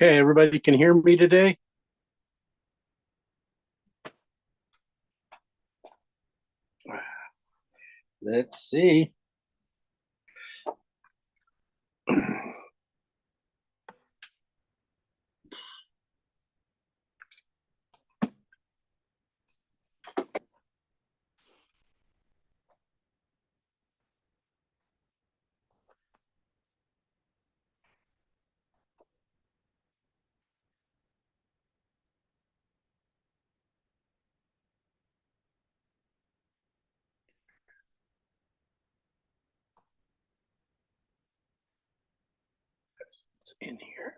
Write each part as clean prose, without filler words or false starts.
Okay, everybody can hear me today? Let's see. It's in here.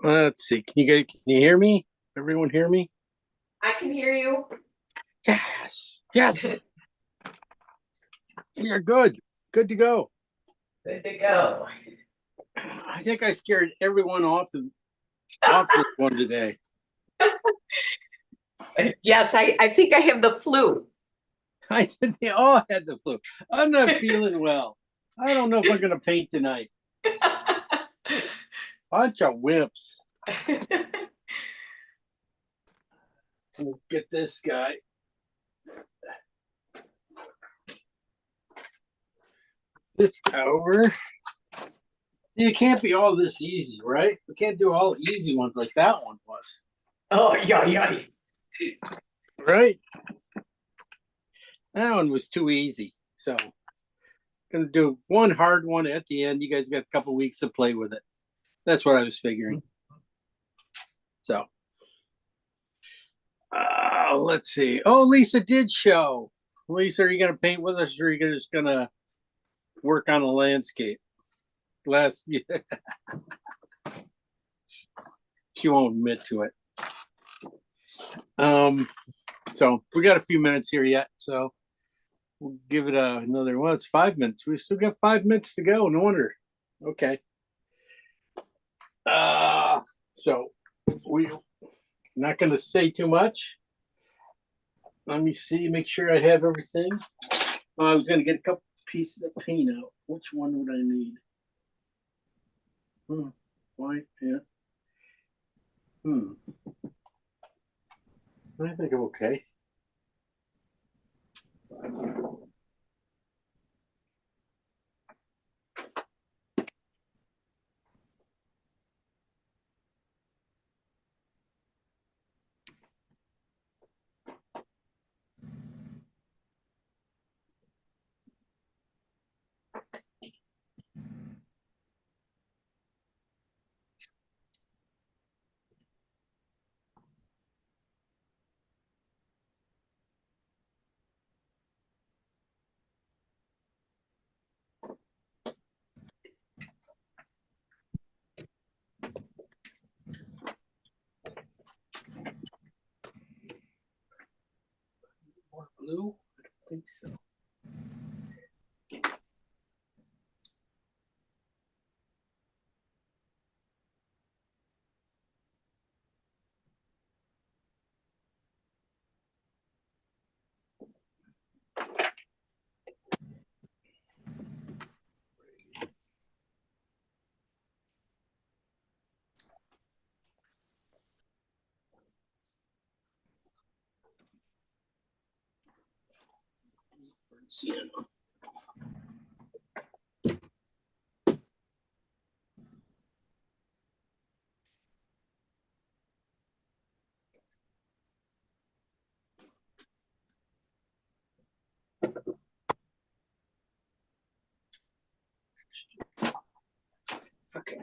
Let's see. Can you hear me? Everyone hear me? I can hear you. Yes. Yes. We are good. Good to go. Good to go. I think I scared everyone off this one today. Yes, I think I have the flu. I did. They all had the flu. I'm not feeling well. I don't know if I'm going to paint tonight. Bunch of wimps. We'll get this guy. This over. It can't be all this easy, right? We can't do all easy ones like that one was. Oh, yeah, yeah. Right? That one was too easy. So gonna do one hard one at the end. You guys got a couple weeks to play with it. That's what I was figuring. So let's see. Oh, Lisa did show. Lisa, are you gonna paint with us or are you just gonna work on a landscape? Last she won't admit to it. So we got a few minutes here yet. So we'll give it another. Well, it's 5 minutes. We still got 5 minutes to go. No wonder. Okay. So we're not going to say too much. Let me see. Make sure I have everything. I was going to get a couple pieces of paint out. Which one would I need? White. Yeah. I think I'm okay. More blue? I don't think so. Sienna. Okay.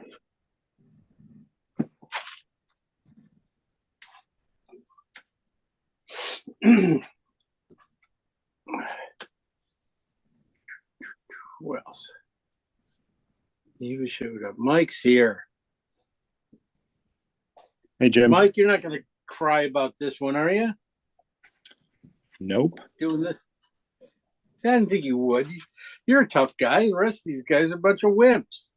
Who else? You showed up. Mike's here. Hey, Jim. Mike, you're not going to cry about this one, are you? Nope. Doing this? I didn't think you would. You're a tough guy. The rest of these guys are a bunch of wimps.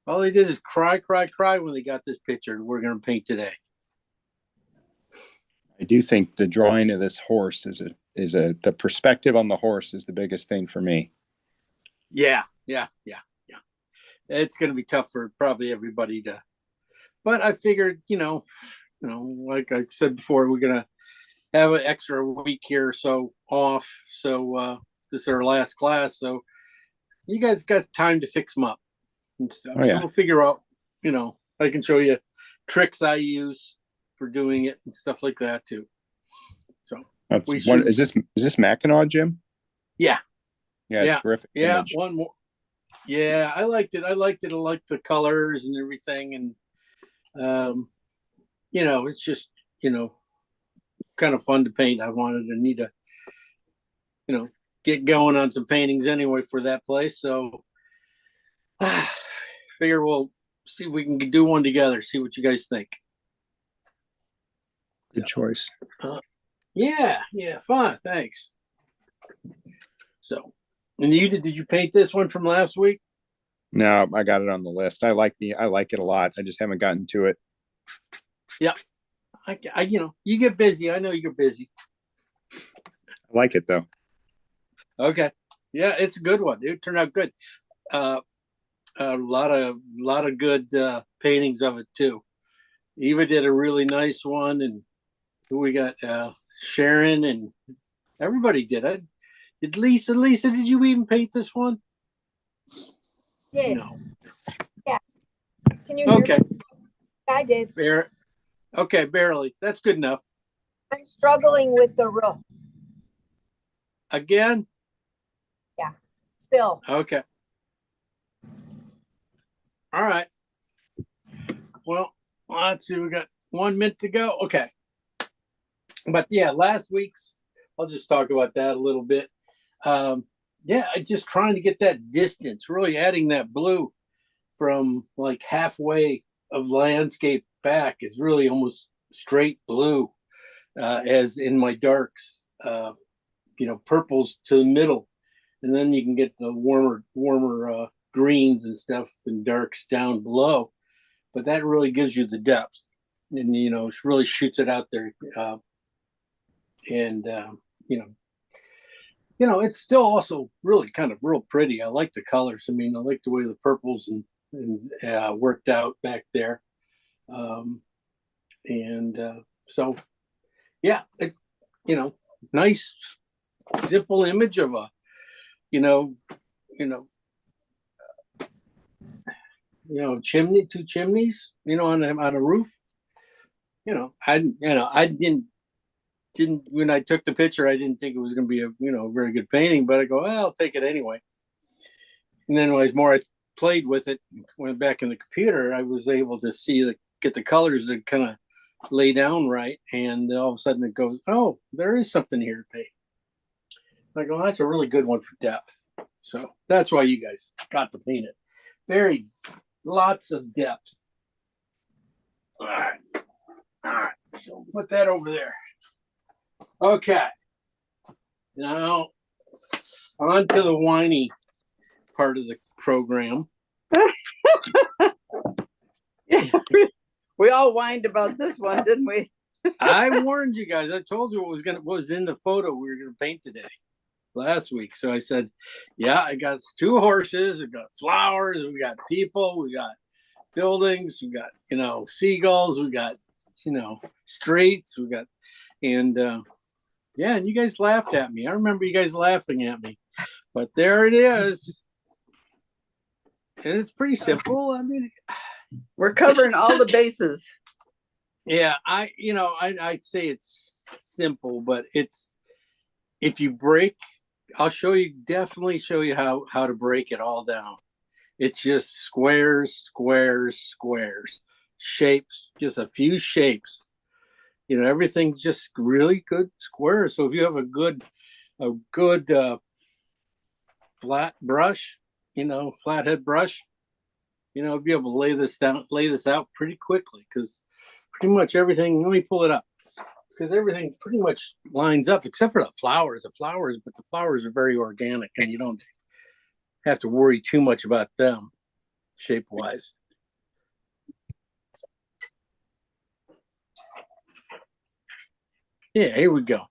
All they did is cry, cry, cry when they got this picture we're going to paint today. I do think the drawing of this horse is the perspective on the horse is the biggest thing for me. Yeah. It's going to be tough for probably everybody to, but I figured, like I said before, we're going to have an extra week here or so off. So this is our last class. So you guys got time to fix them up and stuff. Oh, yeah. So we'll figure out, I can show you tricks I use for doing it and stuff like that too. So Is this Mackinac, Jim? Yeah. Yeah. Terrific. Yeah. Image. One more. Yeah, I liked it. I liked the colors and everything. And, it's just, kind of fun to paint. I need to, get going on some paintings anyway for that place. So figure we'll see if we can do one together, see what you guys think. Good choice. Yeah, fun. Thanks. So, and did you paint this one from last week? No, I got it on the list. I like it a lot. I just haven't gotten to it. Yeah. I you get busy. I know you're busy. I like it though. Okay. Yeah, it's a good one. It turned out good. A lot of good paintings of it too. Eva did a really nice one, and who we got? Sharon and everybody did it. Did Lisa? Lisa, did you even paint this one? Did. No. Yeah. Can you hear Okay. me? I did. Okay, barely. That's good enough. I'm struggling with the roof Again? still. Okay. All right. Well, let's see. We got 1 minute to go. Okay. But yeah, last week's, I'll just talk about that a little bit. Just trying to get that distance, really adding that blue from like halfway of landscape back is really almost straight blue, as in my darks, purples to the middle. And then you can get the warmer greens and stuff and darks down below. But that really gives you the depth, and it really shoots it out there. It's still also really kind of real pretty. I like the colors. I mean, I like the way the purples and worked out back there. So yeah, nice simple image of a chimney, two chimneys, on a roof. I didn't when I took the picture, I didn't think it was going to be a very good painting, but I go, well, I'll take it anyway. And then as more I played with it, went back in the computer, I was able to get the colors that kind of lay down right, and all of a sudden it goes, oh, there is something here to paint. I go, that's a really good one for depth. So that's why you guys got to paint it. Lots of depth. All right. So put that over there. Okay. Now on to the whiny part of the program. We all whined about this one, didn't we? I warned you guys. I told you what was in the photo we were gonna paint today last week. So I said, yeah, I got 2 horses, I got flowers, we got people, we got buildings, we got seagulls, we got streets, we got Yeah, and you guys laughed at me. I remember you guys laughing at me, but there it is. And it's pretty simple. I mean, We're covering all the bases. yeah, I'd say it's simple, but it's, if you break, I'll definitely show you how to break it all down. It's just squares, squares, squares, shapes, just a few shapes. Everything's just really good squares. So if you have a good flat brush, flathead brush, be able to lay this out pretty quickly, because pretty much everything, let me pull it up, because everything pretty much lines up except for the flowers. But the flowers are very organic and you don't have to worry too much about them shape wise. Yeah, here we go.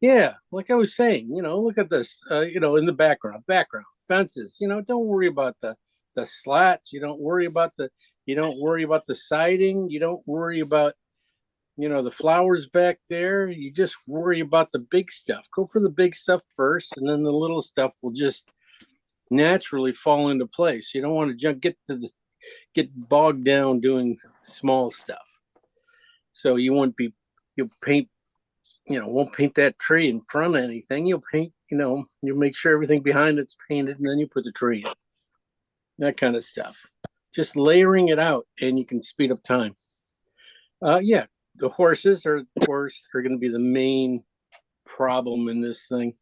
Yeah, like I was saying, look at this, in the background fences, don't worry about the slats. You don't worry about the siding. You don't worry about, the flowers back there. You just worry about the big stuff. Go for the big stuff first, and then the little stuff will just naturally fall into place. You don't want to get bogged down doing small stuff. So you'll paint, won't paint that tree in front of anything. You'll paint, you'll make sure everything behind it's painted, and then you put the tree in. That kind of stuff. Just layering it out, and you can speed up time. Yeah, the horses are, of course, are going to be the main problem in this thing.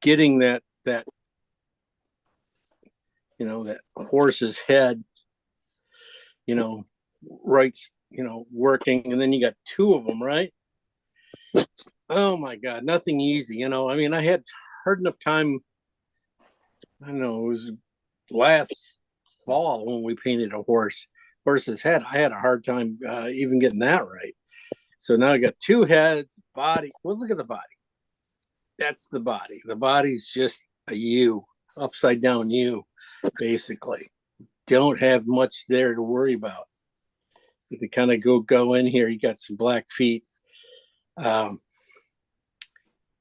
Getting that horse's head, right, working, and then you got two of them, right? Oh my God, nothing easy. I mean, I had hard enough time. I don't know, it was last fall when we painted a horse's head. I had a hard time even getting that right. So now I got two heads, body. Well, look at the body. That's the body. The body's just a U, upside down U, basically. Don't have much there to worry about. If you kind of go in here, you got some black feet. There's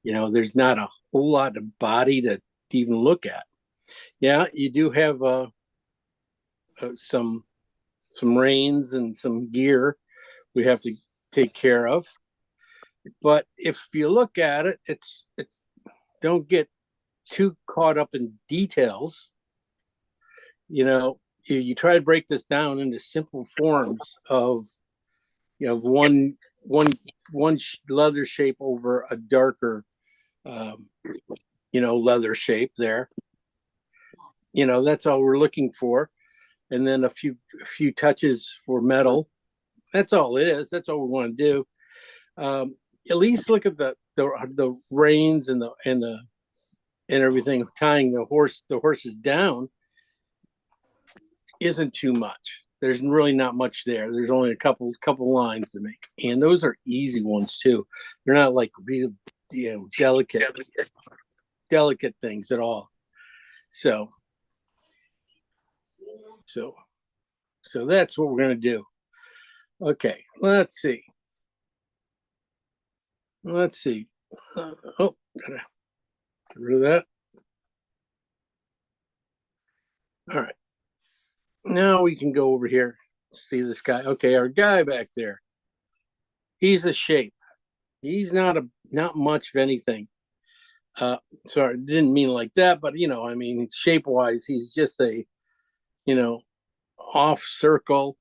not a whole lot of body to even look at. Yeah, you do have some reins and some gear we have to take care of. But if you look at it, it's don't get too caught up in details. You try to break this down into simple forms of one leather shape over a darker leather shape there. That's all we're looking for. And then a few touches for metal. That's all it is. That's all we want to do. At least look at the reins and everything. Tying the horses down isn't too much. There's really not much there. There's only a couple lines to make, and those are easy ones too. They're not like real, delicate things at all. So that's what we're gonna do. Okay, let's see. Oh, gotta get rid of that. All right. Now we can go over here. See this guy. Okay, our guy back there. He's a shape. He's not much of anything. Sorry, didn't mean like that, but I mean, shape wise, he's just a, off circle,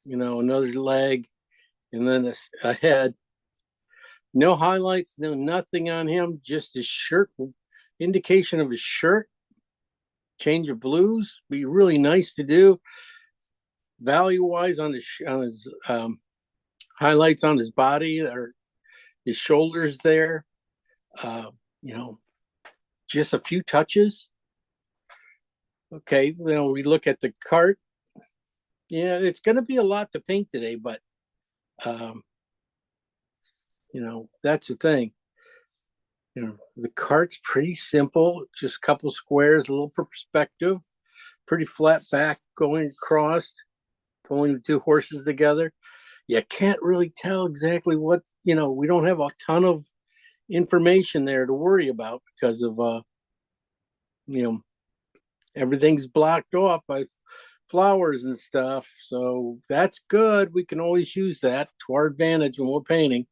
another leg, and then a head. No highlights, no nothing on him, just his shirt, indication of his shirt. Change of blues, be really nice to do. Value wise on his highlights on his body or his shoulders there. Just a few touches. Okay, we look at the cart. Yeah, it's going to be a lot to paint today, but that's the thing. The cart's pretty simple, just a couple squares, a little perspective, pretty flat back going across, pulling the two horses together. you can't really tell exactly what, we don't have a ton of information there to worry about because of, everything's blocked off by flowers and stuff. So that's good. We can always use that to our advantage when we're painting.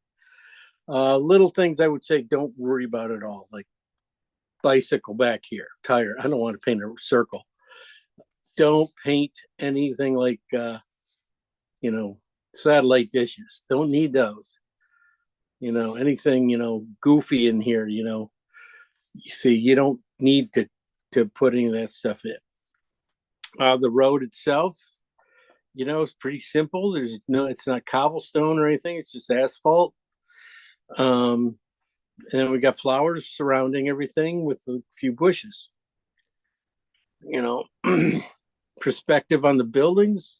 Little things I would say don't worry about at all, like bicycle back here, tire. I don't want to paint a circle. Don't paint anything like, satellite dishes. Don't need those. Anything, goofy in here, you see, you don't need to put any of that stuff in. The road itself, it's pretty simple. It's not cobblestone or anything. It's just asphalt. And then we got flowers surrounding everything with a few bushes. Perspective on the buildings.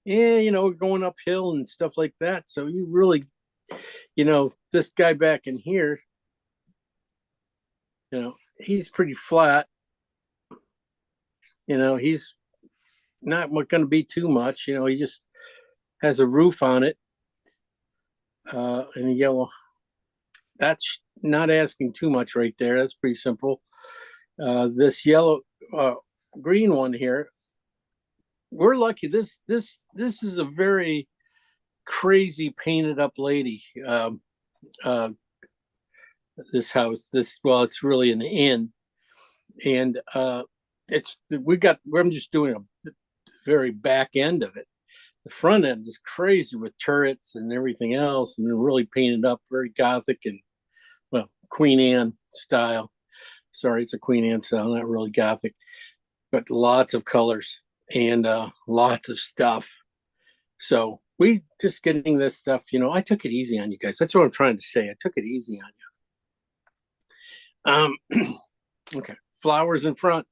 Yeah, we're going uphill and stuff like that. So you really, this guy back in here, he's pretty flat. He's not going to be too much. He just has a roof on it, and yellow. That's not asking too much right there. That's pretty simple. This yellow, green one here, we're lucky. This is a very crazy painted up lady. This house, it's really an inn, and I'm just doing the very back end of it. The front end is crazy with turrets and everything else, and they're really painted up very Gothic and, well, Queen Anne style. Sorry, it's a Queen Anne style, not really Gothic, but lots of colors and lots of stuff. So we just getting this stuff, I took it easy on you guys. That's what I'm trying to say. I took it easy on you. Okay, flowers in front.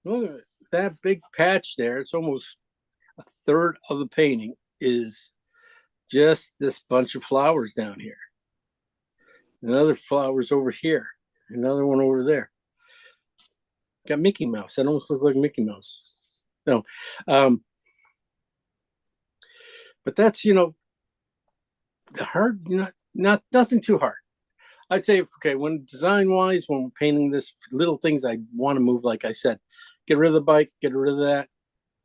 Look at that big patch there. It's almost a third of the painting is just this bunch of flowers down here. Another flowers over here. Another one over there. Got Mickey Mouse. That almost looks like Mickey Mouse. No. But that's, the hard, nothing too hard. I'd say, okay, when design wise, when we're painting this, little things I want to move, like I said, get rid of the bike, get rid of that.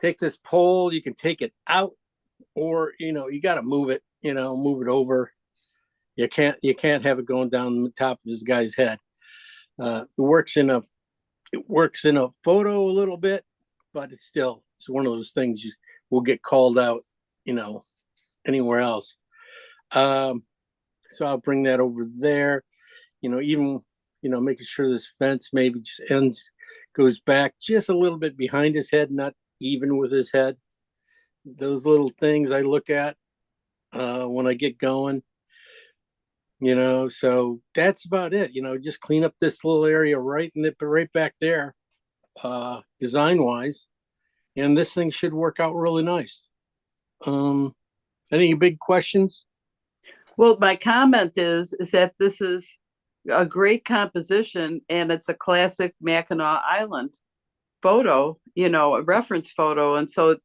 Take this pole, you can take it out, or, you got to move it, move it over. You can't have it going down the top of this guy's head. It works in a photo a little bit, but it's one of those things you will get called out, anywhere else. So I'll bring that over there, even, making sure this fence maybe just goes back just a little bit behind his head, not even with his head. Those little things I look at when I get going, so that's about it. Just clean up this little area right back there, design wise, and this thing should work out really nice. Any big questions? Well, my comment is that this is a great composition, and it's a classic Mackinac Island photo, a reference photo. And so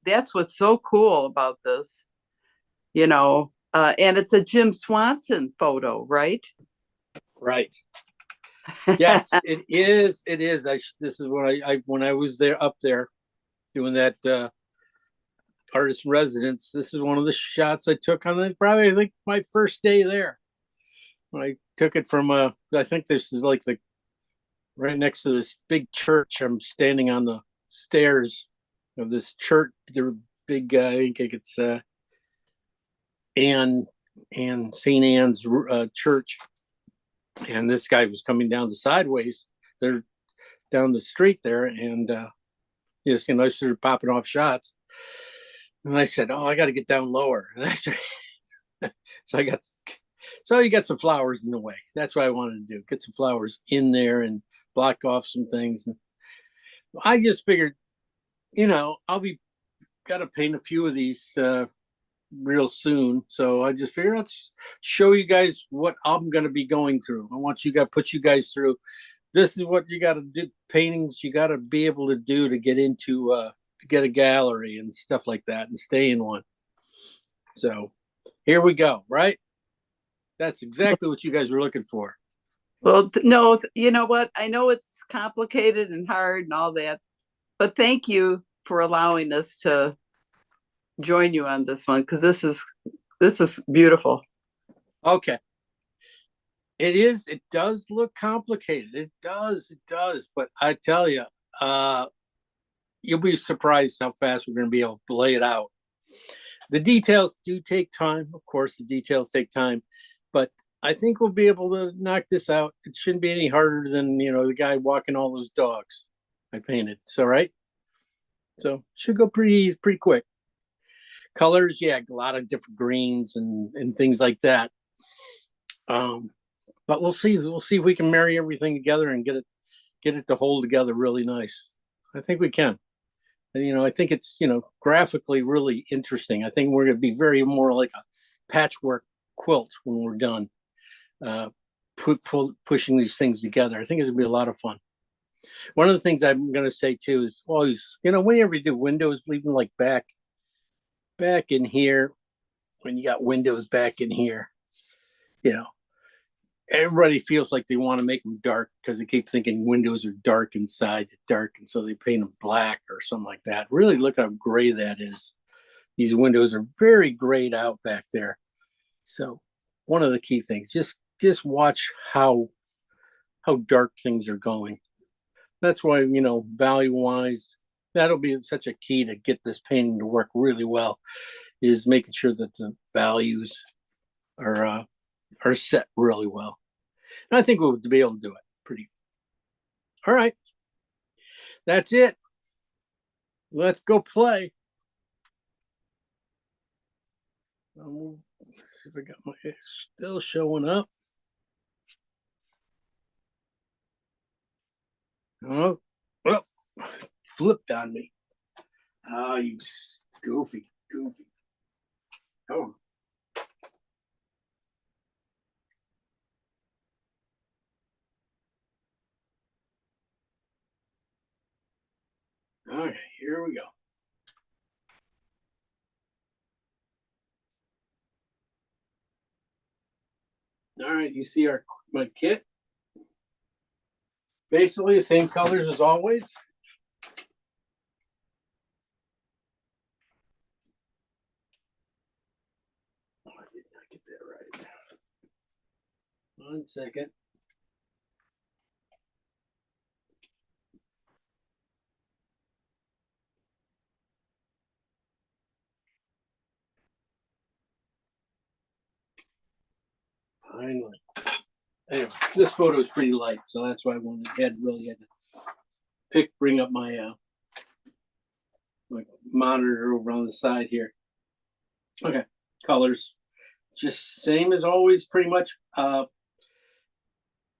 that's what's so cool about this, and it's a Jim Swanson photo, right? Right. Yes, it is. It is. This is what when I was up there doing that artist residence, this is one of the shots I took on probably, I think, my first day there. When I took it from I think this is like right next to this big church. I'm standing on the stairs of this church. The big guy, I think it's Anne St. Anne's church, and this guy was coming down the sideways. They're down the street there, and I started popping off shots. And I said, "Oh, I got to get down lower." And I said, so you got some flowers in the way. That's what I wanted to do. Get some flowers in there and block off some things. And I just figured, I'll got to paint a few of these real soon. So I just figured let's show you guys what I'm going to be going through. I want put you guys through. This is what you got to do. Paintings you got to be able to do to get into to get a gallery and stuff like that and stay in one. So here we go, right? That's exactly what you guys were looking for. Well, no, you know what? I know it's complicated and hard and all that, but thank you for allowing us to join you on this one, because this is beautiful. Okay. It does look complicated. It does. But I tell you, you'll be surprised how fast we're going to be able to lay it out. The details do take time. Of course, the details take time, but I think we'll be able to knock this out. It shouldn't be any harder than, the guy walking all those dogs I painted. So, right? So should go pretty quick. Colors, yeah, a lot of different greens and things like that. But we'll see. We'll see if we can marry everything together and get it to hold together really nice. I think we can. And, I think it's, graphically really interesting. I think we're going to be very more like a patchwork quilt when we're done, pushing these things together. I think it's going to be a lot of fun. One of the things I'm going to say too is always, whenever you do windows, even like back in here, when you got windows back in here, everybody feels like they want to make them dark because they keep thinking windows are dark inside, dark, and so they paint them black or something like that. Really look how gray that is. These windows are very grayed out back there. So one of the key things, just watch how dark things are going. That's why, value wise, that'll be such a key to get this painting to work really well, is making sure that the values are set really well. And I think we'll be able to do it pretty. All right. That's it. Let's go play. Let's see if I got it's still showing up. Oh, well, flipped on me. Oh, you goofy. Oh. All right, here we go. All right, you see my kit. Basically the same colors as always. Oh, I did not get that right. 1 second. Finally. Anyway, this photo is pretty light, so that's why I really had to bring up my my monitor over on the side here. Okay, colors, just same as always, pretty much.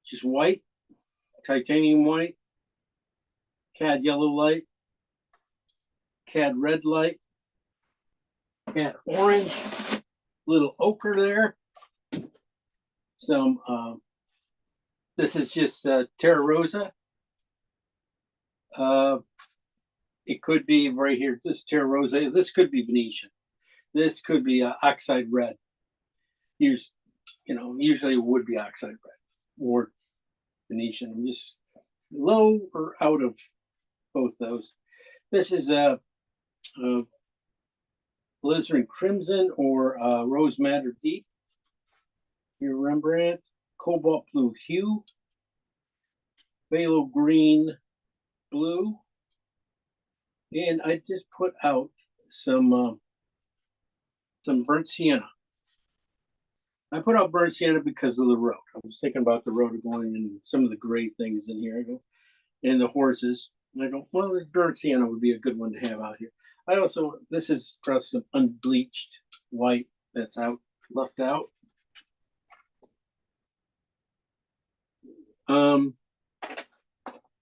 Just white, titanium white, cad yellow light, cad red light, cad orange, little ochre there. Some this is just Terra Rosa. It could be right here. This Terra Rosa. This could be Venetian. This could be oxide red. Usually it would be oxide red or Venetian. Just low or out of both those. This is a Alizarin Crimson or Rose Madder Deep. Here, Rembrandt, Cobalt Blue Hue, Phthalo Green Blue, and I just put out some burnt sienna. I put out burnt sienna because of the road. I was thinking about the road going and some of the gray things in here. And the horses. And I go, well, the burnt sienna would be a good one to have out here. This is some unbleached white that's left out.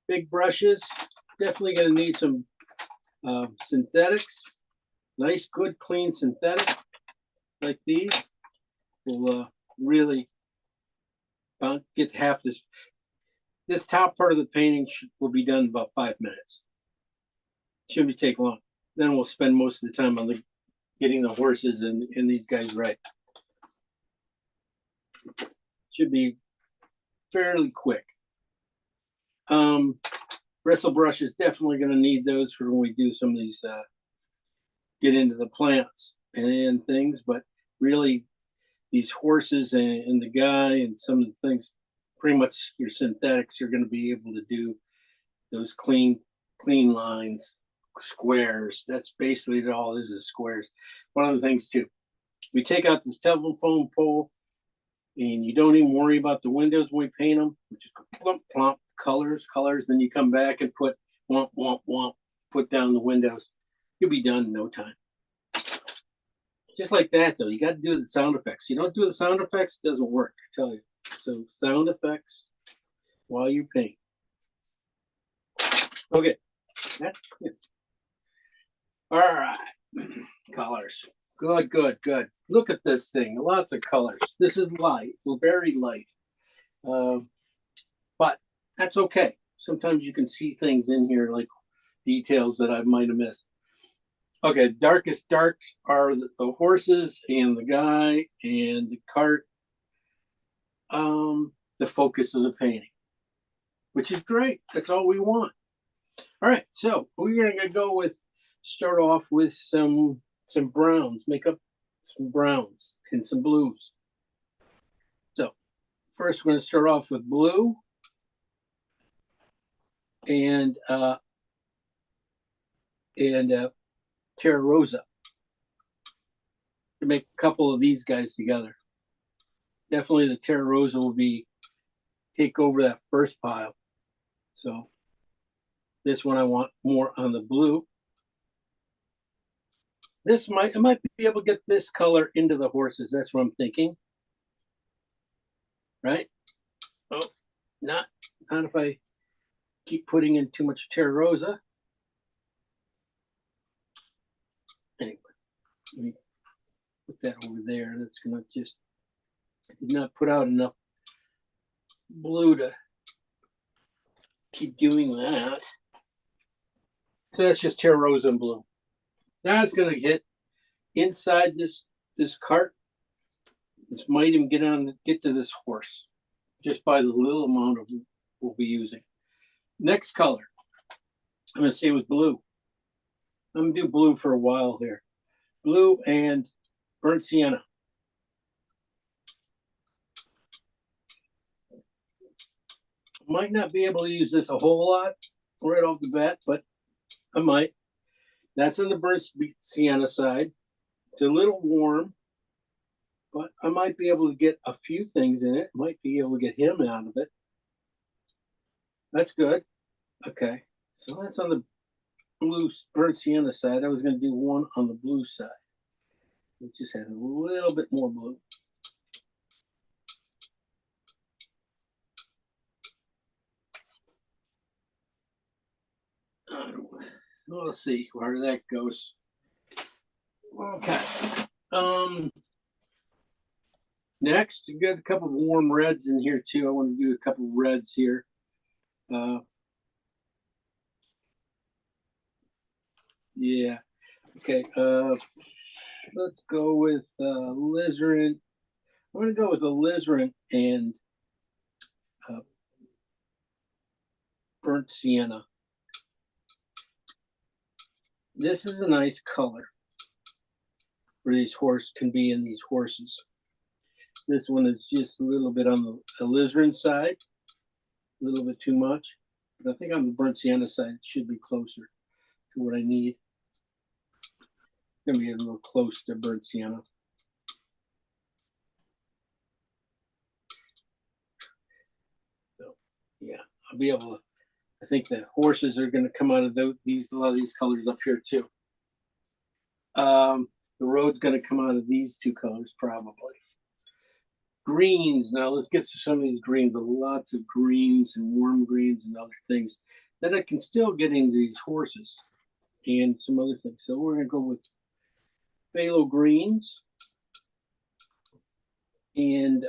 Big brushes. Definitely going to need some synthetics. Nice, good, clean synthetic like these will really get half this. This top part of the painting will be done in about 5 minutes. Shouldn't take long. Then we'll spend most of the time on the, getting the horses and these guys right. Should be fairly quick. Bristle brush is definitely going to need those for when we do some of these, get into the plants and things, but really these horses and the guy and some of the things, pretty much your synthetics are going to be able to do those clean lines, squares. That's basically it all is squares. One of the things too, we take out this telephone pole and you don't even worry about the windows when we paint them. We just go plump, plump, colors. Then you come back and put womp, womp, womp, put down the windows. You'll be done in no time. Just like that though, you got to do the sound effects. You don't do the sound effects, it doesn't work, I tell you. So sound effects while you paint. Okay, that's good. All right, colors. Good. Look at this thing. Lots of colors. This is light, very light. But that's okay. Sometimes you can see things in here like details that I might have missed. Okay, darkest darks are the horses and the guy and the cart. The focus of the painting, which is great. That's all we want. All right, so we're gonna start off with some browns, make up some browns and some blues. So first we're gonna start off with blue and Terra Rosa to make a couple of these guys together. Definitely the Terra Rosa will take over that first pile. So this one I want more on the blue. I might be able to get this color into the horses. That's what I'm thinking. Right? Oh, not if I keep putting in too much Terra Rosa. Anyway, let me put that over there. That's gonna just, I did not put out enough blue to keep doing that. So that's just Terra Rosa and blue. Now it's gonna get inside this cart. This might even get to this horse just by the little amount of we'll be using. Next color, I'm gonna say with blue. I'm gonna do blue for a while here. Blue and burnt sienna. Might not be able to use this a whole lot right off the bat, but I might. That's on the burnt sienna side. It's a little warm, but I might be able to get a few things in it. Might be able to get him out of it. That's good. Okay, so that's on the blue burnt sienna side. I was going to do one on the blue side. We just had a little bit more blue. Well, let's see where that goes. Okay. Next, you got a couple of warm reds in here too. I want to do a couple of reds here. Yeah. Okay. Let's go with alizarin. I'm going to go with alizarin and burnt sienna. This is a nice color where these can be in these horses. This one is just a little bit on the alizarin side, a little bit too much. But I think on the burnt sienna side, it should be closer to what I need. Gonna be a little close to burnt sienna. So yeah, I'll be able to. I think the horses are going to come out of a lot of these colors up here too. The road's going to come out of these two colors probably. Greens. Now let's get to some of these greens. Lots of greens and warm greens and other things that I can still get into these horses and some other things. So we're going to go with phthalo greens and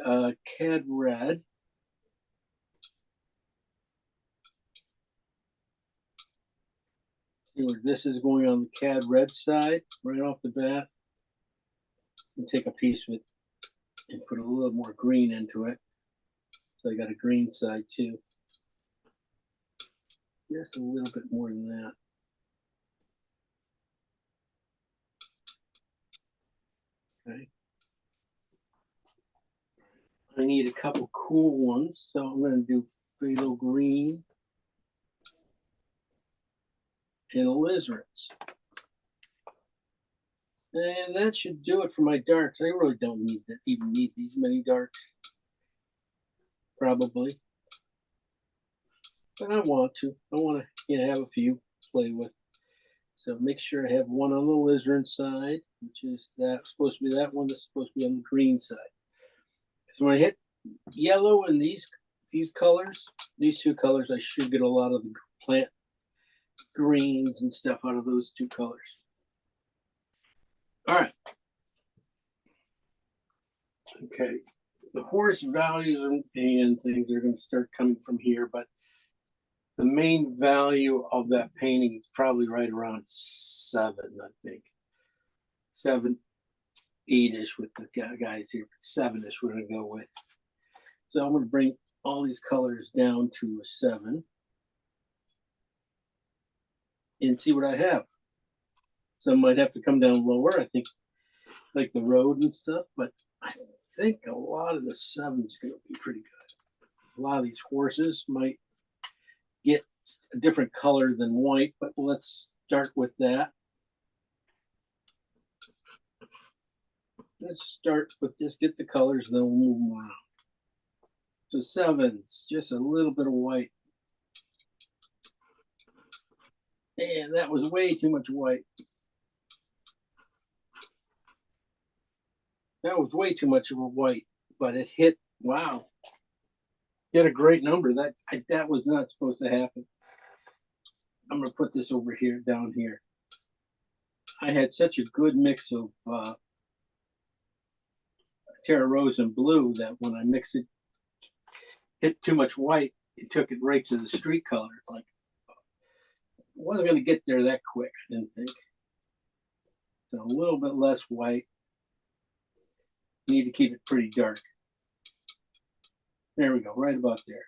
cad red. See where this is going on the cad red side right off the bat. and take a piece of it and put a little more green into it. So I got a green side too. Just a little bit more than that. Okay. I need a couple cool ones, so I'm going to do phthalo green and alizarin's. And that should do it for my darks. I really don't even need these many darks. Probably. But I want to. I want to have a few to play with. So make sure I have one on the alizarin side, which is supposed to be that one that's supposed to be on the green side. So when I hit yellow and these colors, these two colors, I should get a lot of the plant greens and stuff out of those two colors. All right. Okay. The horse values and things are going to start coming from here, but the main value of that painting is probably right around 7, I think. 7, 8-ish with the guys here. 7-ish we're going to go with. So I'm going to bring all these colors down to a 7 and see what I have. Some might have to come down lower, I think, like the road and stuff, but I think a lot of the 7's going to be pretty good. A lot of these horses might get a different color than white, but let's start with that. Let's start with just get the colors, then we'll move them around. So 7's, just a little bit of white. And that was way too much white. That was way too much of a white, but it hit, wow. Get a great number. That was not supposed to happen. I'm going to put this over here, down here. I had such a good mix of Terra Rose and blue that when I mixed it, hit too much white, it took it right to the street color. It's like, I wasn't going to get there that quick, I didn't think. So a little bit less white. Need to keep it pretty dark. There we go, right about there.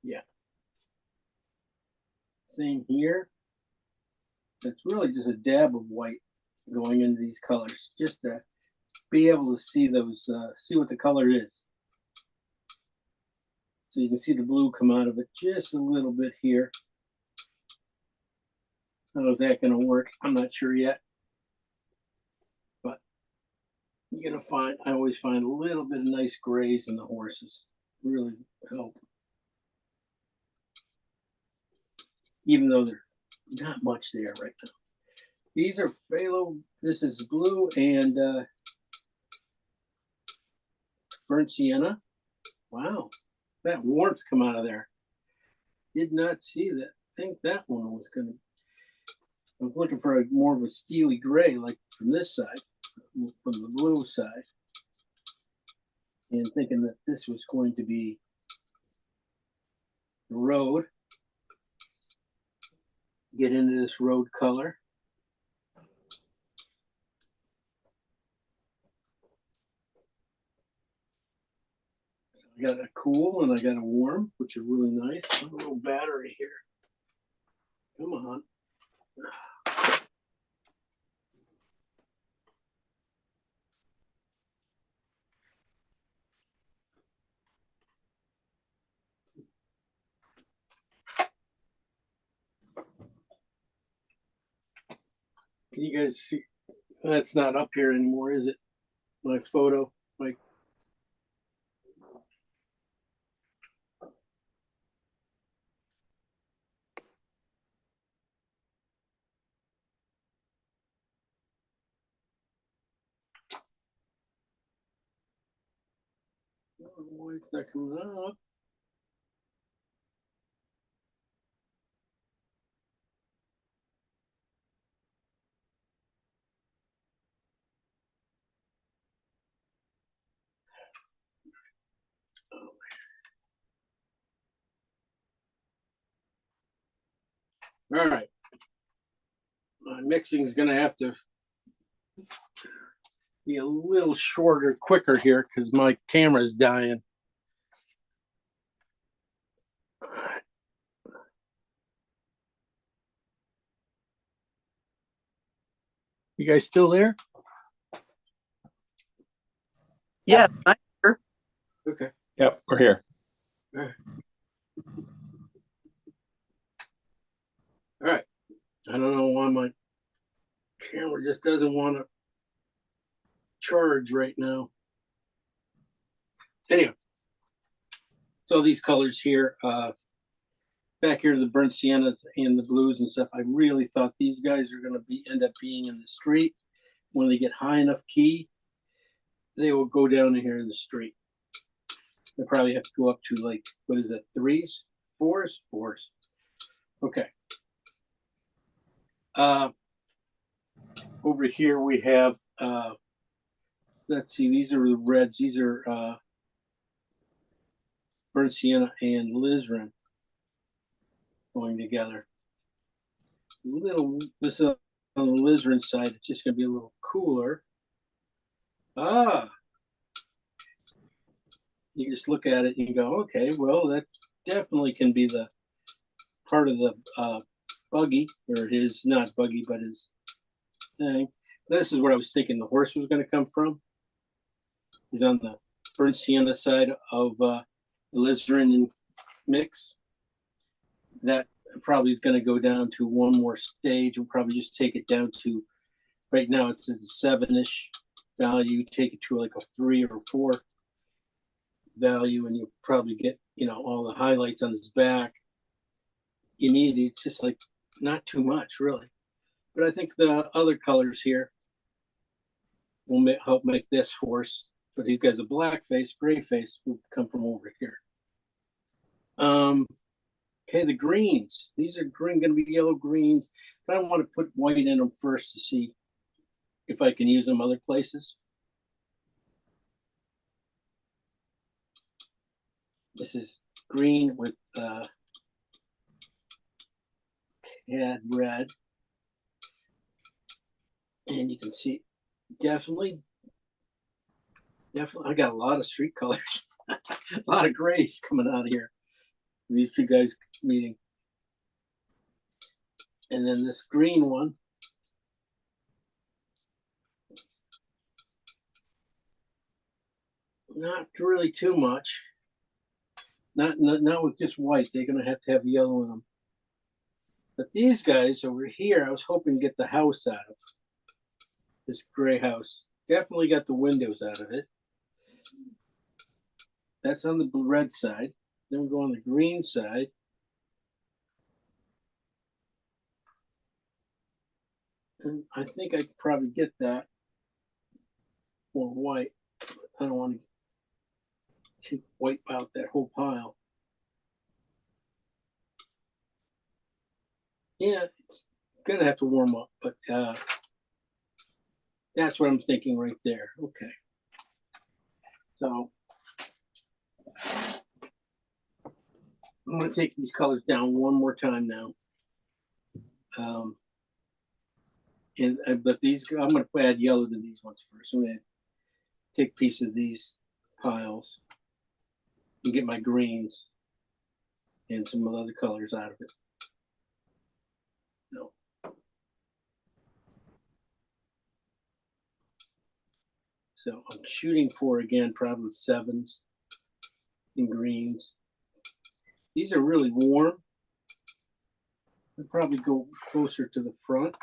Yeah. Same here. It's really just a dab of white going into these colors, just to be able to see those, see what the color is. So you can see the blue come out of it just a little bit here. How is that going to work? I'm not sure yet. But you're going to find, I always find a little bit of nice grays in the horses. Really help. Even though there's not much there right now. These are phthalo, this is blue and burnt sienna. Wow, that warmth come out of there. Did not see that. I think that one was gonna, I was looking for more of a steely gray, like from this side, from the blue side. And thinking that this was going to be the road. Get into this road color. I got a cool and I got a warm, which are really nice. A little battery here. Come on. Can you guys see? That's not up here anymore, is it? My photo, like. Why is that coming up? All right. My mixing is gonna have to be a little shorter, quicker here because my camera is dying. You guys still there? Yeah, Okay. Yep, we're here. All right. I don't know why my camera just doesn't want to charge right now. Anyway, so these colors here, back here, the burnt siennas and the blues and stuff, I really thought these guys are going to end up being in the street. When they get high enough key, they will go down in here in the street. They probably have to go up to like, what is it, threes, fours? Okay. Over here we have, let's see, these are the reds. These are burnt sienna and alizarin going together. This is on the alizarin side, it's just going to be a little cooler. You just look at it and you go, okay, well, that definitely can be the part of the buggy, or his, not buggy, but his thing. This is what I was thinking the horse was going to come from. He's on the burnt sienna side of the alizarin and mix. That probably is going to go down to one more stage. We'll probably just take it down to, right now it's a 7-ish value. Take it to like a 3 or 4 value, and you'll probably get, all the highlights on his back. You need, it's just like not too much really. But I think the other colors here will help make this horse. But he has a black face, gray face will come from over here. Okay, the greens. These are going to be yellow greens. But I want to put white in them first to see if I can use them other places. This is green with cad red. And you can see definitely, I got a lot of street colors, a lot of grays coming out of here. These two guys meeting. And then this green one. Not really too much. Not with just white. They're going to have yellow in them. But these guys over here, I was hoping to get the house out of. This gray house. Definitely got the windows out of it. That's on the red side. Then we go on the green side. And I think I could probably get that for white. I don't want to wipe out that whole pile. Yeah, it's gonna have to warm up, but that's what I'm thinking right there. Okay. So I'm gonna take these colors down one more time now. But these, I'm gonna add yellow to these ones first. I'm gonna take a piece of these piles and get my greens and some other colors out of it. No. So I'm shooting for, again, probably 7s and greens. These are really warm. I'll probably go closer to the front.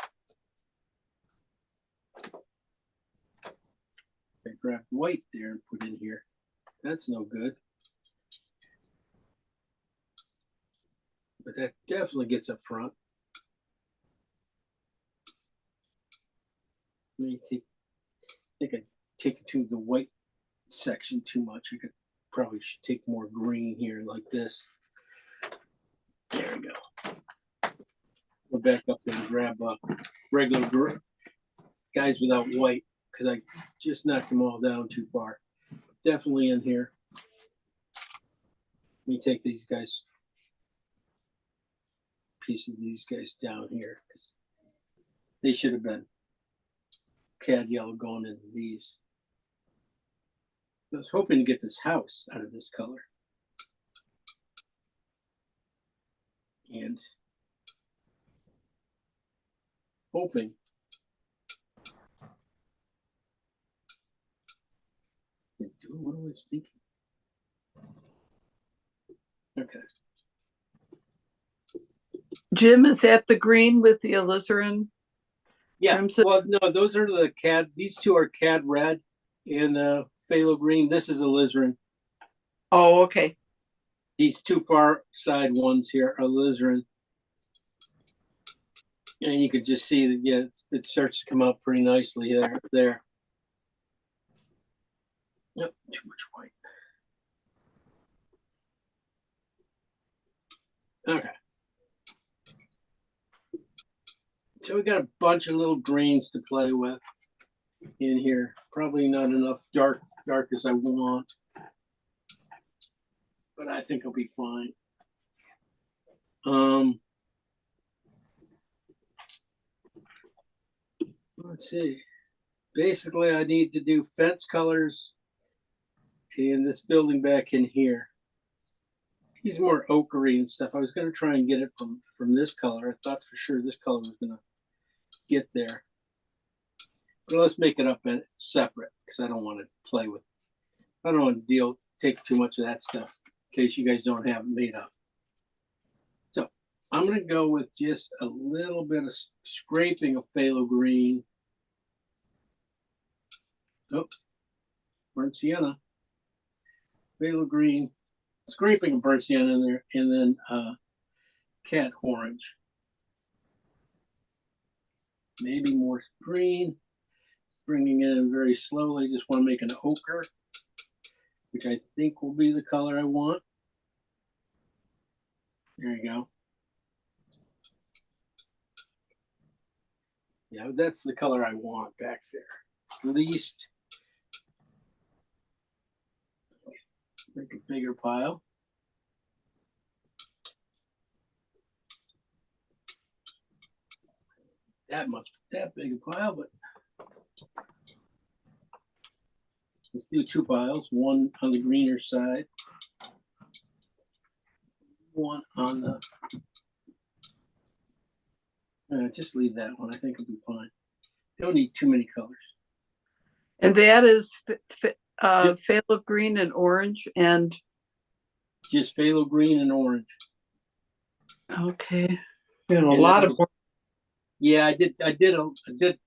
I grab white there and put in here. That's no good. But that definitely gets up front. Let me I think I take it to the white section too much. I could probably should take more green here like this. There we go. Go back up there and grab regular guys without white, because I just knocked them all down too far. Definitely in here. Let me take these guys, piece of these guys down here. They should have been cad yellow going into these. I was hoping to get this house out of this color. And hoping what I was thinking. Okay. Jim, is that the green with the alizarin? Yeah. Crimson? Well, no, those are the cad. These two are cad red and phthalo green. This is alizarin. Oh, okay. These two far side ones here are alizarin. And you could just see that, yeah, it starts to come out pretty nicely there. Yep, too much white. Okay. So we got a bunch of little greens to play with in here. Probably not enough dark as I want, but I think I'll be fine. Let's see. Basically, I need to do fence colors in this building back in here. He's more ochre and stuff. I was going to try and get it from this color. I thought for sure this color was going to get there. But let's make it up and separate because I don't want to play with. I don't want to take too much of that stuff in case you guys don't have it made up. So I'm going to go with just a little bit of scraping of phthalo green. Oh, burnt sienna. Phthalo green. Scraping of burnt sienna in there, and then cat orange. Maybe more green. Bringing it in very slowly. Just want to make an ochre, which I think will be the color I want. There you go. Yeah, that's the color I want back there. At least make a bigger pile. That big a pile, but let's do two piles, one on the greener side, one on the, just leave that one. I think it'll be fine. Don't need too many colors. And that is phthalo green and orange and. Just phthalo green and orange. Okay. And a lot of. Yeah, I did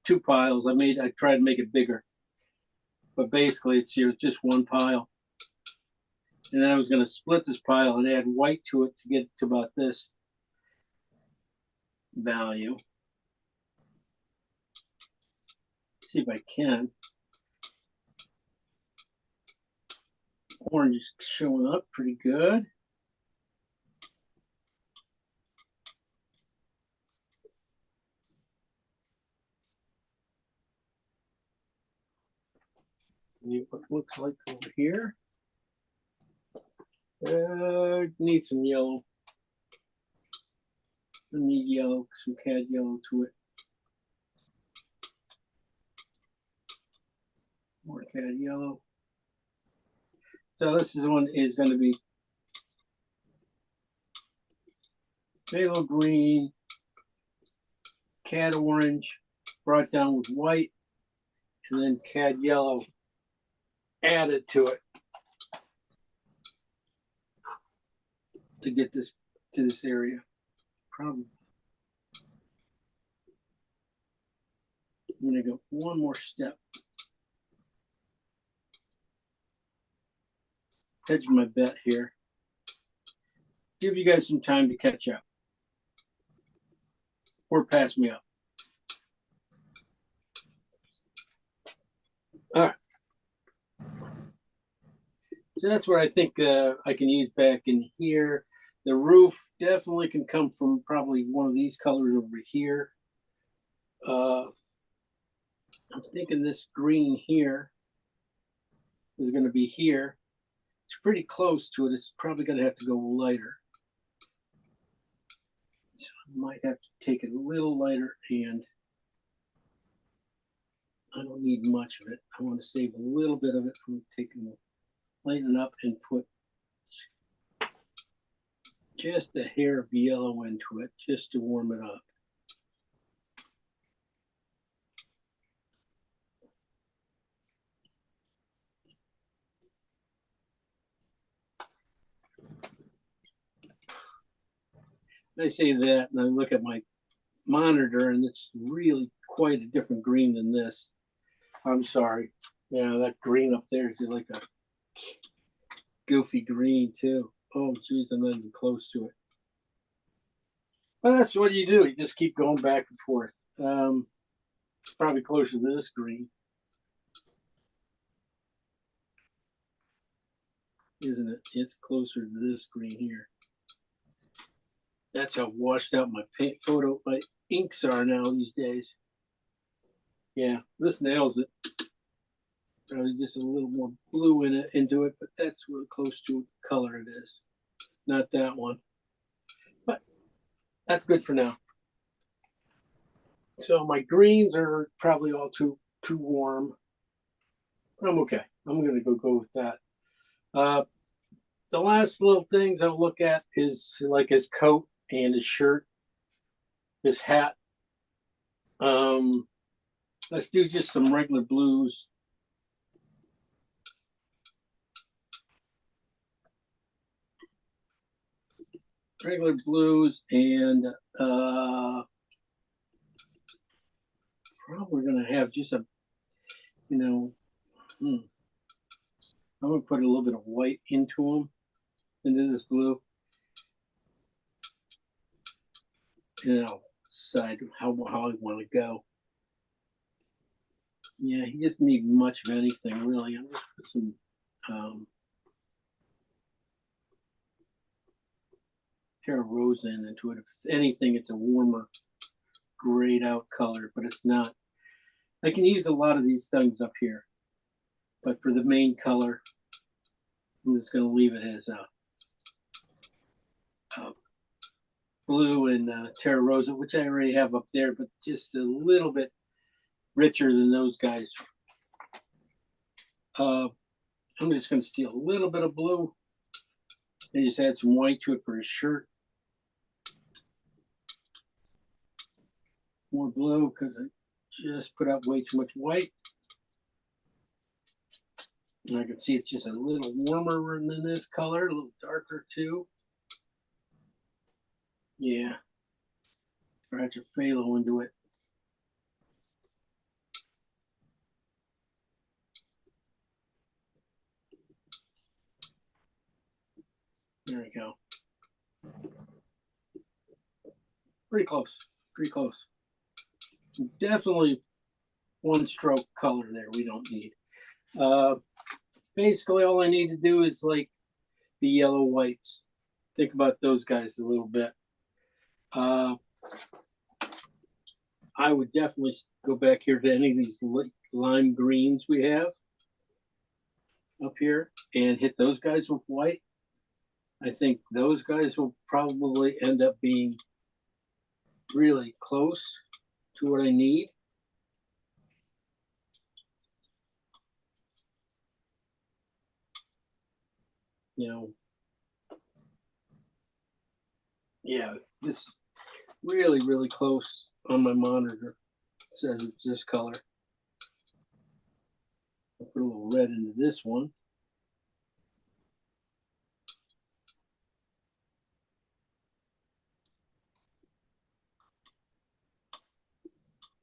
two piles. I tried to make it bigger, but basically it's just one pile. And then I was going to split this pile and add white to it to get to about this value. See if I can. Orange is showing up pretty good. See what it looks like over here. Need some yellow. I need yellow, some cad yellow to it. More cad yellow. So this one is going to be phthalo green, cad orange, brought down with white, and then cad yellow added to it to get this to this area. Probably. I'm going to go one more step. Hedge my bet here. Give you guys some time to catch up. Or pass me up. All right. So that's what I think I can use back in here. The roof definitely can come from probably one of these colors over here. I'm thinking this green here is going to be here. It's pretty close to it. It's probably going to have to go lighter. So I might have to take it a little lighter and I don't need much of it. I want to save a little bit of it from taking, lighten up and put just a hair of yellow into it just to warm it up. I say that and I look at my monitor and it's really quite a different green than this. I'm sorry. Yeah, that green up there is like a goofy green too. Oh geez, I'm not even close to it. Well, that's what you do. You just keep going back and forth. It's probably closer to this green, isn't it? It's closer to this green here. That's how washed out my paint photo, my inks are now these days. Yeah, this nails it. Probably just a little more blue in it into it, but that's really close to color it is. Not that one, but that's good for now. So my greens are probably all too warm, but I'm okay. I'm gonna go with that. The last little things I'll look at is like his coat and his shirt, his hat. Let's do just some regular blues. Regular blues and probably gonna have just a, you know, I'm gonna put a little bit of white into them, into this blue. And I'll decide how I want to go. Yeah, he doesn't need much of anything really. I'm just put some Terra Rosa into it. If it's anything, it's a warmer, grayed out color, but it's not. I can use a lot of these things up here, but for the main color, I'm just going to leave it as blue and Terra Rosa, which I already have up there, but just a little bit richer than those guys. I'm just going to steal a little bit of blue and just add some white to it for his shirt. More blue because I just put out way too much white. And I can see it's just a little warmer than this color, a little darker too. Yeah. Scratch a phthalo into it. There we go. Pretty close. Pretty close. Definitely one stroke color there we don't need. Basically all I need to do is like the yellow whites. Think about those guys a little bit. I would definitely go back here to any of these lime greens we have up here and hit those guys with white. I think those guys will probably end up being really close to what I need. You know, yeah, this is really, really close on my monitor. It says it's this color. I'll put a little red into this one.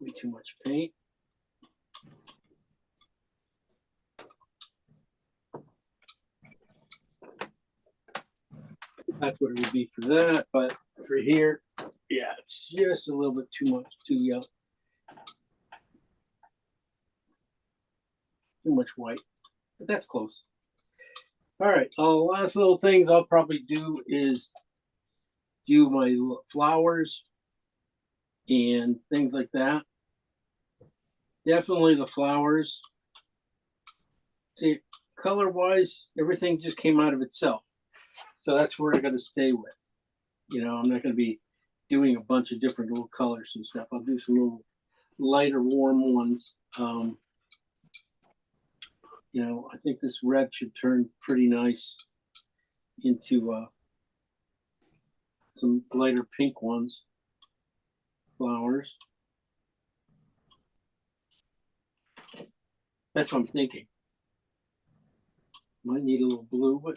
Way too much paint. That's what it would be for that, but for here, yeah, it's just a little bit too much, too yellow. Too much white, but that's close. All right, last little things I'll probably do is do my flowers and things like that. Definitely the flowers. See, color-wise, everything just came out of itself. So that's where I'm going to stay with. You know, I'm not going to be doing a bunch of different little colors and stuff. I'll do some little lighter, warm ones. You know, I think this red should turn pretty nice into some lighter pink ones, flowers. That's what I'm thinking. Might need a little blue, but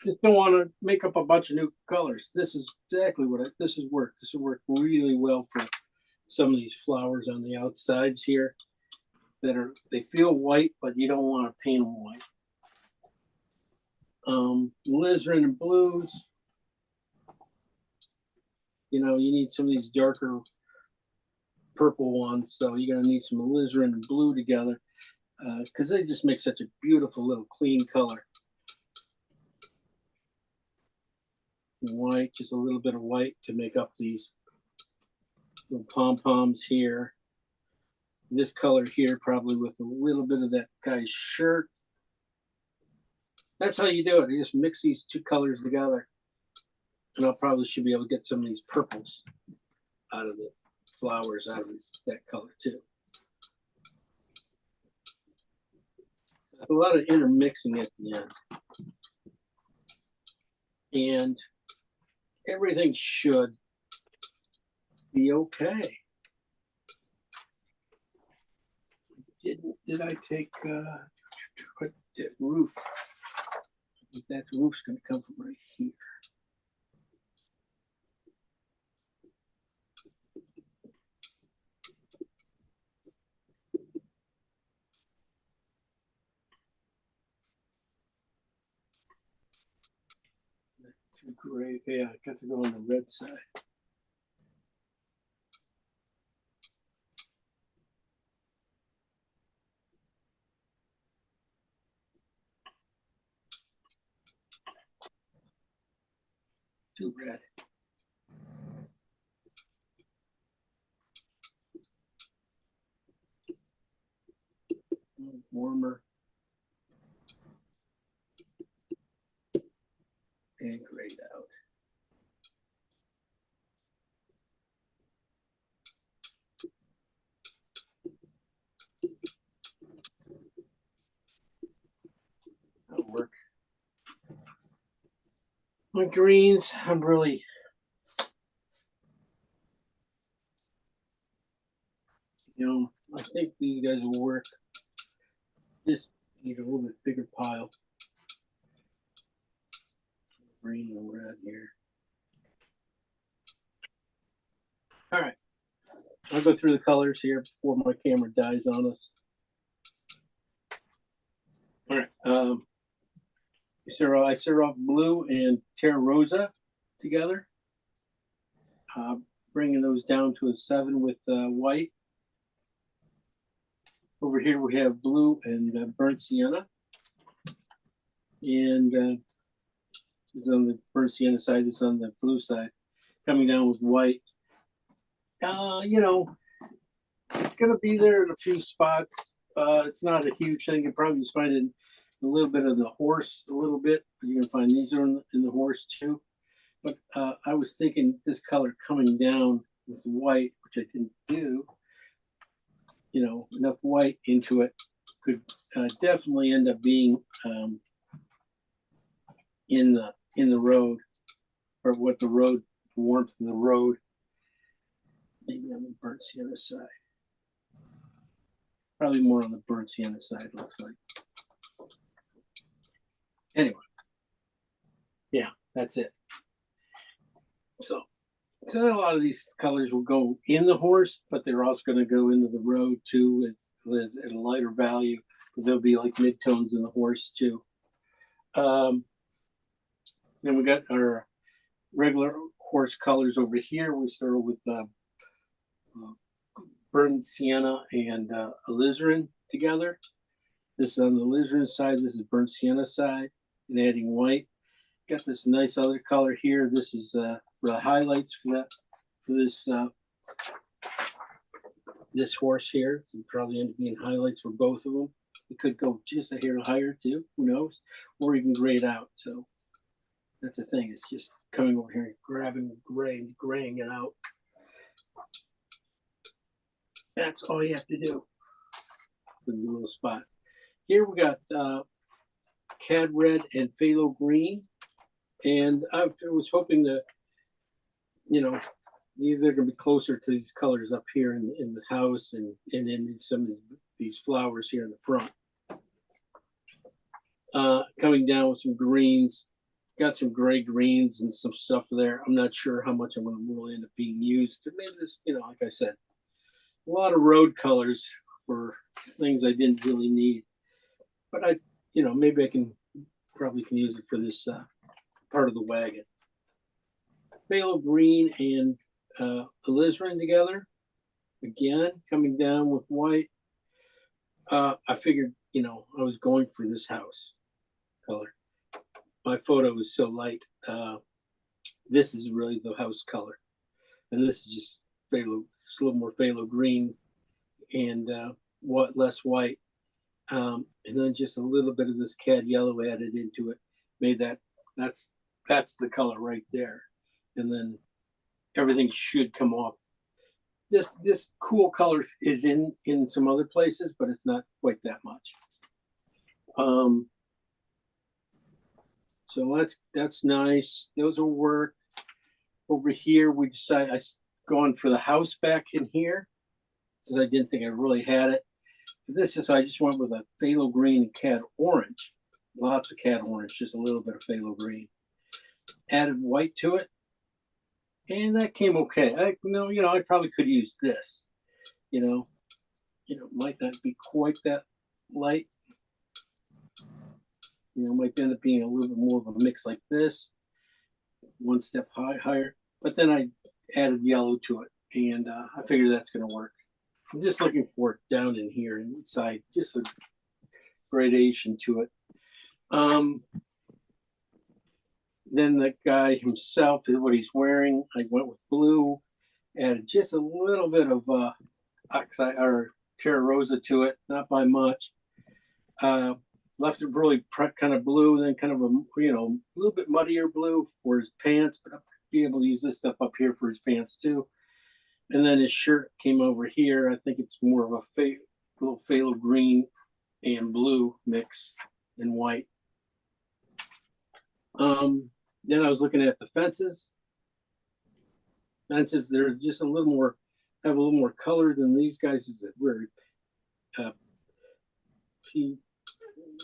just don't want to make up a bunch of new colors. This is exactly what this is work. This will work really well for some of these flowers on the outsides here that are, they feel white, but you don't want to paint them white. Alizarin and blues. You know, you need some of these darker purple ones, so you're gonna need some alizarin and blue together because they just make such a beautiful little clean color. White, just a little bit of white to make up these little pom-poms here. This color here, probably with a little bit of that guy's shirt. That's how you do it. You just mix these two colors together. And I'll probably should be able to get some of these purples out of the flowers, out of that color too. There's a lot of intermixing at the end. And everything should be okay. Did I take what that roof? I think that roof's gonna come from right here. Too gray. Yeah, I got to go on the red side. Too red. Warmer and grayed out. That'll work. My greens, I'm really I think these guys will work. Just need a little bit bigger pile. Green and red here. All right. I'll go through the colors here before my camera dies on us. All right. I start off blue and Terra Rosa together. Bringing those down to a 7 with white. Over here we have blue and burnt sienna. And it's on the burnt sienna side, it's on the blue side. Coming down with white. You know, it's going to be there in a few spots. It's not a huge thing. You probably just find it a little bit of the horse, a little bit. You can find these are in the horse too. But I was thinking this color coming down with white, which I didn't do. You know, enough white into it could definitely end up being in the road, or what the road, warmth of the road. Maybe on the burnt sienna side. Probably more on the burnt sienna side, looks like. Anyway, yeah, that's it. So a lot of these colors will go in the horse, but they're also going to go into the road too at a lighter value. There'll be like midtones in the horse too. Then we got our regular horse colors over here. We start with burnt sienna and alizarin together. This is on the alizarin side. This is burnt sienna side, and adding white. Got this nice other color here. This is the highlights for this horse here. So probably end up being highlights for both of them. It could go just a hair higher too. Who knows? Or even grayed out. So That's the thing. It's just coming over here and grabbing graying it out. That's all you have to do with the little spots. Here we got cad red and phthalo green, and I was hoping that, you know, they're going to be closer to these colors up here in the house and in some of these flowers here in the front. Coming down with some greens, got some gray greens and some stuff there. I'm not sure how much I'm going to really end up being used. Maybe this, you know, like I said, a lot of road colors for things I didn't really need. But I, you know, maybe I probably can use it for this part of the wagon. Phthalo green and alizarin together. Again, coming down with white. I figured, you know, I was going for this house color. My photo is so light. This is really the house color, and this is just phthalo, just a little more phthalo green and less white, and then just a little bit of this cad yellow added into it. Made that's the color right there, and then everything should come off. This cool color is in some other places, but it's not quite that much. So that's nice. Those will work. Over here, we decided I going for the house back in here, since I didn't think I really had it. This is, I just went with a phthalo green and cad orange. Lots of cad orange, just a little bit of phthalo green. Added white to it, and that came okay. I probably could use this. You know, might not be quite that light. You know, might end up being a little bit more of a mix like this, one step higher. But then I added yellow to it, and I figured that's going to work. I'm just looking for it down in here inside, just a gradation to it. Then the guy himself, what he's wearing, I went with blue, added just a little bit of oxide or Terra Rosa to it, not by much. Left it really kind of blue, then kind of a little bit muddier blue for his pants, but I'll be able to use this stuff up here for his pants too. And then his shirt came over here. I think it's more of a little phthalo green and blue mix and white. Then I was looking at the fences. Fences, they're just have a little more color than these guys. Is very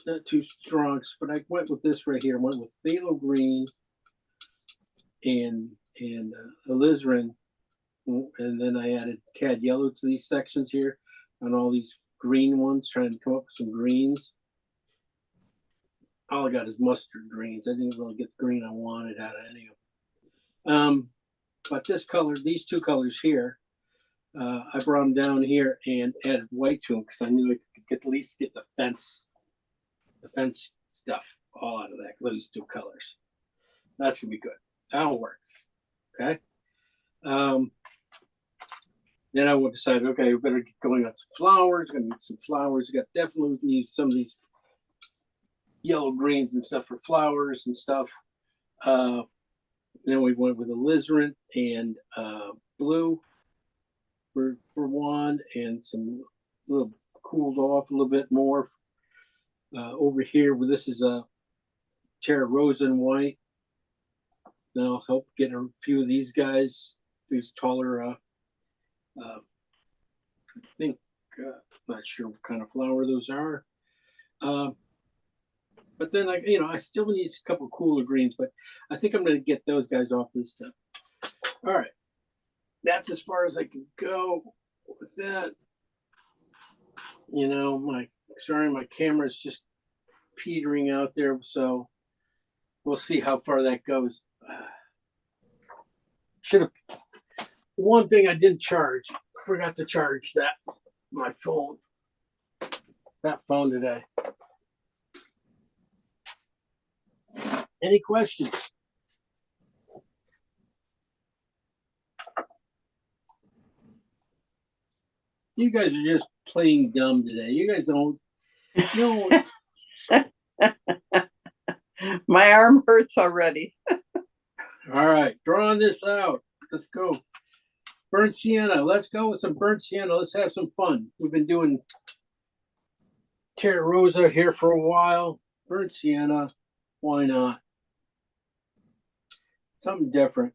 not too strong, but I went with this right here. I went with phthalo green and alizarin, and then I added cad yellow to these sections here on all these green ones, trying to come up with some greens. All I got is mustard greens. I didn't really get the green I wanted out of any of them. But this color, these two colors here, I brought them down here and added white to them because I knew I could at least get the fence stuff all out of those two colors. That's gonna be good. That'll work. Okay. Then I would decide, okay, we better get going on some flowers. Gonna need some flowers. We can use some of these yellow greens and stuff for flowers and stuff. Then we went with alizarin and blue for one, and some little cooled off a little bit more. Over here, where this is a Terra Rosa and white. That'll help get a few of these guys, these taller. I think not sure what kind of flower those are. But then I still need a couple of cooler greens, but I think I'm going to get those guys off this stuff. All right, that's as far as I can go with that. My camera's just petering out there, so we'll see how far that goes. One thing I didn't charge, forgot to charge my phone. That phone today. Any questions? You guys are just playing dumb today. You guys don't. My arm hurts already. All right, drawing this out. Let's go. Burnt sienna. Let's go with some burnt sienna. Let's have some fun. We've been doing Terra Rosa here for a while. Burnt sienna. Why not? Something different.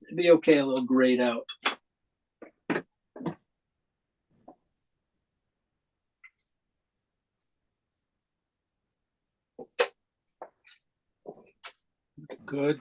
It'd be okay, a little grayed out. Good.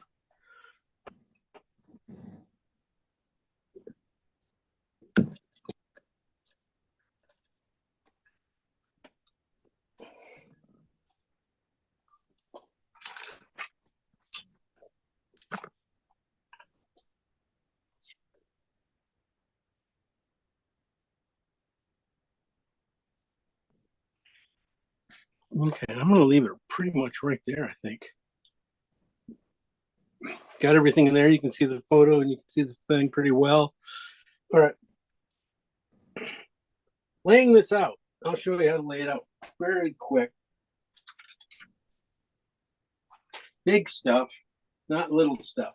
Okay, I'm going to leave it pretty much right there, I think. Got everything in there. You can see the photo and you can see the thing pretty well. All right. Laying this out. I'll show you how to lay it out very quick. Big stuff, not little stuff.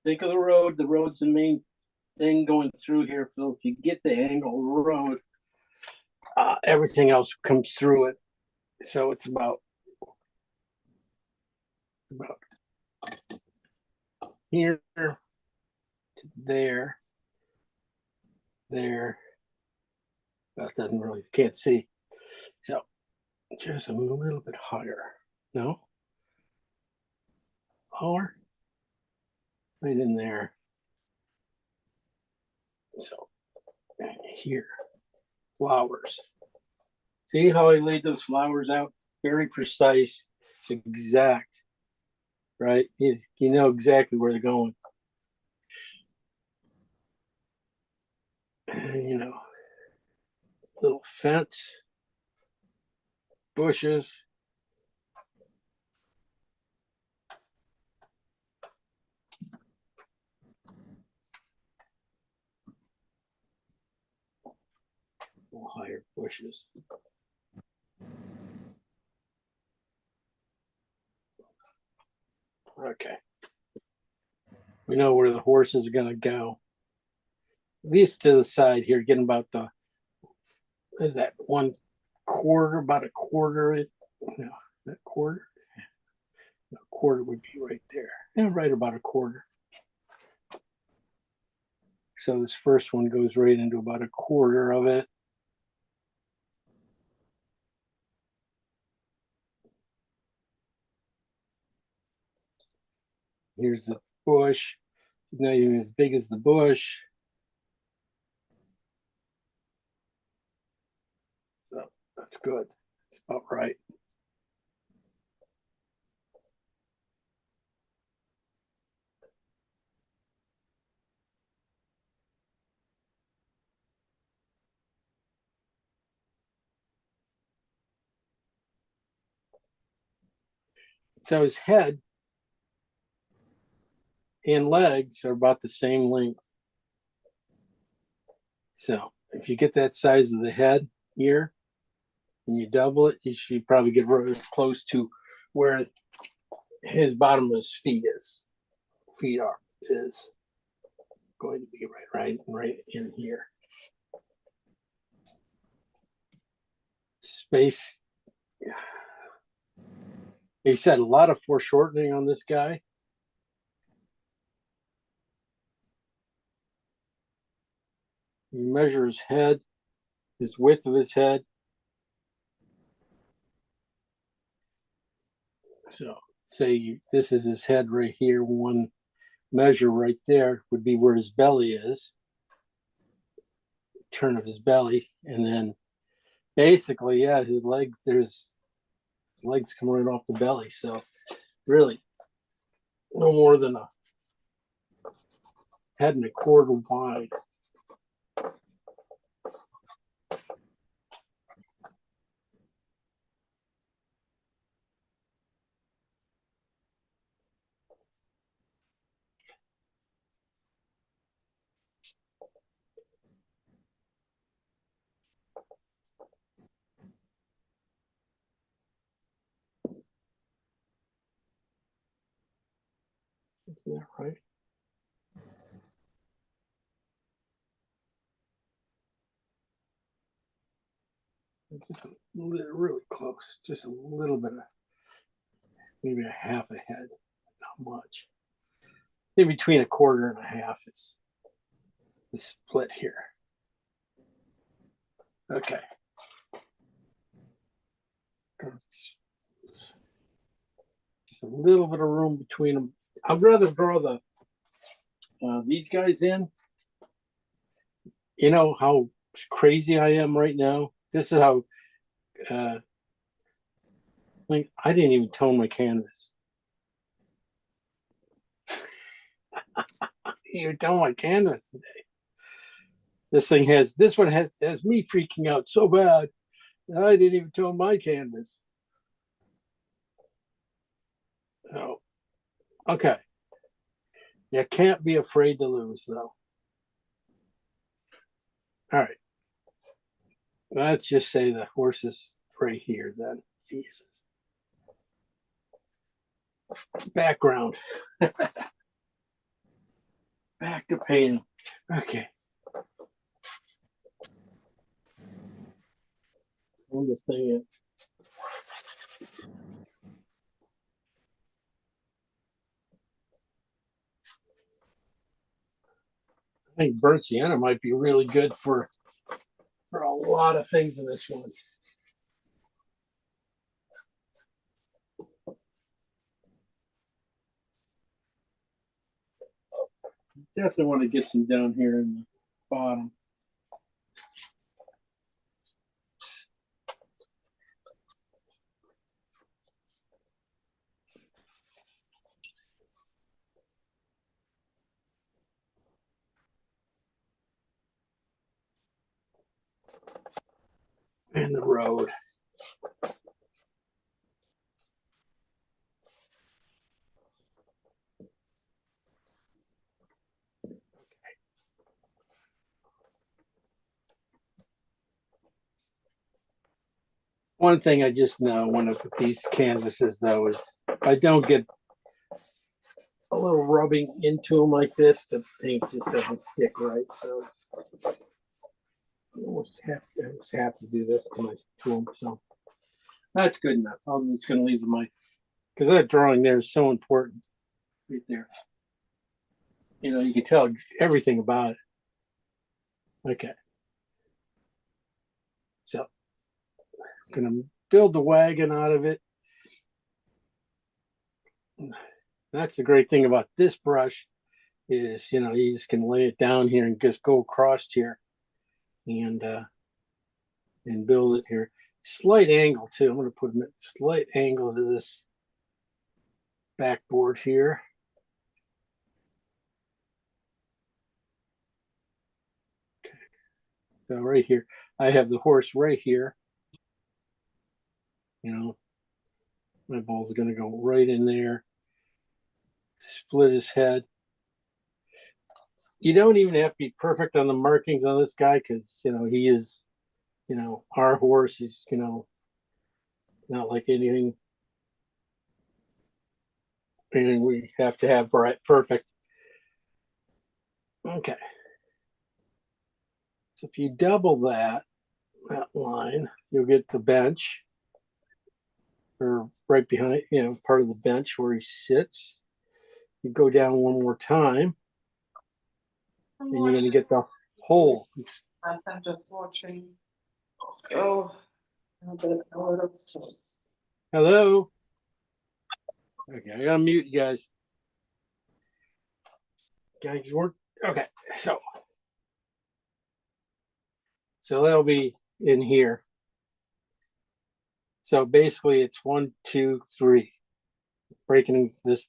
Think of the road. The road's the main thing going through here. So if you get the angle of the road, everything else comes through it. So it's about here to there. That doesn't really, can't see. So just a little bit higher. No? Lower? Right in there. So here, flowers. See how I laid those flowers out? Very precise, exact, right? You know exactly where they're going. And, you know, little fence, bushes. Little higher bushes. Okay. We know where the horses are going to go. These to the side here, getting about the, is that 1/4, about a quarter? No, that quarter? A quarter would be right there. Yeah, right about a quarter. So this first one goes right into about a quarter of it. Here's the bush. Not even as big as the bush. So that's good. It's about right. So his head and legs are about the same length. So if you get that size of the head here and you double it, you should probably get really close to where his bottom of his feet is. Feet are is going to be right in here. Space. He said a lot of foreshortening on this guy. You measure his head, his width of his head. So say this is his head right here. One measure right there would be where his belly is. Turn of his belly, and then basically, yeah, his leg. There's legs come right off the belly. So really, no more than a head and a quarter wide. Isn't that right? Just really close, just a little bit of, maybe a half a head, not much. In between a quarter and a half is the split here. Okay. Just a little bit of room between them. I'd rather draw the these guys in. You know how crazy I am right now. This is how. Like I didn't even tone my canvas. I didn't even tone my canvas today. This one has me freaking out so bad. I didn't even tone my canvas. Oh, okay. You can't be afraid to lose, though. All right. Let's just say the horse is right here then. Jesus. Background. Back to painting. Okay. Hold this thing in. I think burnt sienna might be really good for a lot of things in this one. Definitely want to get some down here in the bottom. And the road. One thing I just know when I put these canvases though is if I don't get a little rubbing into them like this, the paint just doesn't stick right. So I almost have to do this to them. So that's good enough. I'm just going to leave the mic because that drawing there is so important right there. You know, you can tell everything about it. Okay. So I'm going to build the wagon out of it. That's the great thing about this brush is, you know, you just can lay it down here and just go across here and build it here. Slight angle too. I'm going to put a slight angle to this backboard here. Okay. So right here, I have the horse right here. You know, my ball's going to go right in there. Split his head. You don't even have to be perfect on the markings on this guy because, you know, he is, you know, our horse is, you know, not like anything we have to have right perfect. Okay. So if you double that line, you'll get the bench or right behind, you know, part of the bench where he sits. You go down one more time and you're going to get the hole. I'm just watching. So, Hello. Okay, I gotta mute you guys. Guys, work. Okay, so that'll be in here. So basically, it's 1, 2, 3, breaking this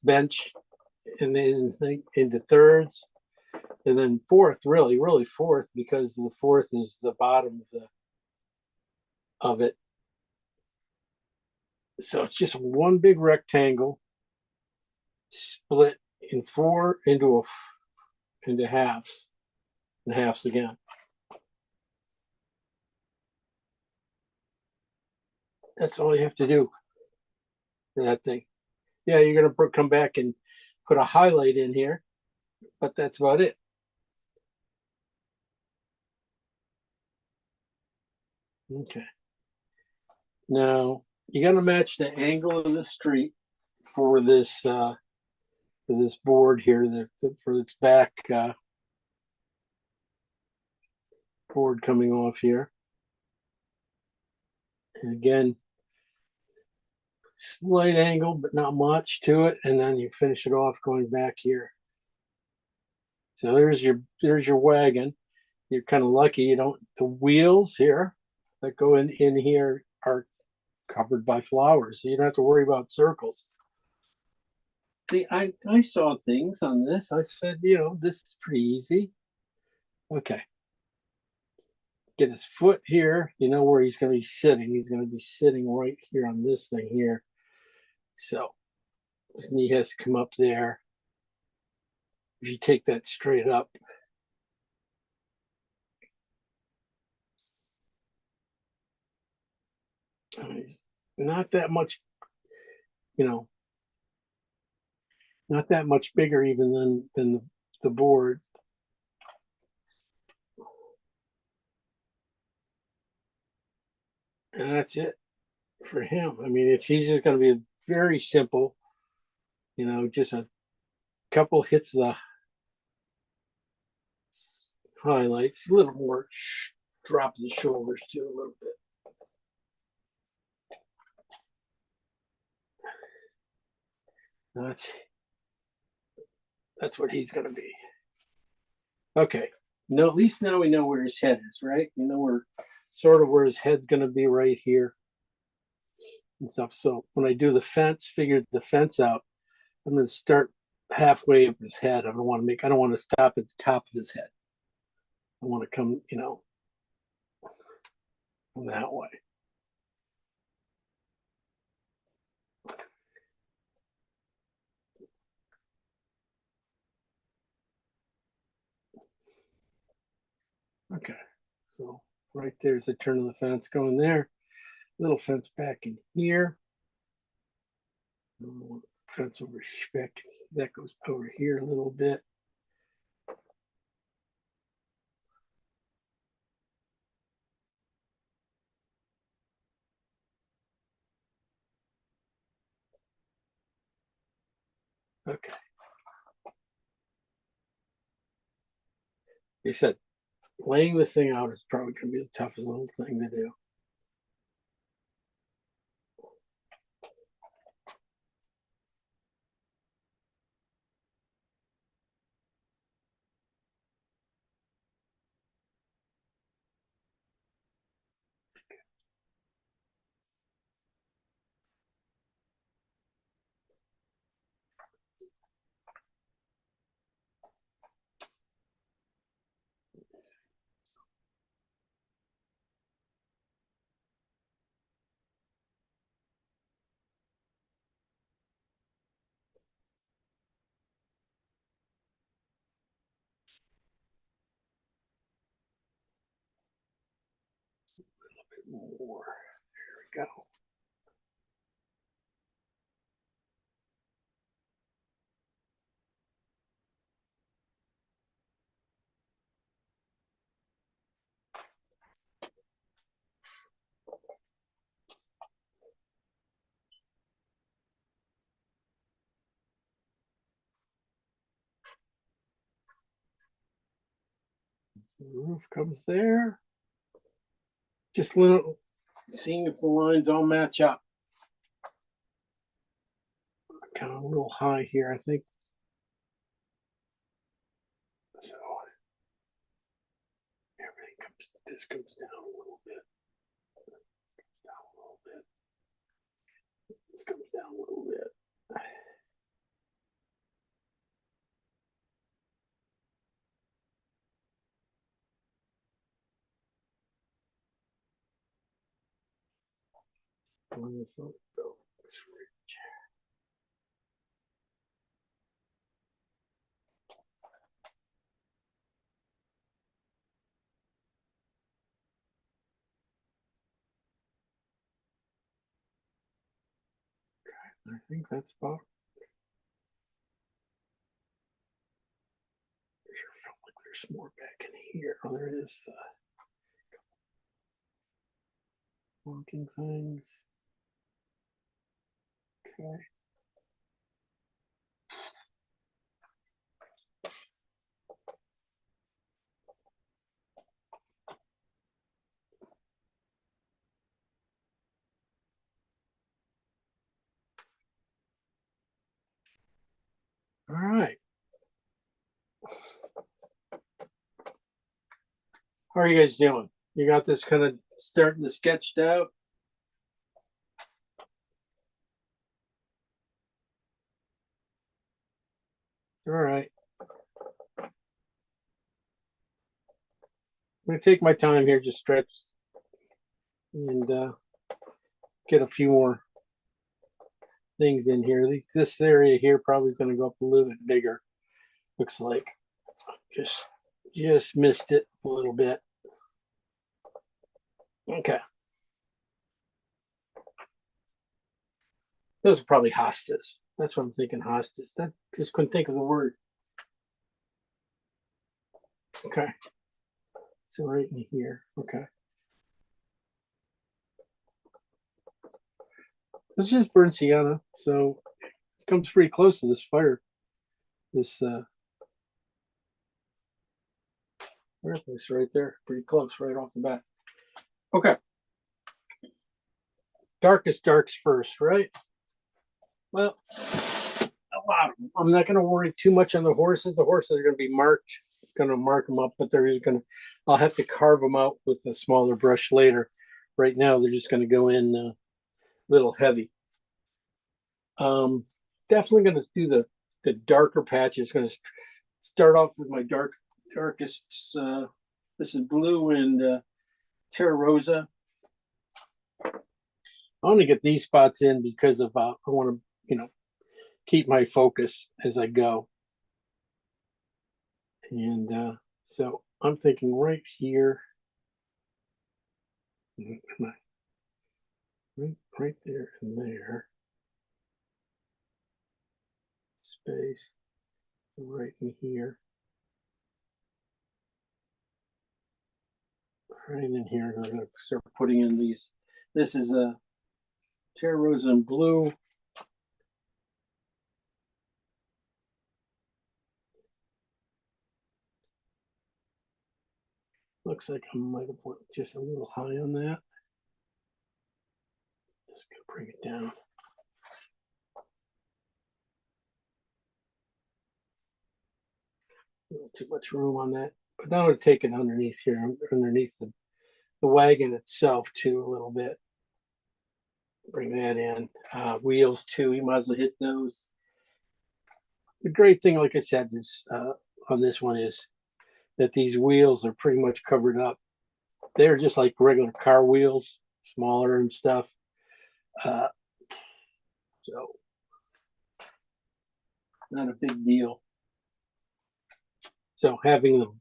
bench and then into thirds, and then fourth. Really fourth because the fourth is the bottom of it. So it's just one big rectangle split in 4 into halves and halves again. That's all you have to do for that thing. Yeah, you're gonna come back and put a highlight in here, but that's about it. Okay. Now you got to match the angle of the street for this board here, for its back board coming off here. And again, slight angle, but not much to it, and then you finish it off going back here. So there's your wagon. You're kind of lucky you don't. The wheels here that go in here are covered by flowers, so you don't have to worry about circles. See, I saw things on this. I said, this is pretty easy. Okay. Get his foot here. You know where he's going to be sitting. He's going to be sitting right here on this thing here. So he has to come up there. If you take that straight up, not that much, not that much bigger even than the board. And that's it for him. I mean, he's just going to be very simple, just a couple hits of the highlights, a little more drop the shoulders too, a little bit. That's what he's going to be. Okay. No, at least now we know where his head is, right? Where his head's going to be right here and stuff. So when I do the fence, figure the fence out, I'm going to start halfway up his head. I don't want to stop at the top of his head. I want to come, that way. Okay. So right there's a turn of the fence going there. Little fence back in here. Fence over back. That goes over here a little bit. Okay. They said laying this thing out is probably going to be the toughest little thing to do. A little bit more. There we go. The roof comes there. Just seeing if the lines all match up. Kind of a little high here, I think. So this comes down a little bit. Down a little bit. This comes down a little bit. On this one, go. I think that's about there's more back in here. Oh, there it is. Walking things. Okay. All right. How are you guys doing? You got this kind of starting to sketched out? All right. I'm going to take my time here, just stretch and get a few more things in here. This area here probably going to go up a little bit bigger. Looks like just missed it a little bit. Okay. Those are probably hostas. That's what I'm thinking, hostas. That just couldn't think of the word. Okay. So right in here. Okay. This is burnt sienna, so it comes pretty close to this fire. This fireplace right there. Pretty close right off the bat. Okay. Darkest darks first, right? Well, a lot of them. I'm not going to worry too much on the horses. The horses are going to be marked. Going to mark them up, but they're going to. I'll have to carve them out with a smaller brush later. Right now, they're just going to go in a little heavy. Definitely going to do the darker patches. Going to start off with my darkest. This is blue and Terra Rosa. I want to get these spots in because of I want to, keep my focus as I go. And so I'm thinking right here, right there and there, space, right in here, right in here. And I'm going to start putting in these. This is a Terra Rosa and blue. Looks like I might have went just a little high on that. Just gonna bring it down. A little too much room on that. But now I'm gonna take it underneath here, underneath the wagon itself too a little bit. Bring that in. Wheels too, you might as well hit those. The great thing, like I said, is on this one is that these wheels are pretty much covered up. They're just like regular car wheels, smaller and stuff. So not a big deal. So having them,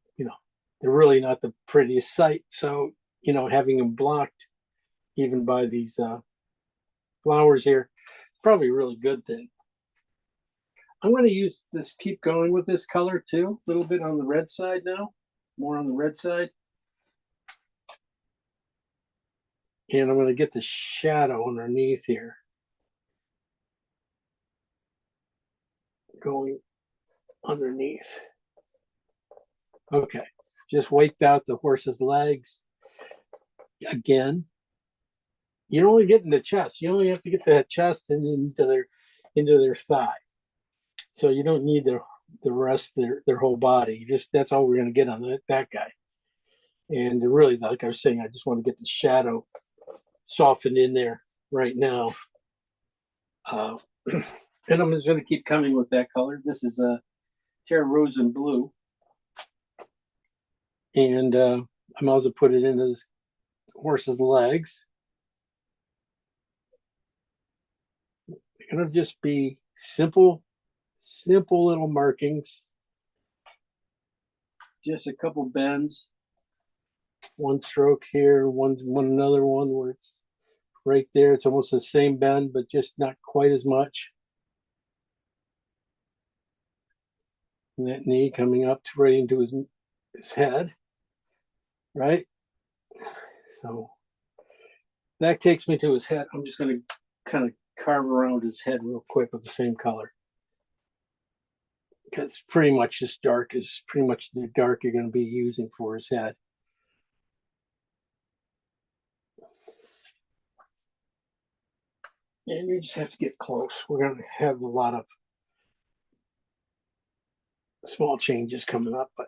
they're really not the prettiest sight. So, having them blocked even by these flowers here, probably a really good thing. I'm going to use this, keep going with this color too, a little bit on the red side now, more on the red side. And I'm going to get the shadow underneath here. Going underneath. Okay, just wiped out the horse's legs. Again, you're only getting the chest. You only have to get that chest and into their thigh. So you don't need the rest of their whole body. That's all we're going to get on that guy. And really, like I was saying, I just want to get the shadow softened in there right now. And I'm just going to keep coming with that color. This is a Terra Rosa and blue. And I might as well put it into this horse's legs. They're going to just be simple little markings. Just a couple bends. One stroke here, one another one where it's right there. It's almost the same bend, but just not quite as much. And that knee coming up right into his his head, right? So that takes me to his head. I'm just going to kind of carve around his head real quick with the same color. Because pretty much this dark is pretty much the dark you're going to be using for his head. And you just have to get close. We're going to have a lot of small changes coming up, but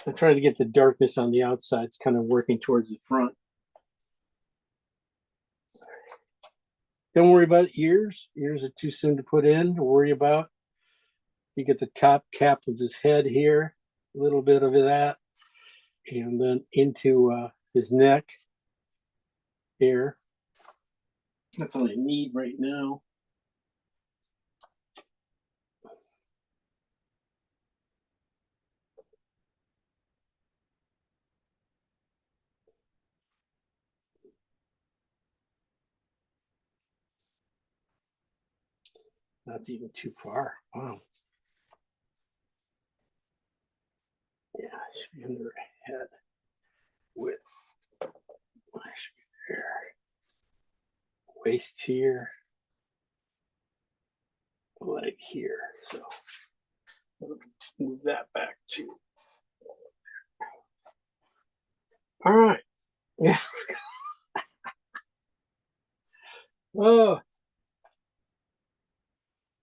I'm trying to get the darkness on the outside. It's kind of working towards the front. Don't worry about ears. Ears are too soon to put in to worry about. You get the top cap of his head here, a little bit of that, and then into his neck here. That's all I need right now. That's even too far. Wow. Yeah, it should be under the head width. I should be there. Waist here. Leg here. So move that back too. All right. Yeah. Oh,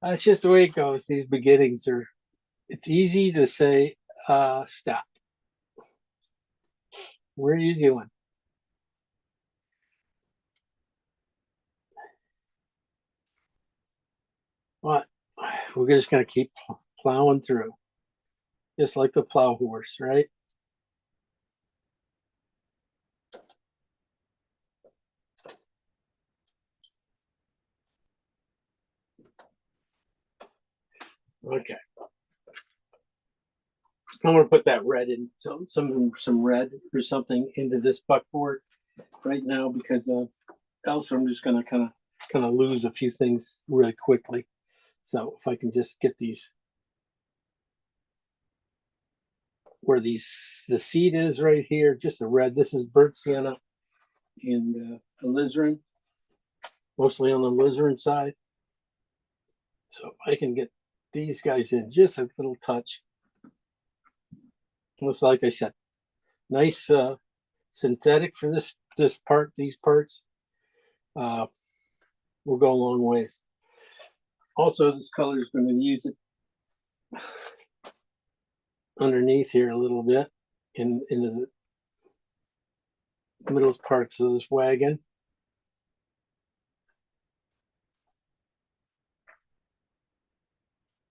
that's just the way it goes. These beginnings are, it's easy to say, stop. What are you doing? What? We're just going to keep plowing through, just like the plow horse, right? Okay. I'm going to put that red in, some red or something into this buckboard right now, because else I'm just going to kind of lose a few things really quickly. So if I can just get these where the seed is right here, just a red. This is burnt sienna and alizarin, mostly on the alizarin side. So if I can get these guys in just a little touch. Looks like I said, nice synthetic for this part, these parts. Will go a long ways. Also, this color is going to use it underneath here a little bit into the middle parts of this wagon.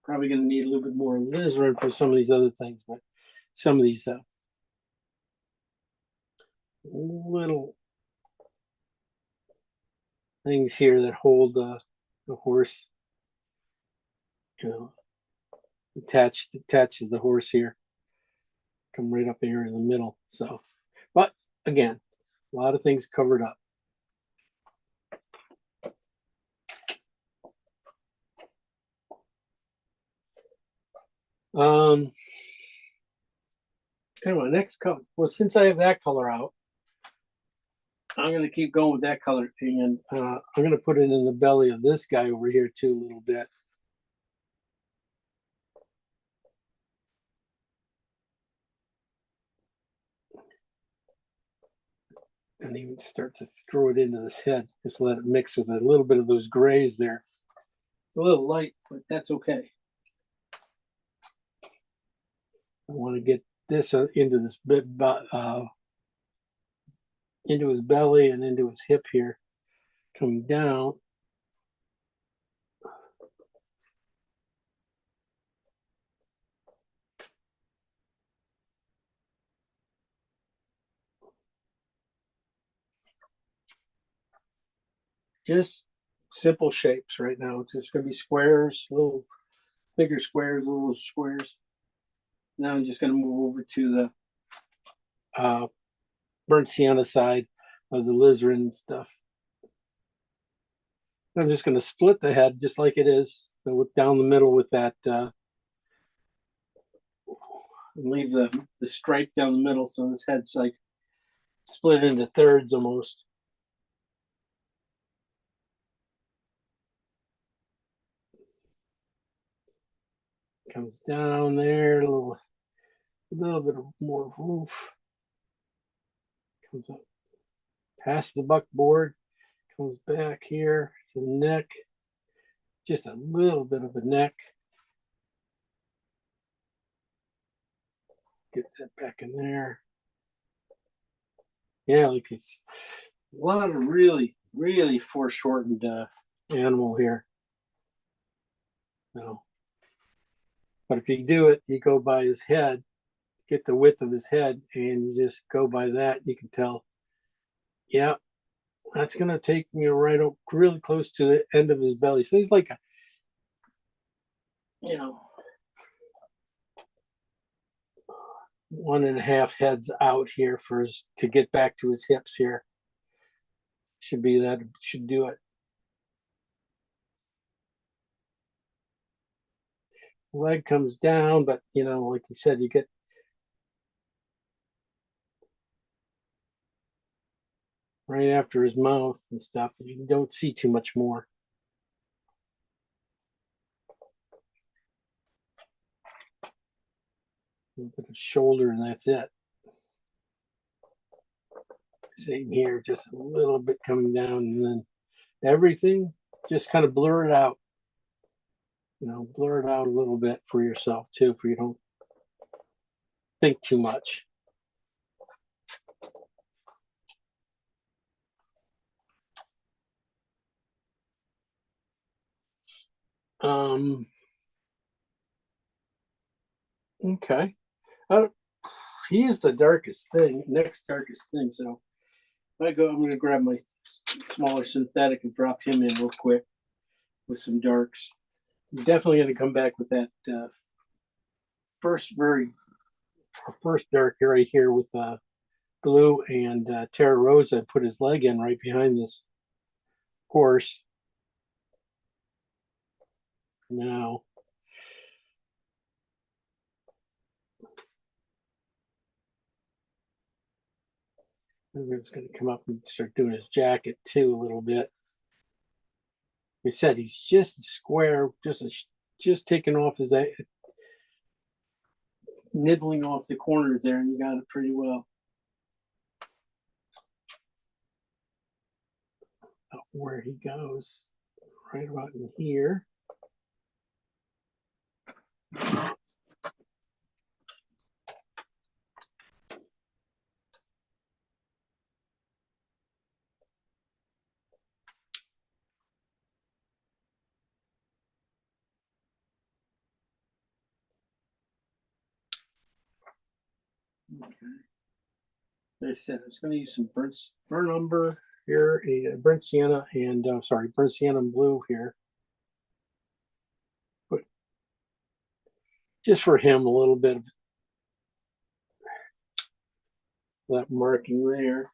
Probably going to need a little bit more alizarin for some of these other things, but some of these little things here that hold the horse, attached to the horse here, come right up here in the middle. So, but again, a lot of things covered up. Kind of my next color. Well, since I have that color out, I'm going to keep going with that color, and I'm going to put it in the belly of this guy over here too a little bit. And even start to throw it into this head. Just let it mix with a little bit of those grays there. It's a little light, but that's okay. I want to get this into this bit, into his belly and into his hip here, coming down. Just simple shapes right now. It's just going to be squares, little bigger squares, little squares. Now I'm just going to move over to the burnt sienna side of the alizarin stuff. I'm just going to split the head just like it is, So down the middle with that, leave the stripe down the middle so his head's like split into thirds almost. Comes down there, a little bit of more roof. Comes up past the buckboard, comes back here to the neck. Just a little bit of a neck. Get that back in there. Yeah, like it's a lot of really, really foreshortened animal here. No. But if you do it, you go by his head, get the width of his head, and you just go by that, you can tell, yeah, that's going to take me right up really close to the end of his belly. So he's like, you know, 1.5 heads out here for his to get back to his hips here. Should be that, should do it. Leg comes down, but you know, like you said, you get right after his mouth and stuff, so you don't see too much more. A little bit of shoulder, and that's it. Same here, just a little bit coming down, and then everything just kind of blur it out. You know, blur it out a little bit for yourself too, for you don't think too much. Okay. He's the darkest thing, next darkest thing. So if I go, I'm going to grab my smaller synthetic and drop him in real quick with some darks. I'm definitely going to come back with that first dark right here with blue and Terra Rosa. Put his leg in right behind this horse. Now, I'm just going to come up and start doing his jacket too a little bit. Like I said, he's just square, just taking off his nibbling off the corners there, and you got it pretty well. Where he goes, right about in here. Okay. Like I said, I was going to use some burnt umber here, a burnt sienna, and burnt sienna and blue here. But just for him, a little bit of that marking there.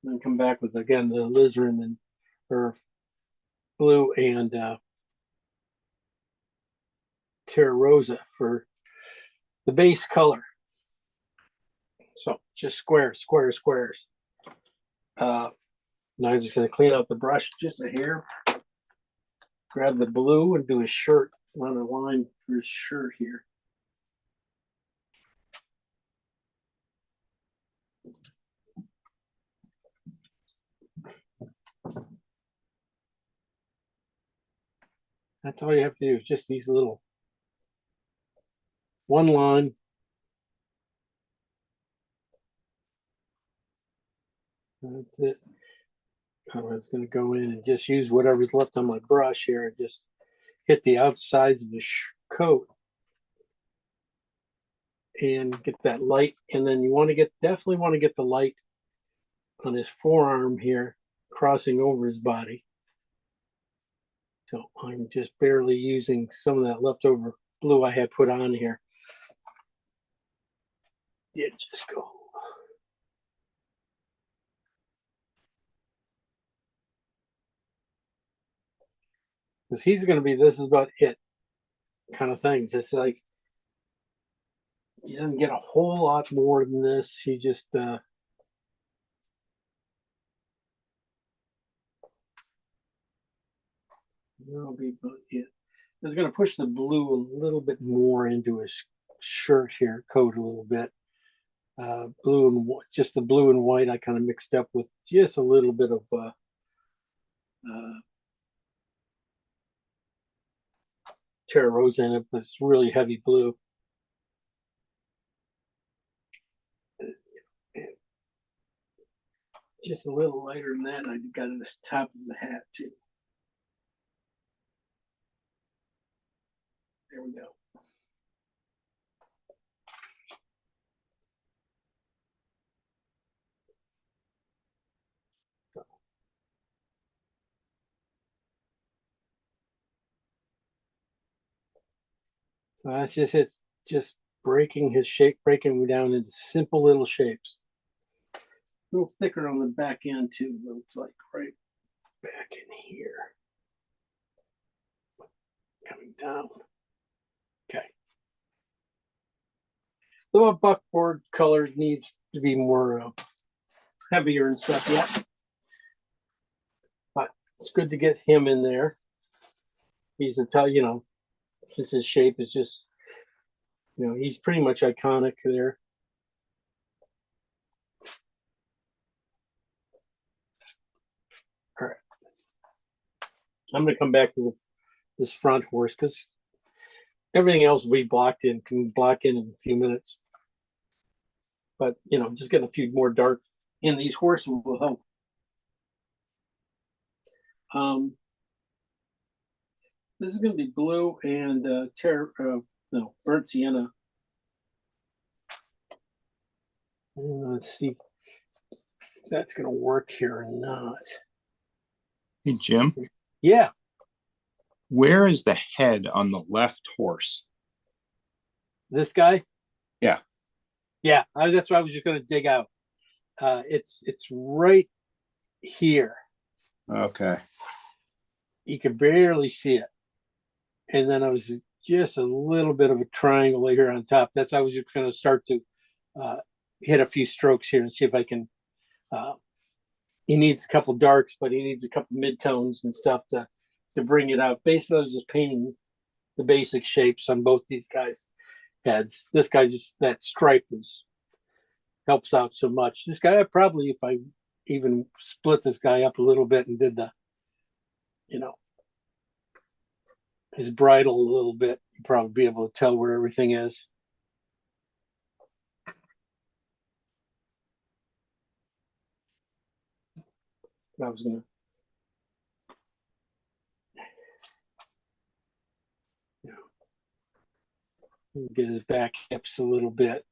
And then come back with again the alizarin and or blue and Terra Rosa for the base color. So just squares, squares, squares. Now I'm just going to clean out the brush just a hair. Grab the blue and do a shirt, run a line for his shirt here. That's all you have to do is just these little one line. That's it. I was going to go in and just use whatever's left on my brush here and just hit the outsides of the coat and get that light. And then you want to definitely want to get the light on his forearm here, crossing over his body. So I'm just barely using some of that leftover blue I had put on here. Yeah, just go. Because he's going to be, this is about it kind of things. It's like, he doesn't get a whole lot more than this. He just, that'll be about it. I was going to push the blue a little bit more into his shirt here, coat a little bit. Blue and just the blue and white I kind of mixed up with just a little bit of Terra Rosa in it, but it's really heavy blue. Just a little lighter than that, I got it at the top of the hat too. There we go. So that's just it. Just breaking his shape, breaking him down into simple little shapes. A little thicker on the back end too. It's like right back in here. Coming down. Okay. The buckboard color needs to be more heavier and stuff yet. But it's good to get him in there. He's since his shape is just, he's pretty much iconic there. All right. I'm going to come back to this front horse because everything else we can block in a few minutes. But, just getting a few more dark in these horses will help. This is going to be blue and burnt sienna. Let's see if that's going to work here or not. Hey, Jim, Yeah, where is the head on the left horse? this guy. Yeah. Yeah, that's what I was just going to dig out. It's right here. Okay. You can barely see it. And then I was just a little bit of a triangle here on top. That's I was just going to start to hit a few strokes here and see if I can. He needs a couple darks, but he needs a couple midtones and stuff to bring it out. Basically, I was just painting the basic shapes on both these guys' heads. This guy that stripe helps out so much. This guy, if I even split this guy up a little bit and did his bridle a little bit, you'd probably be able to tell where everything is. I was gonna get his back hips a little bit.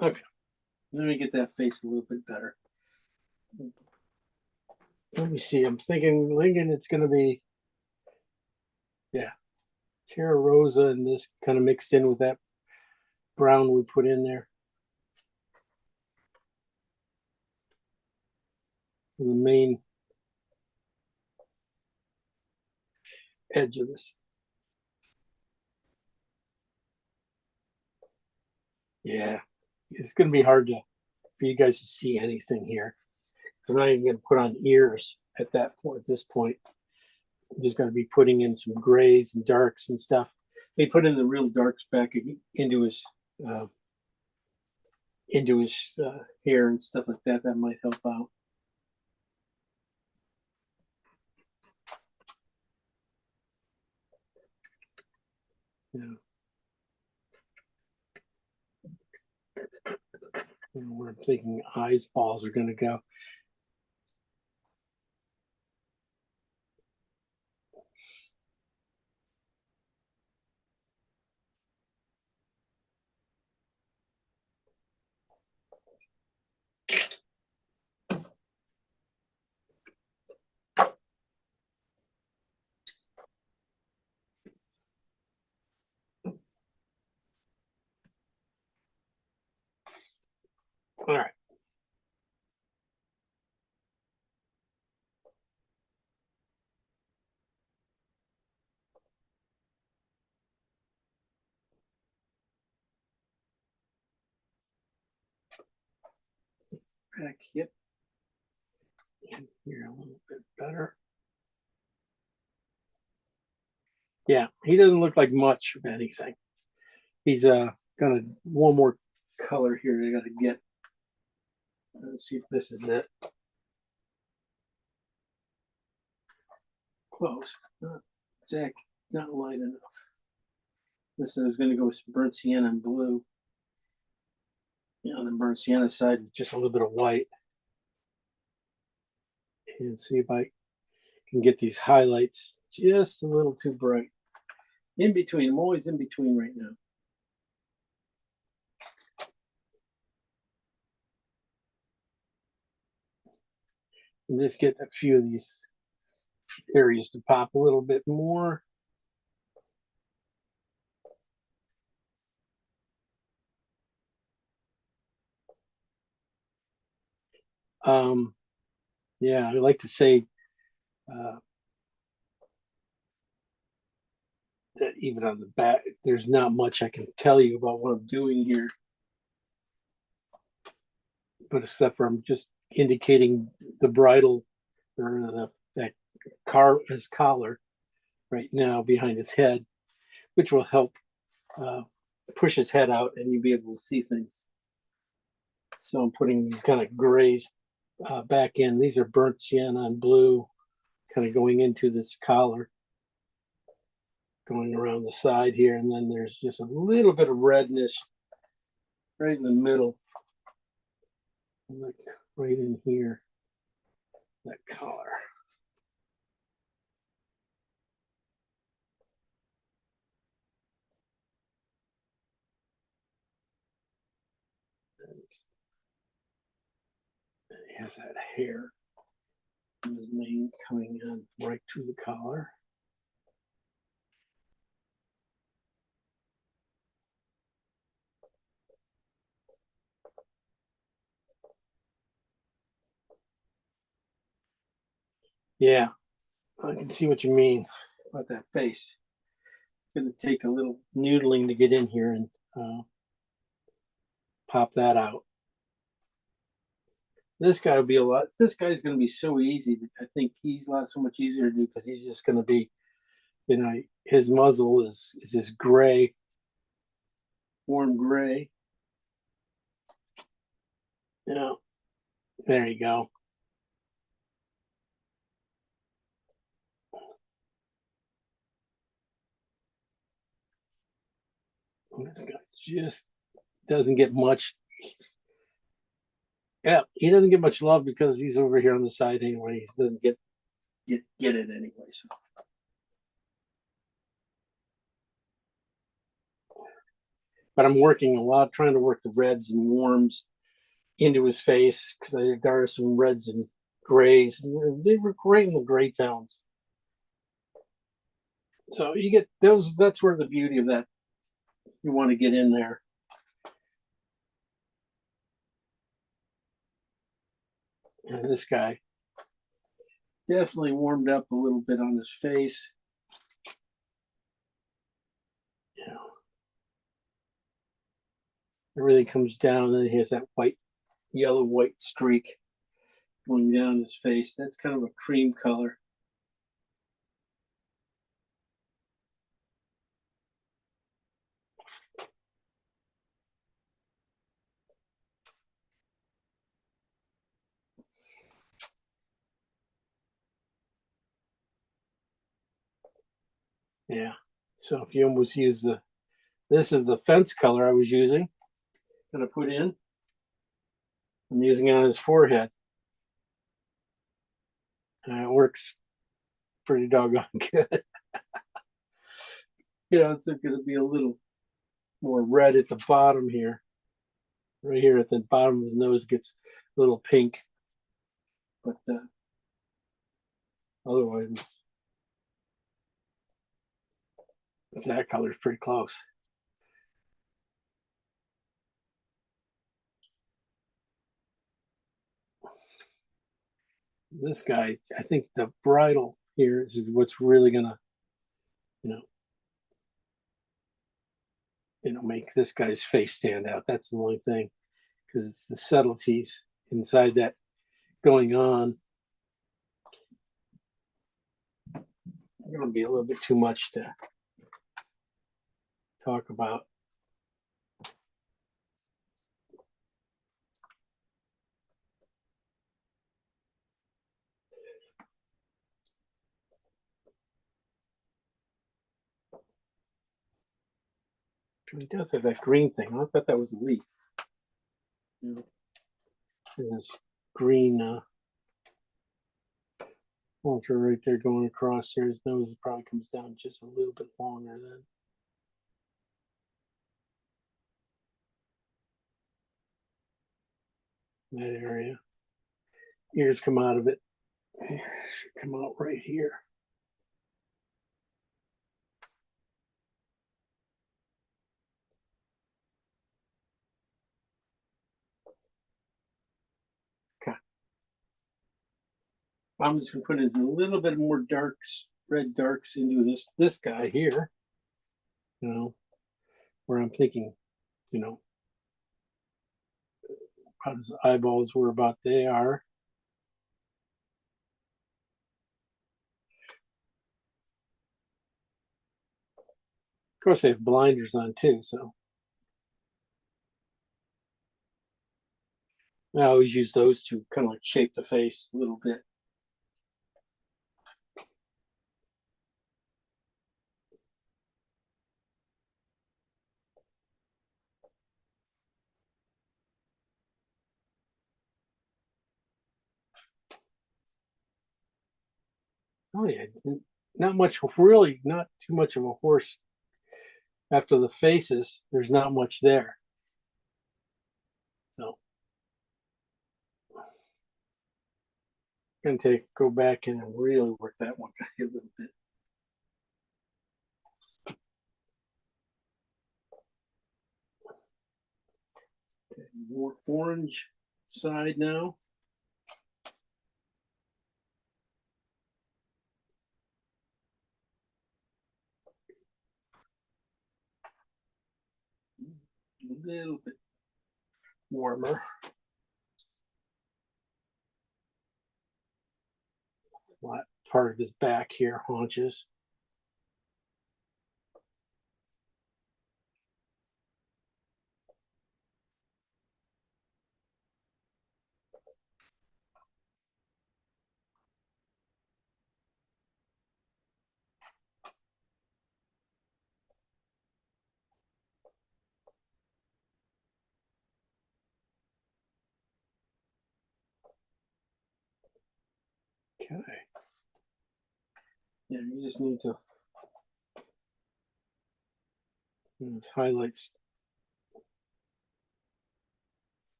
Okay, let me get that face a little bit better. Let me see. I'm thinking Lincoln. It's going to be, yeah, Terra Rosa and this kind of mixed in with that brown we put in there. The main edge of this. Yeah, it's going to be hard for you guys to see anything here. I'm not even going to put on ears at this point. I'm just going to be putting in some grays and darks and stuff. They put in the real darks back into his hair and stuff like that. That might help out. Yeah. Where I'm thinking eyeballs are going to go. All right. Back hip in here a little bit better. Yeah, he doesn't look like much of anything. He's got one more color here I gotta get. Let's see if this is it. Close. Not exact, not light enough. This is gonna go with some burnt sienna and blue. On the burnt sienna side, just a little bit of white. And see if I can get these highlights just a little too bright. In between, I'm always in between right now. And just get a few of these areas to pop a little bit more. Yeah, I like to say that even on the back, there's not much I can tell you about what I'm doing here. But except for I'm just indicating the bridle or that his collar right now behind his head, which will help push his head out and you'll be able to see things. So I'm putting these kind of grays back in. These are burnt sienna and blue kind of going into this collar, going around the side here. And then there's just a little bit of redness right in the middle, like right in here, that collar. He has that hair in his mane coming in right to the collar. Yeah, I can see what you mean about that face. It's going to take a little noodling to get in here and pop that out. This guy will be a lot. This guy's going to be so easy. I think he's so much easier to do because he's just going to be, his muzzle is this gray, warm gray. Yeah, there you go. This guy just doesn't get much. Yeah, he doesn't get much love because he's over here on the side anyway. He doesn't get it anyway. So. But I'm working a lot, trying to work the reds and warms into his face because there are some reds and grays. And they were great in the gray tones. So you get those. That's where the beauty of that. You want to get in there. And this guy definitely warmed up a little bit on his face. Yeah. Everything comes down, and he has that yellow white streak going down his face. That's kind of a cream color. Yeah. So if you almost use this is the fence color I was using. Gonna put in. I'm using it on his forehead. And it works pretty doggone good. It's going to be a little more red at the bottom here. Right here at the bottom of his nose gets a little pink. But otherwise, that color is pretty close. this guy, I think the bridle here is what's really gonna, you know, make this guy's face stand out. That's the only thing, because it's the subtleties inside that going on. Going to be a little bit too much to talk about. It does have that green thing. I thought that was a leaf. You know, there's this green filter right there going across there. His nose probably comes down just a little bit longer than. That area. Ears come out of it. Ears should come out right here. Okay. I'm just gonna put in a little bit more darks, red darks into this guy here. You know, where I'm thinking, you know, how his eyeballs were about they are. Of course, they have blinders on too, so I always use those to kind of like shape the face a little bit. Oh yeah, not much, really, not too much of a horse. After the faces, there's not much there. So I'm gonna go back in and really work that one a little bit. Okay, more orange side now. A little bit warmer. Part of his back here, haunches. Okay. Yeah, you just need to highlights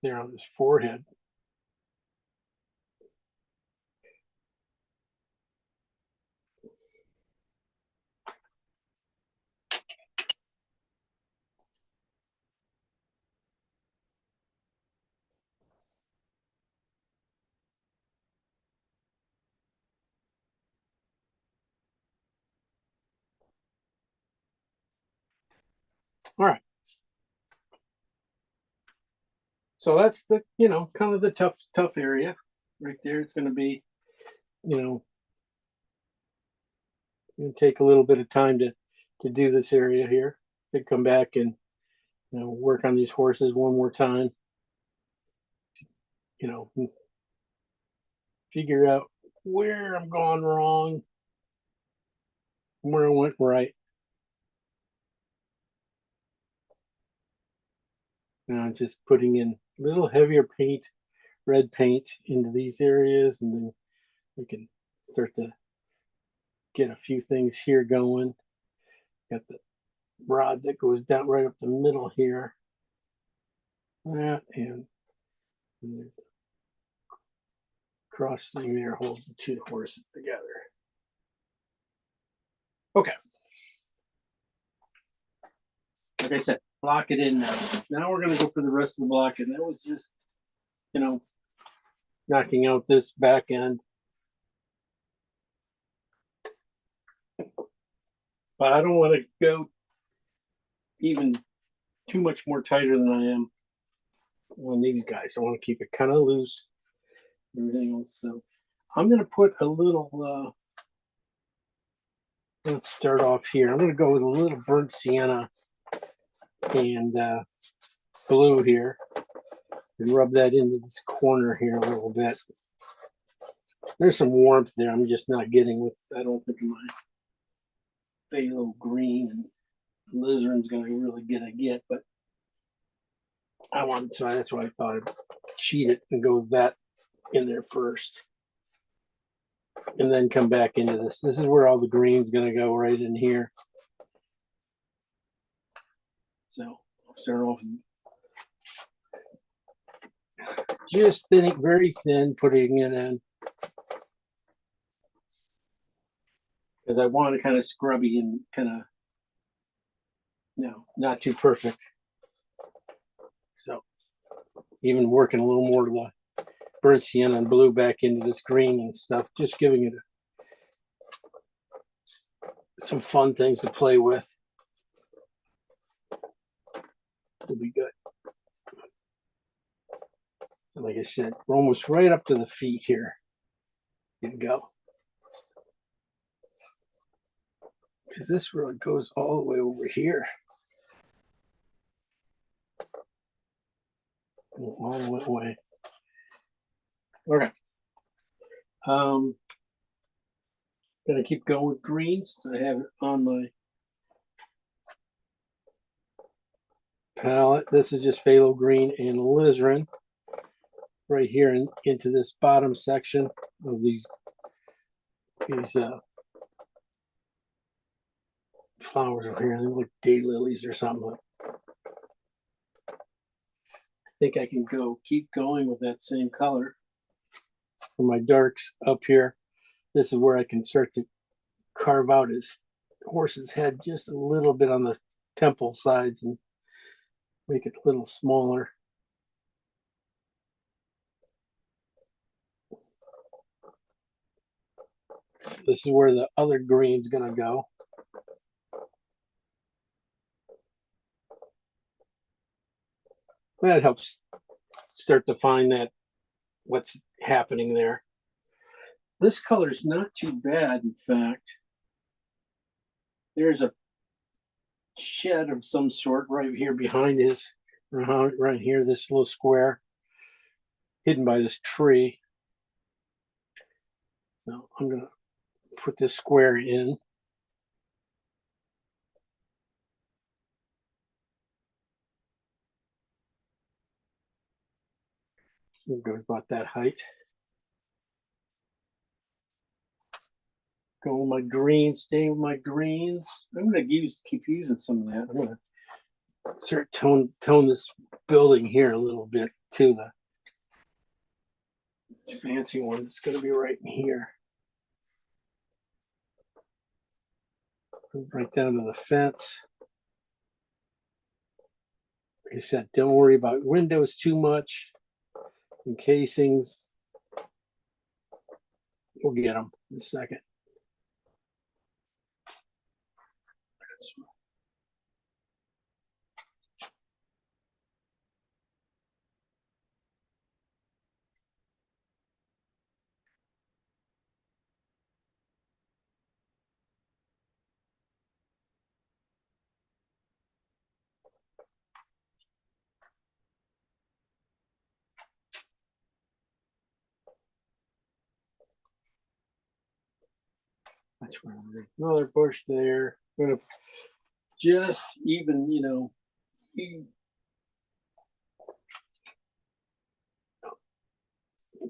there on his forehead. All right. So that's the, kind of the tough area right there. It's going to be, take a little bit of time to do this area here, to come back and, work on these horses one more time, figure out where I'm going wrong, where I went right. Just putting in a little heavier paint, red paint into these areas, and then we can start to get a few things here going. Got the rod that goes down right up the middle here. That and the cross thing there holds the two horses together. Okay. Like I said, block it in now. Now we're going to go for the rest of the block, and that was just, knocking out this back end. But I don't want to go even too much more tighter than I am on these guys. I want to keep it kind of loose. Everything else. So I'm going to put a little, let's start off here. I'm going to go with a little burnt sienna and blue here and rub that into this corner here a little bit. There's some warmth there. I'm just not getting with, I don't think my phthalo green and alizarin's going to really get, but I wanted, so that's why I thought I'd cheat it and go with that in there first. And then come back into this. This is where all the green's going to go, right in here. So I'll start off just thinning, very thin, putting it in. Because I want it kind of scrubby and kind of, not too perfect. So even working a little more of the burnt sienna and blue back into this green and stuff, just giving it some fun things to play with. Will be good. And like I said, we're almost right up to the feet here. You can go. Because this really goes all the way over here. All the way. Okay. Gonna keep going with green since I have it on my palette. This is just phthalo green and alizarin right here into this bottom section of these flowers over here. They look like daylilies or something. I think I can keep going with that same color for my darks up here. This is where I can start to carve out his horse's head just a little bit on the temple sides and make it a little smaller. So this is where the other green's gonna go. That helps start to find that what's happening there. This color is not too bad, in fact. There's a shed of some sort right here behind his, right here, this little square, hidden by this tree. So I'm gonna put this square in. It goes about that height. Go with my greens, stay with my greens. I'm gonna keep using some of that. I'm gonna start tone this building here a little bit to the fancy one that's gonna be right in here. Right down to the fence. Like I said, don't worry about windows too much. And casings, we'll get them in a second. That's where another bush there. I'm gonna just even,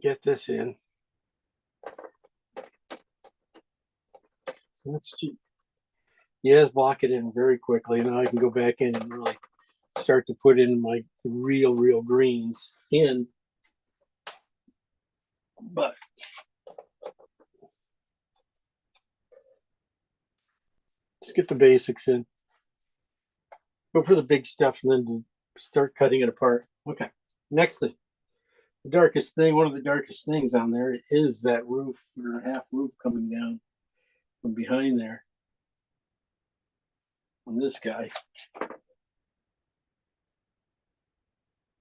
get this in. So that's yes, block it in very quickly. Now I can go back in and really start to put in my real greens in. But just get the basics in. Go for the big stuff and then start cutting it apart. Okay, next thing. The darkest thing, one of the darkest things on there is that roof or half roof coming down from behind there on this guy.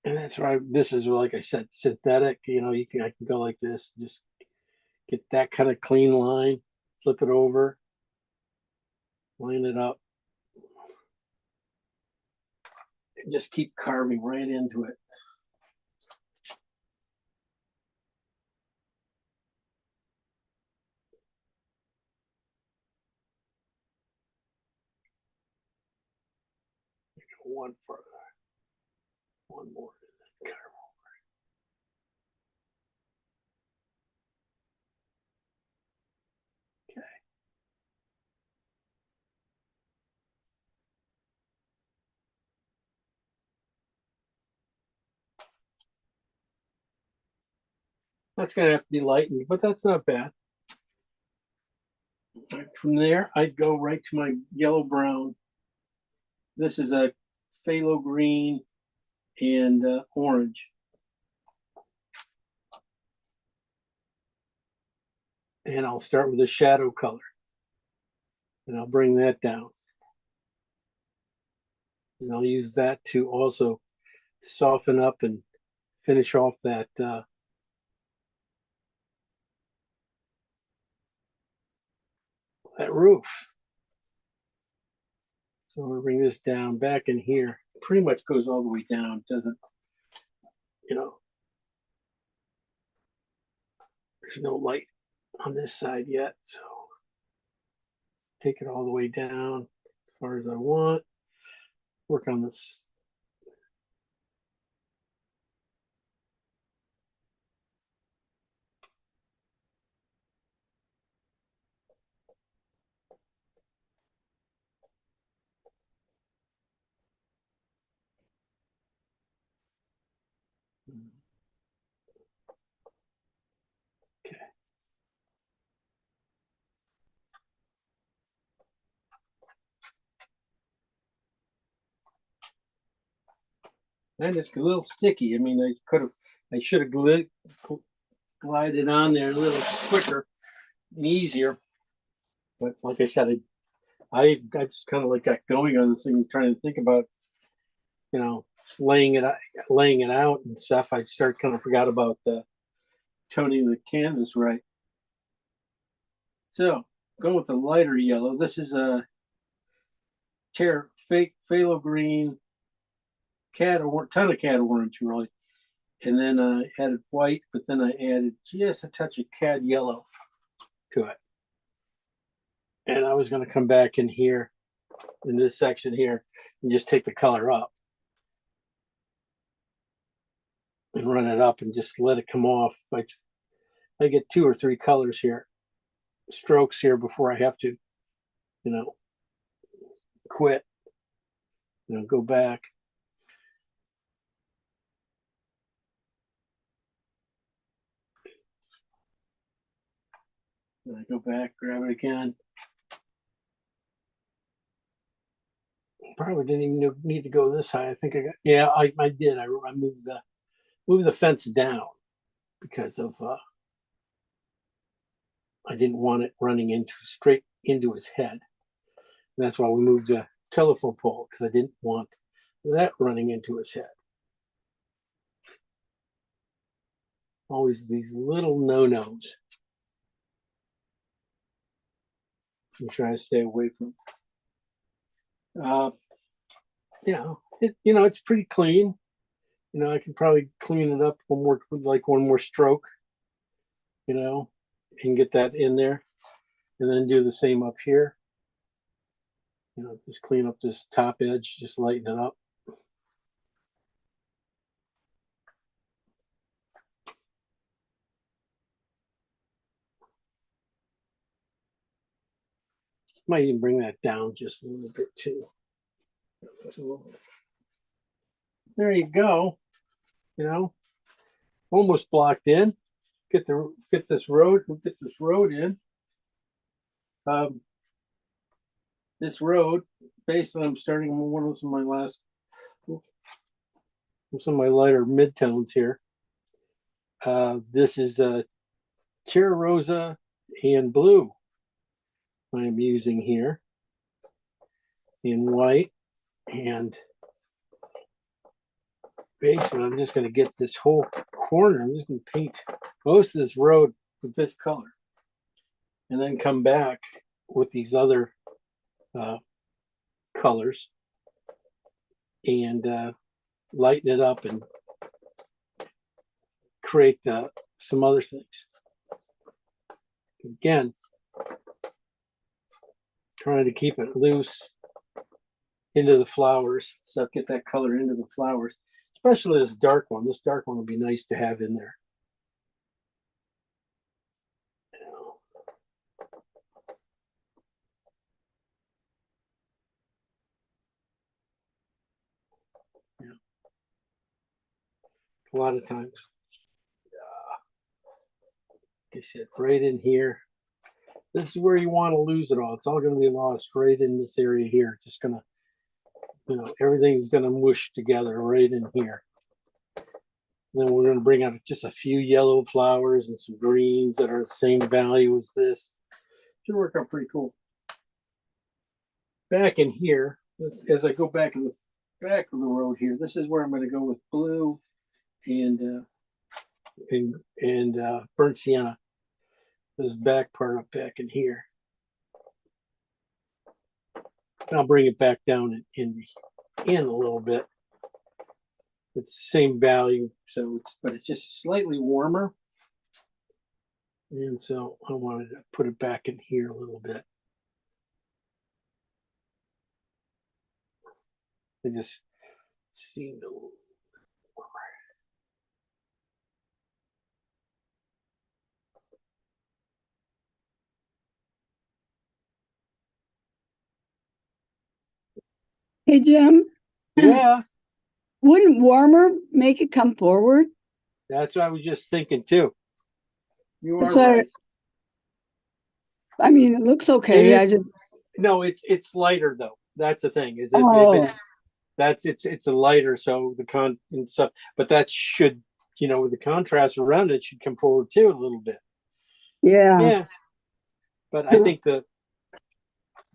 And that's why this is, like I said, synthetic. You know, I can go like this, just get that kind of clean line, flip it over, line it up, and just keep carving right into it. One further, one more. Okay. That's going to have to be lightened, but that's not bad. From there, I'd go right to my yellow brown. This is a phthalo green and orange. And I'll start with a shadow color. And I'll bring that down. And I'll use that to also soften up and finish off that that roof. So I'm gonna bring this down back in here. Pretty much goes all the way down. Doesn't, you know, there's no light on this side yet. So take it all the way down as far as I want. Work on this. Okay. And it's a little sticky. I mean, I should have glided on there a little quicker and easier. But like I said, I just kind of like got going on this thing, trying to think about, you know, laying it out and stuff. I started kind of forgot about the toning the canvas right. So going with the lighter yellow. This is a phthalo green, ton of cat orange really, and then I added white, but then I added just a touch of cad yellow to it. And I was going to come back in here in this section here and just take the color up and run it up and just let it come off. I get 2 or 3 colors here, strokes here before I have to, you know, quit, you know, go back. And I go back, grab it again. Probably didn't even need to go this high. I think I did. I moved the fence down because of I didn't want it running straight into his head. And that's why we moved the telephone pole, because I didn't want that running into his head. Always these little no-nos. I'm trying to stay away from. You know, it's pretty clean. You know, I can probably clean it up one more stroke, you know, and get that in there, and then do the same up here. You know, just clean up this top edge, just lighten it up. Might even bring that down just a little bit too. So there you go. You know, almost blocked in. Get this road in. This road, basically, I'm starting on some of my lighter midtones here. This is Terra Rosa and blue I'm using here in white. And basically, I'm just going to get this whole corner. I'm just going to paint most of this road with this color. And then come back with these other colors and lighten it up and create some other things. Again, trying to keep it loose into the flowers, so get that color into the flowers, especially this dark one. This dark one would be nice to have in there. Yeah. A lot of times, like I said, right in here. This is where you want to lose it all. It's all going to be lost right in this area here. Just gonna, everything's gonna mush together right in here. Then we're going to bring out just a few yellow flowers and some greens that are the same value as this. Should work out pretty cool. Back in here, as I go back in the back of the road here, this is where I'm going to go with blue and burnt sienna. This back part up back in here. I'll bring it back down in a little bit. It's the same value, but it's just slightly warmer. And so I wanted to put it back in here a little bit. It just seemed a little warmer. Hey, Jim, Yeah, wouldn't warmer make it come forward? that's what I was just thinking too. You are It's a- right. I mean, it looks okay. It is- No, it's lighter though. That's the thing. Is it's a lighter, so the con and stuff. But that should, with the contrast around it, should come forward too a little bit. yeah. Yeah, but I think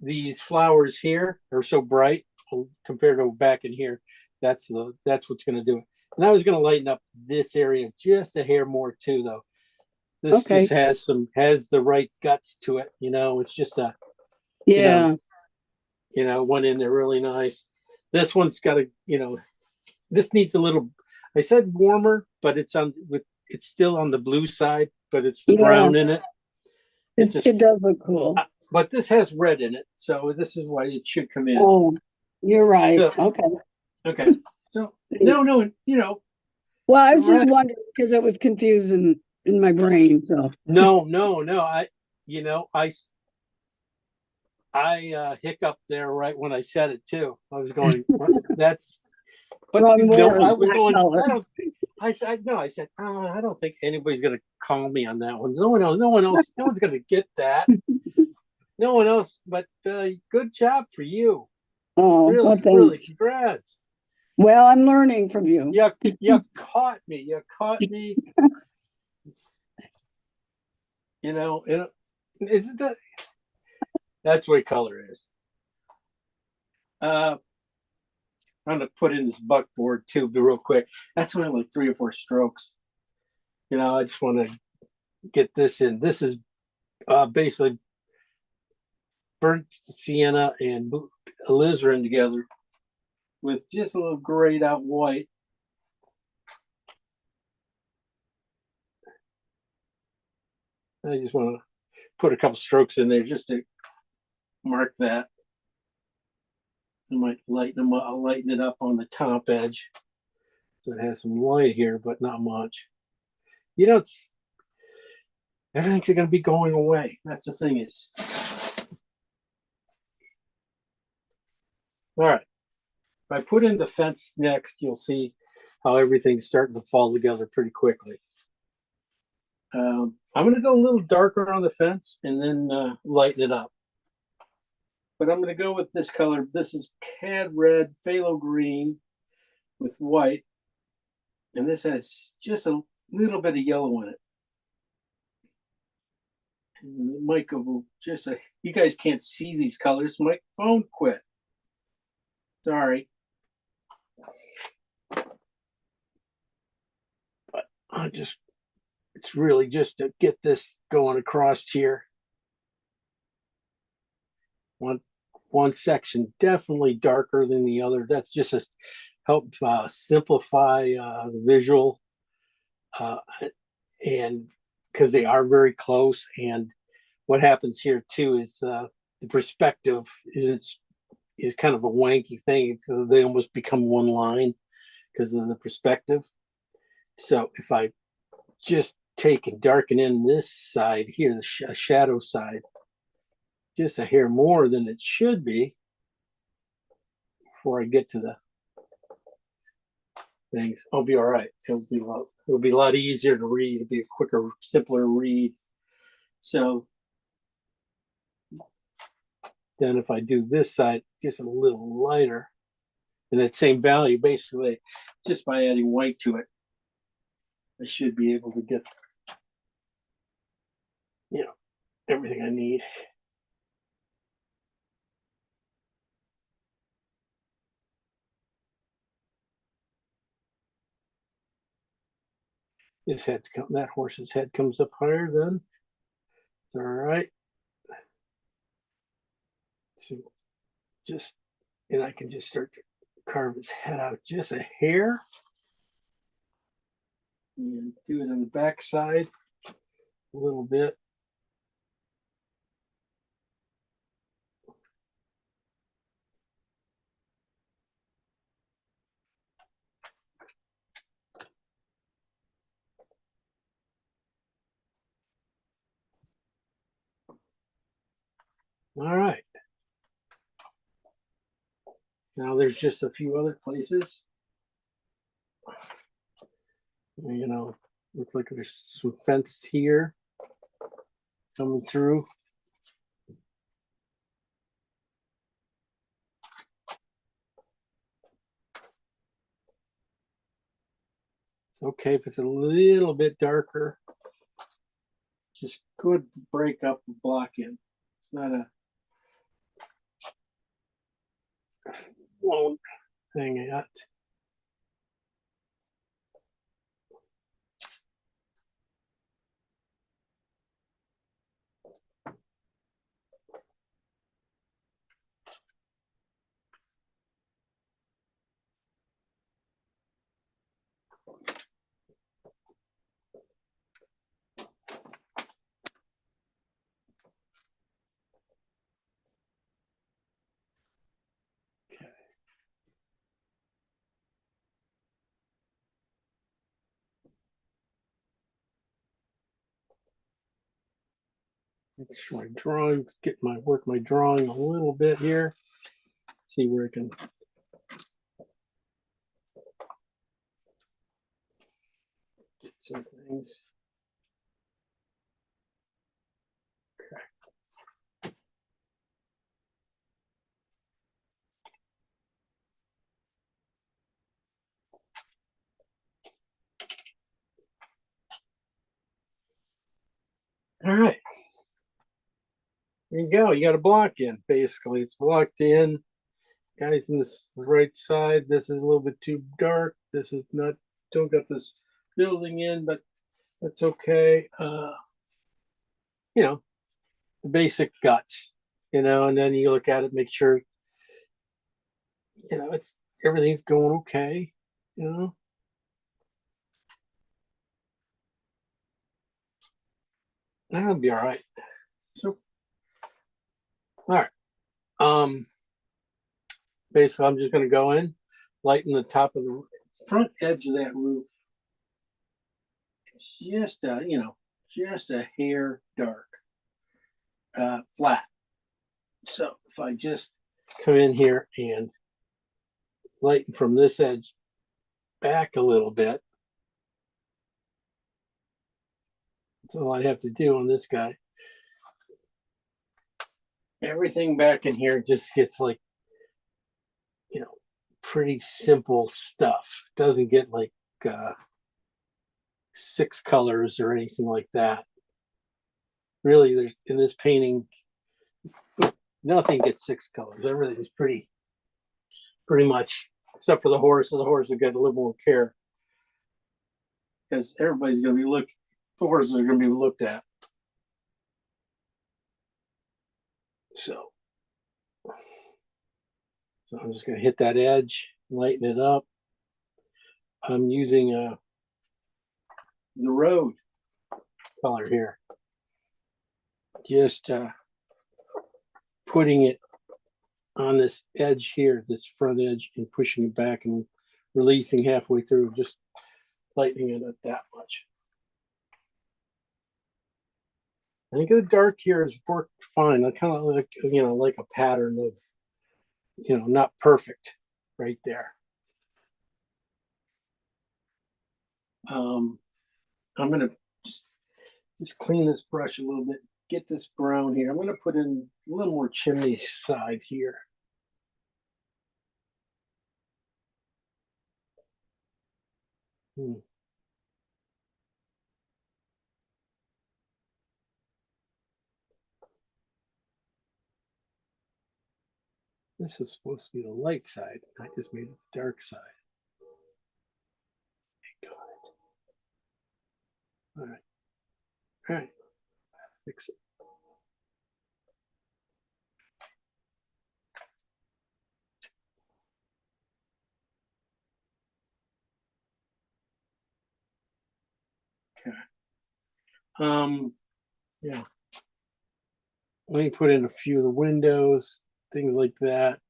these flowers here are so bright compared to back in here. That's what's going to do it. And I was going to lighten up this area just a hair more too, though. This Okay. just has the right guts to it. It's just Yeah. One in there really nice. This one's got this needs a little. I said warmer, but it's still on the blue side, but it's the brown in it. It does look cool. But this has red in it, so this is why it should come in. Oh, you're right. So- Okay. Okay. So no, Well, I was just Right. wondering because it was confusing in my brain. So no. I hiccuped there right when I said it too. I was going. That's. But Wrong no, word, I was not going. color. I said, oh, I don't think anybody's gonna call me on that one. No one else. No one's gonna get that. No one else. But good job for you. oh, Really, well, thanks. really, congrats. Well, I'm learning from you. You caught me. You caught me. Isn't that's what color is. I'm gonna put in this buckboard too, but real quick. That's only like 3 or 4 strokes. I just want to get this in. This is basically burnt sienna and alizarin together with just a little grayed out white. I just want to put a couple strokes in there just to mark that. I might lighten them up. I'll lighten it up on the top edge so it has some light here, but not much. It's everything's going to be going away. That's the thing is. All right. If I put in the fence next, you'll see how everything's starting to fall together pretty quickly. I'm going to go a little darker on the fence and then lighten it up. But I'm going to go with this color. This is cad phthalo green with white. And this has just a little bit of yellow in it. And the mic will just, you guys can't see these colors. My phone quit. Sorry. But it's really just to get this going across here. One section definitely darker than the other. That's just to help simplify the visual, and because they are very close. And what happens here too is the perspective is kind of a wanky thing. So they almost become one line because of the perspective. So if I just take and darken in this side here, the shadow side, just a hair more than it should be before I get to the things, I'll be all right. It'll be a lot easier to read. It'll be a quicker, simpler read. So then if I do this side just a little lighter and that same value, basically just by adding white to it, I should be able to get, everything I need. That horse's head comes up higher then. It's all right. So and I can just start to carve his head out just a hair. And do it on the back side a little bit. All right. Now there's just a few other places. Looks like there's some fence here coming through. It's okay if it's a little bit darker. Just could break up the block in. It's not a won't hang yet. Make sure my drawings work my drawing a little bit here. See where I can get some things. All right. There you go. You got a block in. Basically, it's blocked in. Guys in this right side, this is a little bit too dark. This is not, don't got this building in, but that's okay. The basic guts, and then you look at it, make sure, it's everything's going okay, That'll be all right. So, all right. Basically, I'm just going to go in, lighten the top of the front edge of that roof. It's just a hair dark, flat. So if I just come in here and lighten from this edge back a little bit, that's all I have to do on this guy. Everything back in here just gets like, pretty simple stuff. It doesn't get like 6 colors or anything like that. Really, there's in this painting, nothing gets 6 colors. Everything is pretty much, except for the horse. So the horse will get a little more care because everybody's going to be looked. The horses are going to be looked at. So I'm just going to hit that edge, lighten it up. I'm using the road color here. Just putting it on this edge here, this front edge, and pushing it back and releasing halfway through, just lightening it up that much. I think the dark here has worked fine. I kind of like, like a pattern of, not perfect right there. I'm going to just clean this brush a little bit, get this brown here. I'm going to put in a little more chimney side here. This is supposed to be the light side. I just made it the dark side. Got it. All right. All right. Fix it. Okay. Yeah. Let me put in a few of the windows, things like that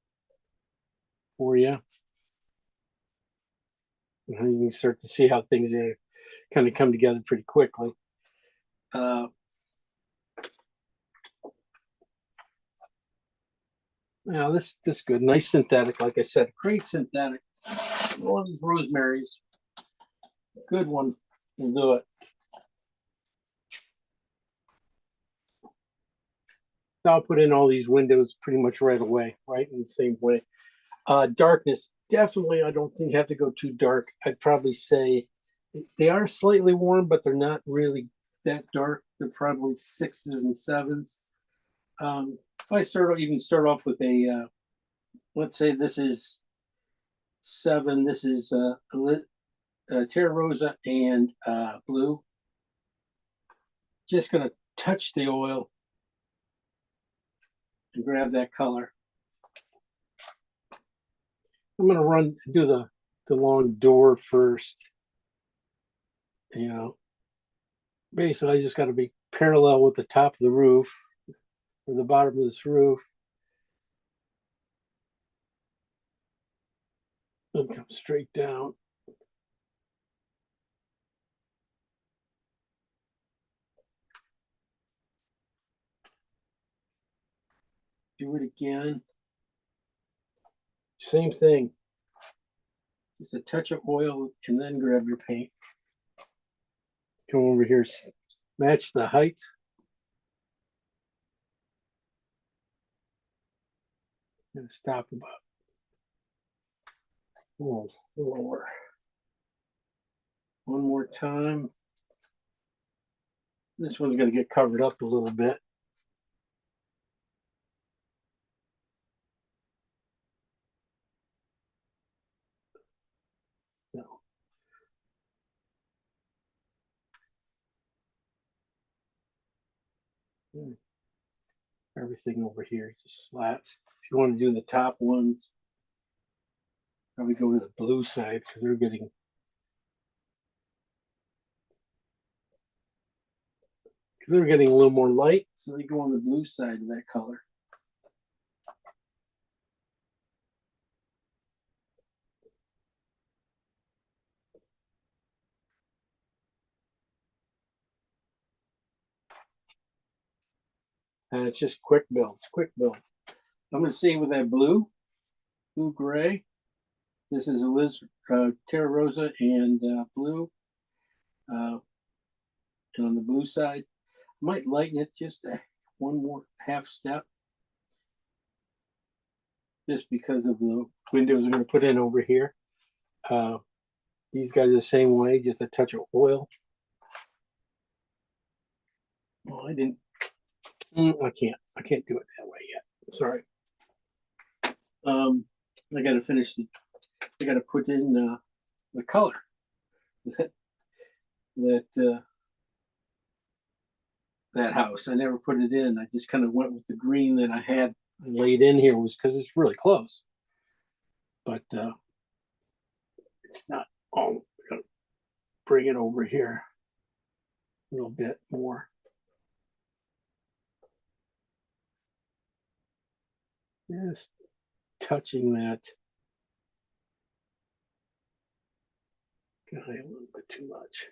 for you. And you can start to see how things are kind of come together pretty quickly. Now this good, nice synthetic, like I said, great synthetic. One of these rosemaries, good one, will do it. I'll put in all these windows pretty much right away, right in the same way. Darkness, definitely, I don't think you have to go too dark. I'd probably say they are slightly warm, but they're not really that dark. They're probably 6s and 7s. If I start off with a, let's say this is 7, this is Terra Rosa and blue. Just gonna touch the oil and grab that color. I'm gonna do the long door first. Basically I just got to be parallel with the top of the roof or the bottom of this roof. And come straight down. Do it again. Same thing. Just a touch of oil and then grab your paint. Come over here, match the height. And stop about lower. One more time. This one's going to get covered up a little bit. So. Everything over here just slats. If you want to do the top ones, probably go to the blue side because they're getting a little more light, so they go on the blue side of that color. And it's just quick build. It's quick build. I'm going to see with that blue gray. This is Terra Rosa and blue. And on the blue side, I might lighten it just one more half step. Just because of the windows I'm going to put in over here. These guys are the same way, just a touch of oil. Oh, I didn't. I can't do it that way yet. Sorry. I got to finish I got to put in the color that that that house. I never put it in. I just kind of went with the green that I had laid in here, was because it's really close. But it's not. Oh, I gotta bring it over here a little bit more. Just touching that guy a little bit too much.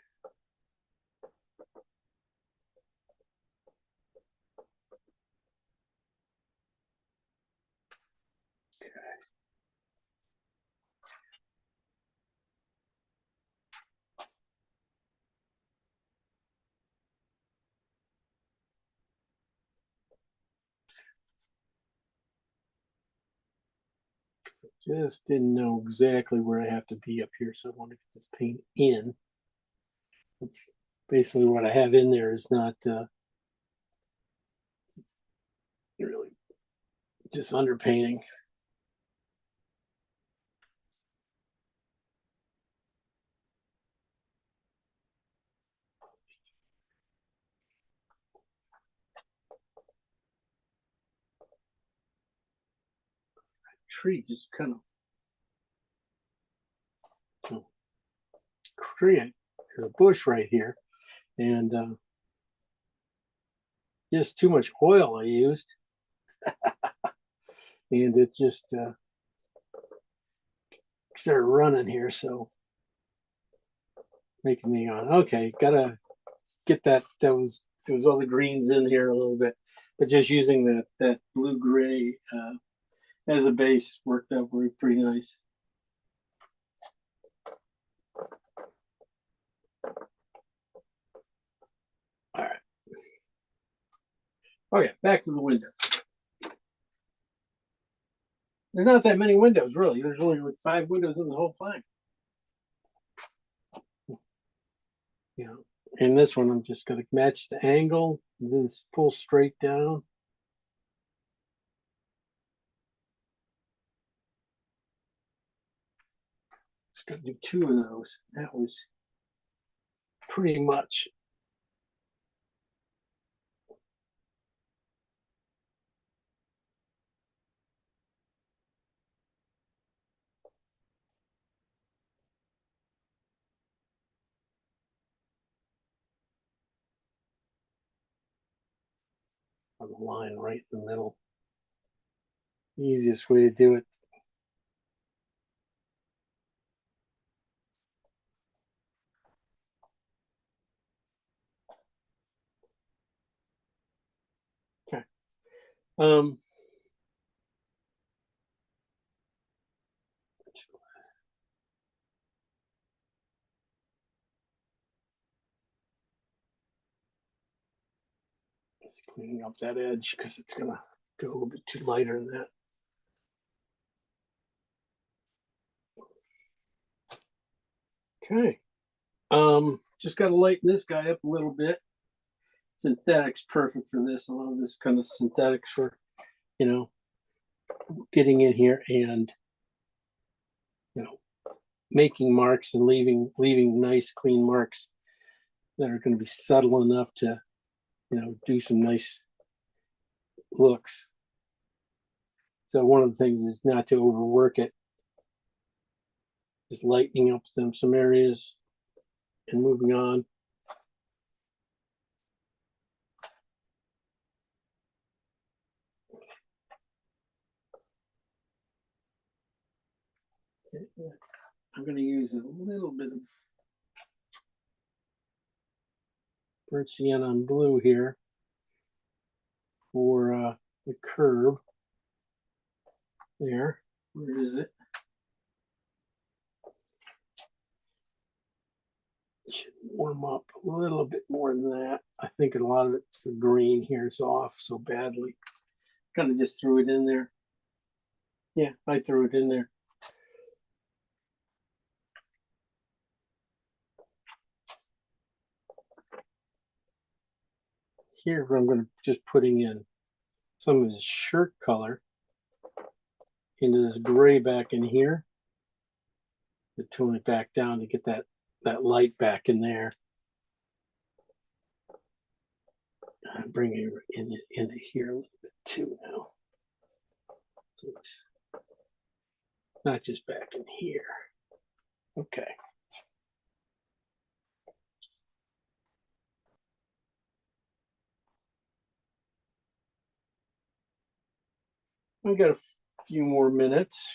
Just didn't know exactly where I have to be up here, so I want to get this paint in. Basically, what I have in there is not really just underpainting. Tree just kind of create a bush right here, and just too much oil I used, and it just started running here, so making me on. Okay, gotta get those other greens in here a little bit, but just using that blue gray as a base worked out pretty nice. All right. Okay, back to the window. There's not that many windows, really. There's only like 5 windows in the whole thing. Yeah. And this one, I'm just going to match the angle, then pull straight down. Just going to do 2 of those. That was pretty much. On the line right in the middle. Easiest way to do it. Okay. Just cleaning up that edge because it's gonna go a little bit too lighter than that. Okay. Just got to lighten this guy up a little bit. Synthetic's perfect for this. I love this kind of synthetics for, you know, getting in here and, you know, making marks and leaving nice clean marks that are going to be subtle enough to, you know, do some nice looks. So one of the things is not to overwork it. Just lightening up some areas and moving on. I'm going to use a little bit of burnt sienna on blue here for the curb. There, where is it? It should warm up a little bit more than that. I think a lot of it's the green here is off so badly. Kind of just threw it in there. Yeah, I threw it in there. here where I'm gonna just putting in some of his shirt color into this gray back in here. To tone it back down to get that light back in there. Bring it into here a little bit too now. So it's not just back in here. Okay. We got a few more minutes.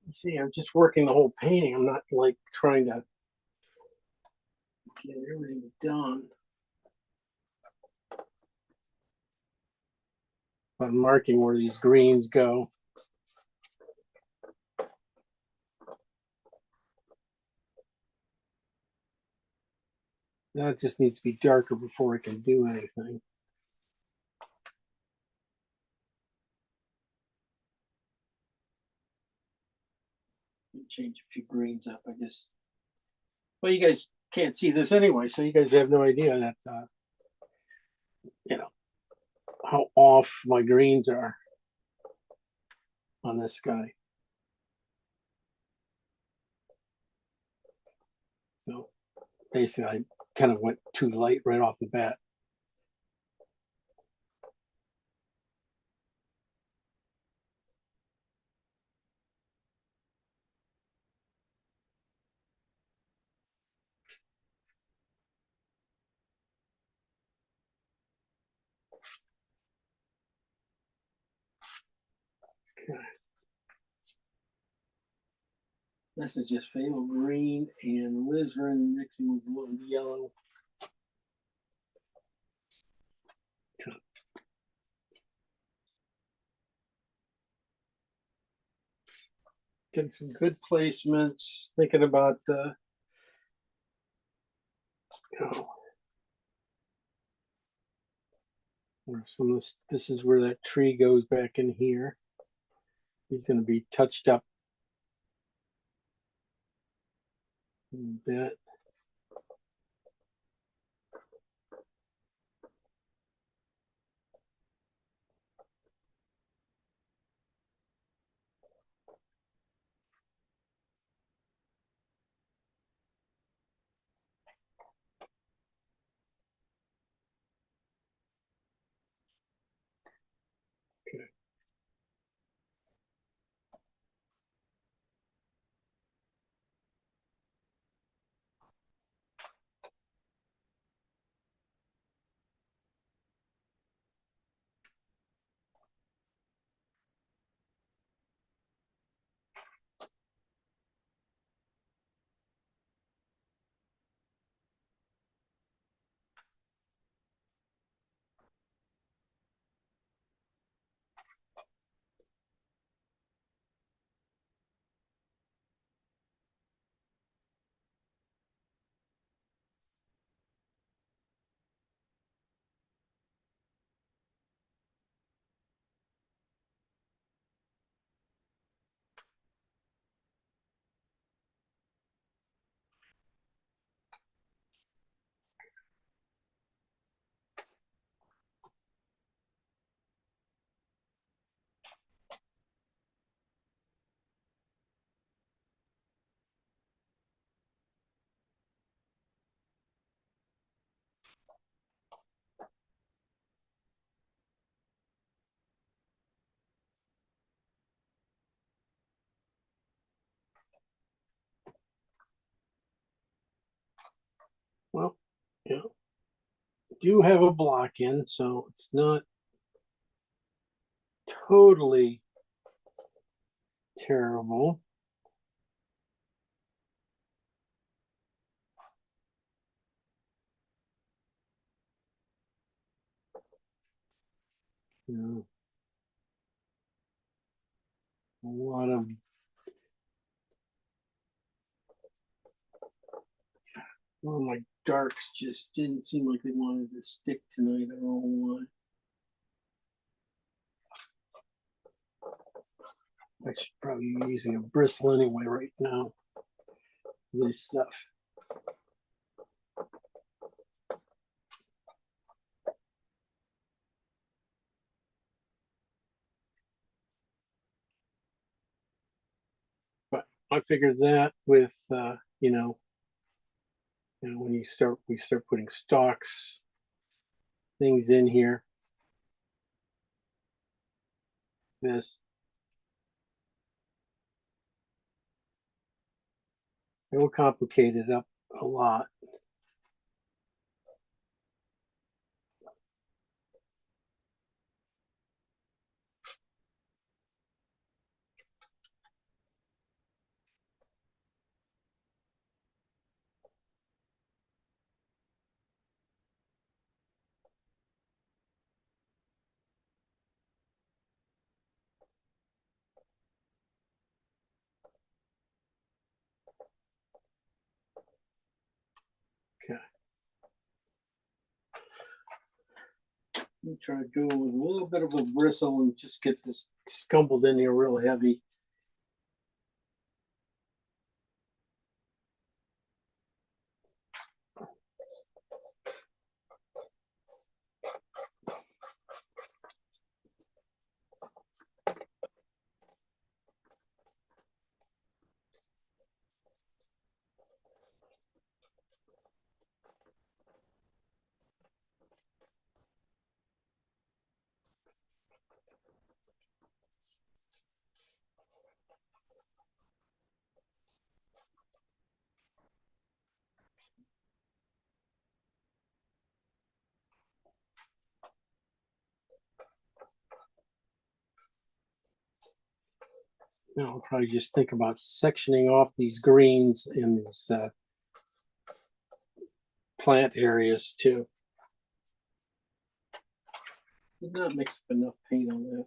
You see, I'm just working the whole painting. I'm not like trying to get everything done. I'm marking where these greens go. That just needs to be darker before I can do anything. Change a few greens up, I guess. Well, you guys can't see this anyway, so you guys have no idea that, you know, how off my greens are on this guy. So basically, I kind of went too light right off the bat. Okay. This is just phthalo green and alizarin mixing with blue and yellow. Okay. Getting some good placements, thinking about you know, where some of this is where that tree goes back in here. He's going to be touched up a bit. Okay. Well, yeah, do have a block in, so it's not totally terrible. You know, a lot of my darks just didn't seem like they wanted to stick tonight. I don't know why. I should probably be using a bristle anyway right now. This stuff. But I figured that with when we start putting stocks things in here. This it will complicate it up a lot. Okay. Let me try to do it with a little bit of a bristle and just get this scumbled in here real heavy. Now I'll probably just think about sectioning off these greens in these plant areas too. Did not mix up enough paint on that.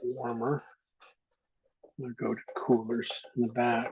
Warmer. I'm gonna go to coolers in the back.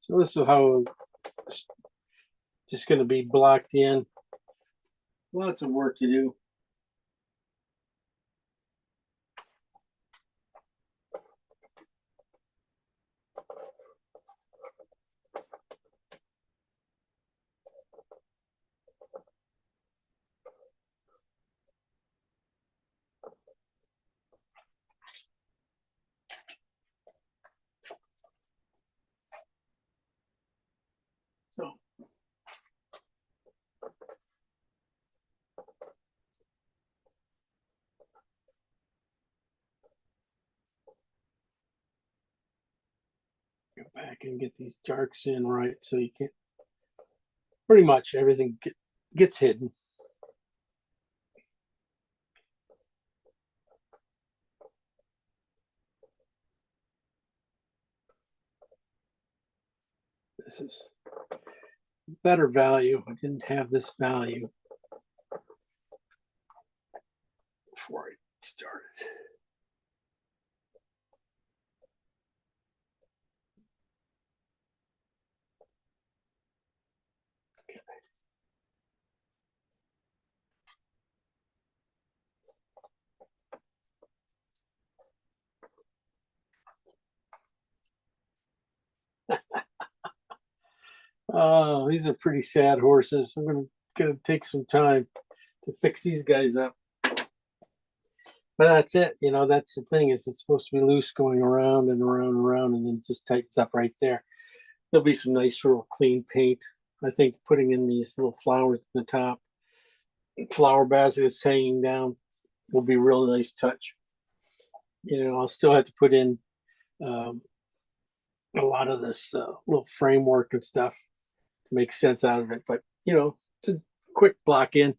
So this is how it's just going to be blocked in. Lots of work to do. So go back and get these darks in right so you can pretty much everything gets hidden. This is better value. I didn't have this value before I started. Oh, these are pretty sad horses. I'm gonna take some time to fix these guys up. But that's it. You know, that's the thing is it's supposed to be loose going around and around and around and then just tightens up right there. There'll be some nice real clean paint. I think putting in these little flowers at the top, flower baskets hanging down will be a real nice touch. You know, I'll still have to put in um, a lot of this little framework and stuff to make sense out of it. But, you know, it's a quick block in.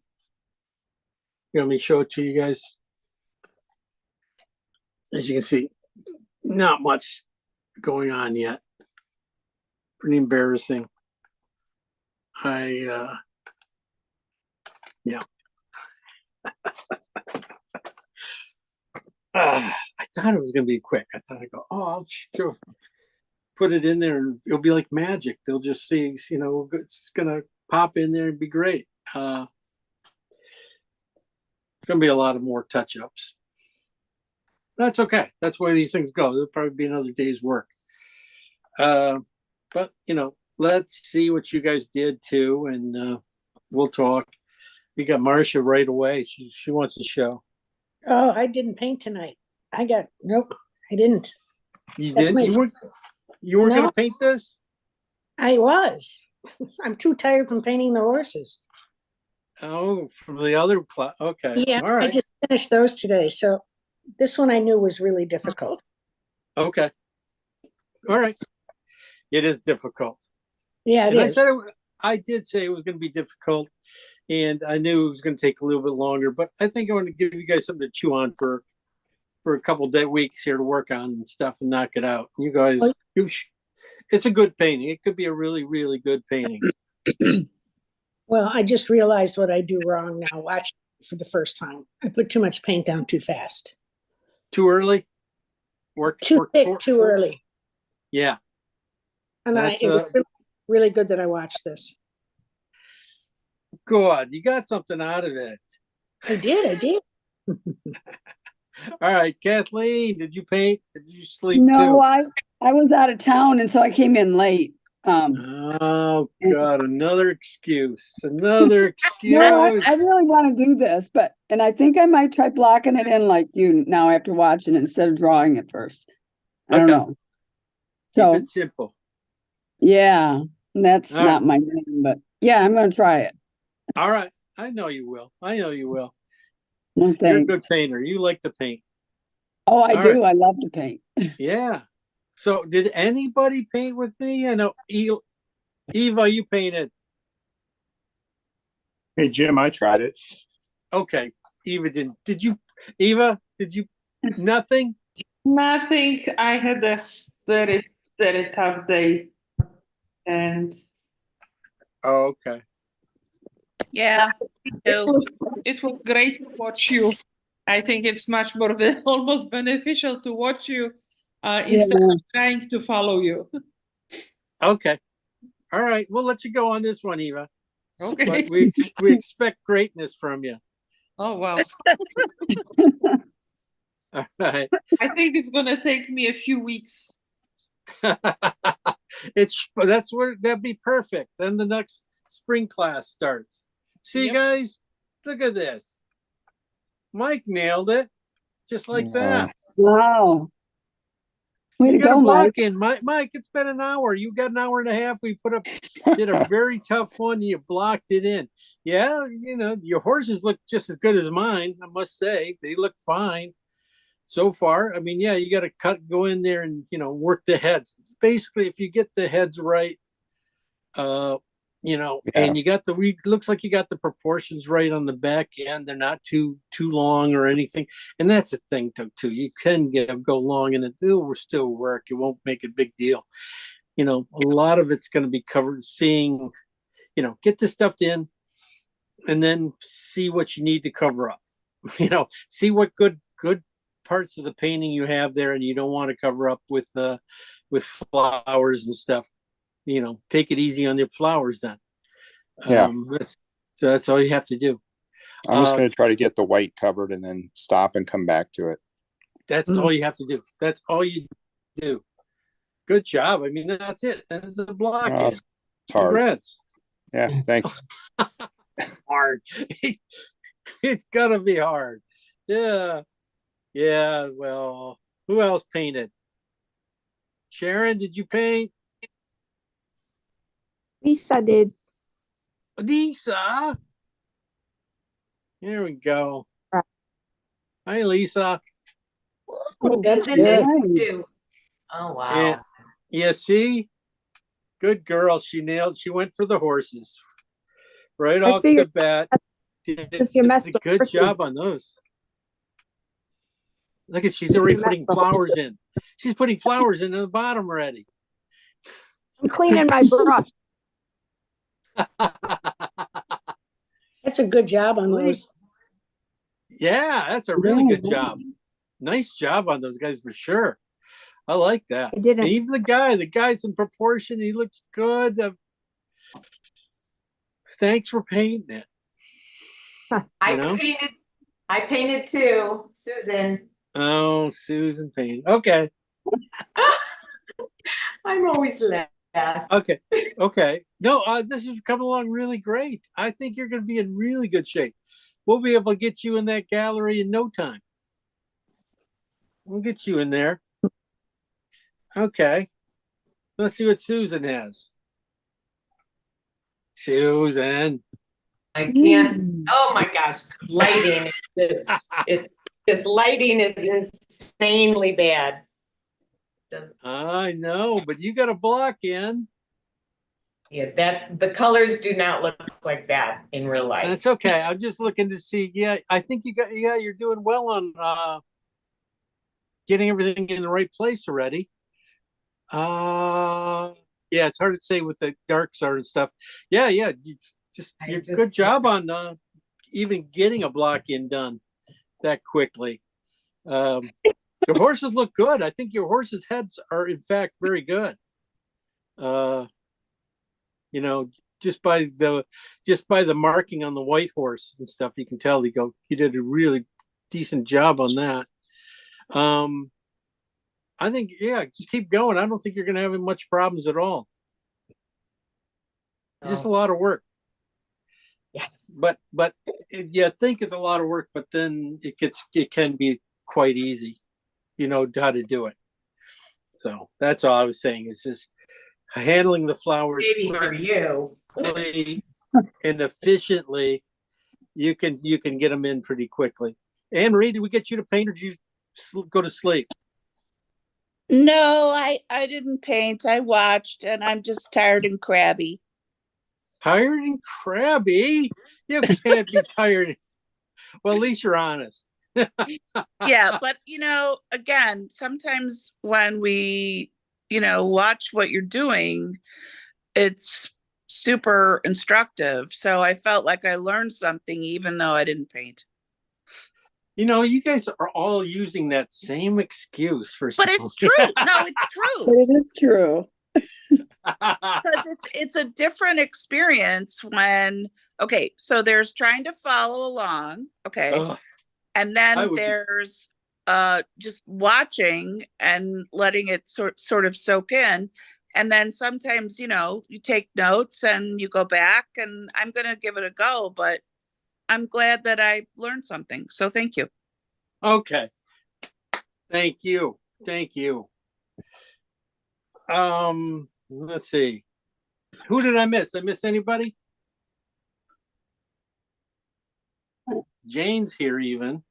You know, let me show it to you guys. As you can see, not much going on yet. Pretty embarrassing. Yeah. I thought it was going to be quick. I thought I'd go, oh, I'll sure put it in there and it'll be like magic. They'll just see, you know, it's going to pop in there and be great. It's going to be a lot of more touch-ups. That's okay. That's why these things go. It'll probably be another day's work. But, you know, let's see what you guys did too, and we'll talk. We got Marcia right away. She wants to show. Oh, I didn't paint tonight. Nope, I didn't. You That's didn't? my- You weren't No. going to paint this? I was. I'm too tired from painting the horses. Oh, from the other class. Okay. Yeah, All I right. just finished those today. So this one I knew was really difficult. Okay. All right. It is difficult. Yeah, it And I is. said I did say it was going to be difficult, and I knew it was going to take a little bit longer. But I think I want to give you guys something to chew on for a couple of weeks here to work on and stuff and knock it out. You guys, Oh. it's a good painting. It could be a really, really good painting. Well, I just realized what I do wrong now. Watch for the first time. I put too much paint down too fast. Too early. Too thick, too early. Yeah. And That's, it was really, really good that I watched this. Good. You got something out of it. I did. All right, Kathleen, did you paint? Did you sleep No, too? I was out of town and so I came in late. Oh God, another excuse. Another excuse. No, I really want to do this, and I think I might try blocking it in like you now after watching it instead of drawing it first. I don't Okay. know. Keep So it simple. yeah, that's All not right. my name, but yeah, I'm gonna try it. All right. I know you will. I know you will. No You're a good thanks. painter. You like to paint. Oh, I All do. right. I love to paint. Yeah. So did anybody paint with me? I know Eva, you painted. Hey, Jim, I tried it. Okay. Eva didn't. Did you Eva? Did you nothing? Nothing. I had a very, very tough day. And Oh, okay. Yeah. it was great to watch you. I think it's much more almost beneficial to watch you instead of trying to follow you. Okay. All right. We'll let you go on this one, Eva. Okay. But we expect greatness from you. Oh wow. All right. I think it's gonna take me a few weeks. That'd be perfect. Then the next spring class starts. See, Yep. guys, look at this. Mike nailed it, just like that. Wow. Way You to got go, a block Mike. in, Mike. It's been an hour. You got an hour and a half. We did a very tough one. You blocked it in. Yeah, you know your horses look just as good as mine. I must say they look fine so far. I mean, yeah, you got to go in there and work the heads. Basically, if you get the heads right, and you got looks like you got the proportions right on the back end. They're not too long or anything. And that's a thing too. You can go long and it will still work. It won't make a big deal. A lot of it's going to be covered seeing, get the stuff in and then see what you need to cover up. See what good parts of the painting you have there and you don't want to cover up with flowers and stuff. Take it easy on the flowers then. Yeah. So that's all you have to do. I'm just going to try to get the white covered and then stop and come back to it. That's all you have to do. That's all you do. Good job. I mean, that's it. That's a block. It's hard. Congrats. Yeah, thanks. Hard. It's gonna be hard. Yeah. Yeah, well, who else painted? Sharon, did you paint? Lisa did. Lisa. Here we go. Right. Hi, Lisa. Oh, that's Susan did good. Nice. too. Oh, And wow. yeah, see, good girl. She went for the horses right I off the figured bat. Did if you mess a the good horses, job on those. Look at she's you already mess putting the flowers in. She's putting flowers into the bottom already. I'm cleaning my brush. That's a good job on those. Yeah, that's a really good Yeah. job. Nice job on those guys for sure. I like that. I didn't. And even the guy's in proportion. He looks good. Thanks for painting it. I know? painted too, Susan. Oh, Susan painted. Okay. I'm always last. Okay. Okay. No, this is coming along really great. I think you're going to be in really good shape. We'll be able to get you in that gallery in no time. We'll get you in there. Okay. Let's see what Susan has. Susan. I can't. Mm. Oh my gosh, lighting is just this lighting is insanely bad. I know, but you got a block in. Yeah, that the colors do not look like that in real life. That's okay. I'm just looking to see. Yeah, I think you're doing well on getting everything in the right place already. Yeah, it's hard to say with the darks are and stuff. Yeah, you're good job on even getting a block in done that quickly. Your horses look good. I think your horses' heads are in fact very good. You know, just by the marking on the white horse and stuff, you can tell you did a really decent job on that. I think, yeah, just keep going. I don't think you're going to have much problems at all. It's just a lot of work. Yeah. But you think it's a lot of work, but then it can be quite easy. You know how to do it. So that's all I was saying. Is just handling the flowers Maybe for you. quickly and efficiently. You can get them in pretty quickly. Anne Marie, did we get you to paint, or did you go to sleep? No, I didn't paint. I watched, and I'm just tired and crabby. Tired and crabby? You can't be tired. Well, at least you're honest. Yeah, but again, sometimes when we, watch what you're doing, it's super instructive. So I felt like I learned something even though I didn't paint. You guys are all using that same excuse for But something. it's true. No, it's But true. it is true. Because it's a different experience when, okay, so there's trying to follow along, okay, Ugh, and I then would- there's just watching and letting it sort of soak in. And then sometimes, you take notes and you go back, and I'm going to give it a go, but I'm glad that I learned something. So thank you. Okay. Thank you. Let's see. Who did I miss? I miss anybody? Jane's here even.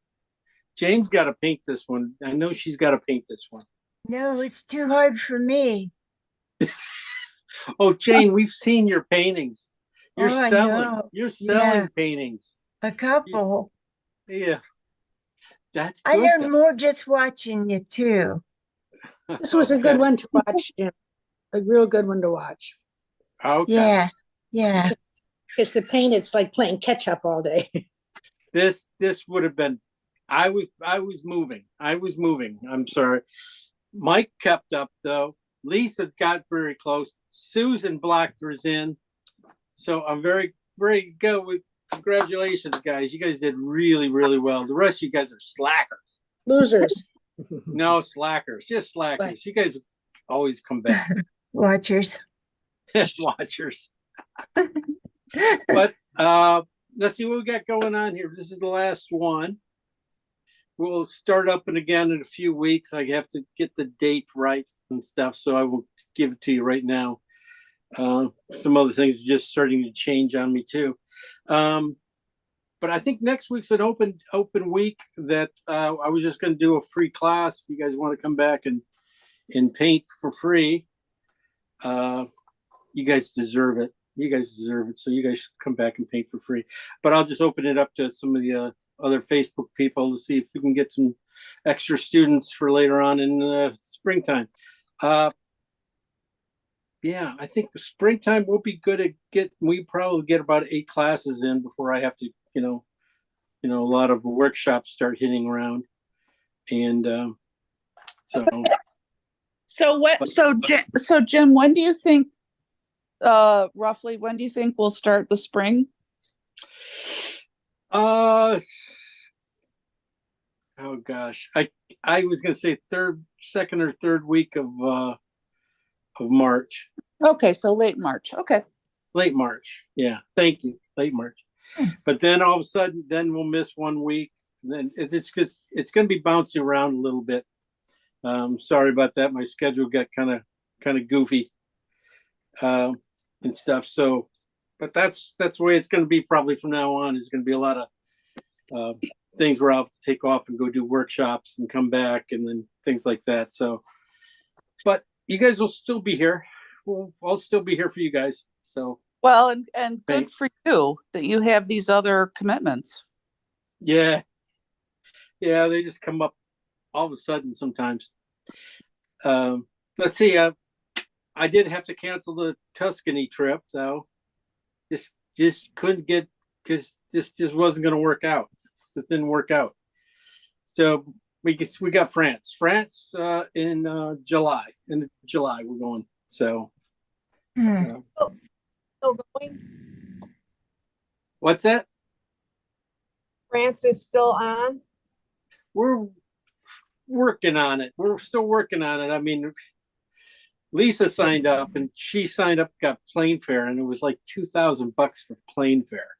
Jane's got to paint this one. I know she's got to paint this one. No, it's too hard for me. Oh, Jane, we've seen your paintings. You're Oh, I selling. know. You're selling Yeah. paintings. A couple. Yeah. That's I good. learned more just watching you too. This was a good one to watch, Jim. A real good one to watch. Okay. Yeah. Because to paint, it's like playing catch up all day. This would have been. I was moving. I'm sorry. Mike kept up though. Lisa got very close. Susan blocked hers in. So I'm very, very good with congratulations, guys. You guys did really, really well. The rest of you guys are slackers. Losers. No, slackers, just slackers. Right. You guys always come back. Watchers. Watchers. But let's see what we got going on here. This is the last one. we'll start up and again in a few weeks. I have to get the date right and stuff, so I will give it to you right now. Some other things are just starting to change on me too. But I think next week's an open week that I was just going to do a free class. If you guys want to come back and paint for free, you guys deserve it. You guys deserve it. So you guys should come back and paint for free. But I'll just open it up to some of the other Facebook people to see if we can get some extra students for later on in springtime. Yeah, I think the springtime will be good at we probably get about 8 classes in before I have to, a lot of workshops start hitting around. And so Jim, when do you think roughly when do you think we'll start the spring? Oh gosh. I was gonna say second or third week of March. Okay, so late March. Okay. Late March. Yeah. Thank you. Late March. But then all of a sudden, then we'll miss 1 week. And then it's going to be bouncing around a little bit. Sorry about that. My schedule got kind of goofy and stuff. So, but that's the way it's going to be probably from now on. There's going to be a lot of things where I'll have to take off and go do workshops and come back and then things like that. So, but you guys will still be here. I'll still be here for you guys. So. Well, and good for you that you have these other commitments. Yeah. Yeah, they just come up all of a sudden sometimes. Let's see. I did have to cancel the Tuscany trip, though. Just couldn't get, because this just wasn't going to work out. It didn't work out. So we got France. France in July. In July we're going. So. Still going? What's that? France is still on? We're working on it. We're still working on it. I mean, Lisa signed up and she signed up, got plane fare, and it was like $2,000 for plane fare.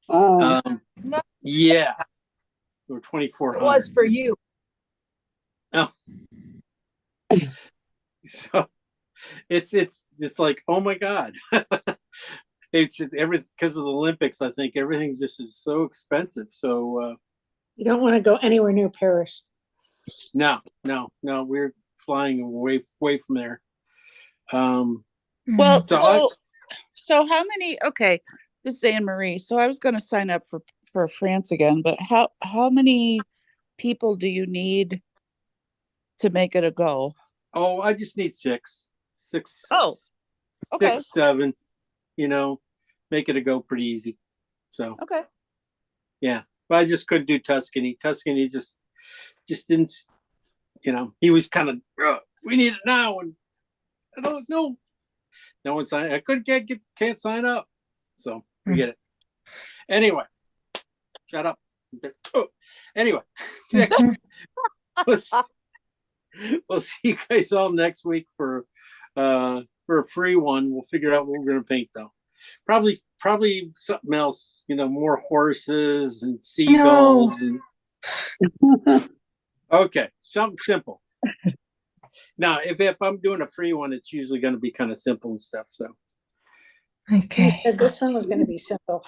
Oh, No, Yeah. Or it 2,400. was for you. Oh. So it's like, oh my God. It's everything because of the Olympics. I think everything just is so expensive. So You don't want to go anywhere near Paris. no, we're flying away from there. Well, So so how many? Okay, this is Anne Marie. So I was going to sign up for France again, but how many people do you need to make it a go? Oh, I just need six. Oh, okay. 6, 7. Make it a go pretty easy. So Okay. yeah, but I just couldn't do Tuscany. Tuscany just didn't. He was kind of we need it now, and I don't know. No one signed. I can't sign up. So forget it. Anyway, shut up. Anyway, we'll see you guys all next week for a free one. We'll figure out what we're gonna paint though. Probably something else. More horses and seagulls. And... Okay, something simple. Now, if I'm doing a free one, it's usually going to be kind of simple and stuff. So. Okay. This one was going to be simple.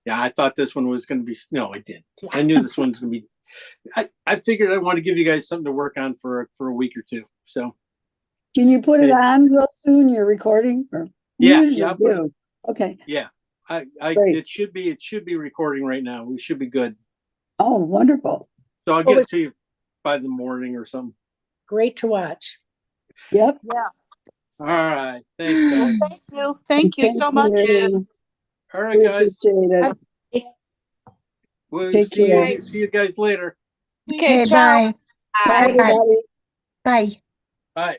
Yeah, I thought this one was going to be. No, I didn't. I knew this one was going to be. I figured I want to give you guys something to work on for a week or two. So. can you put it on real soon? You're recording, or Yeah, you usually yeah, do. Okay. Yeah, Great. it should be recording right now. We should be good. Oh, wonderful. So I'll get it to you by the morning or something. Great to watch. Yep. Yeah. All right. Thanks, guys. Thank you. Thank you so much. you. All right, We guys. appreciate it. We'll Take care. see you guys later. Okay, Okay, ciao. bye. Bye, everybody. Bye. Bye.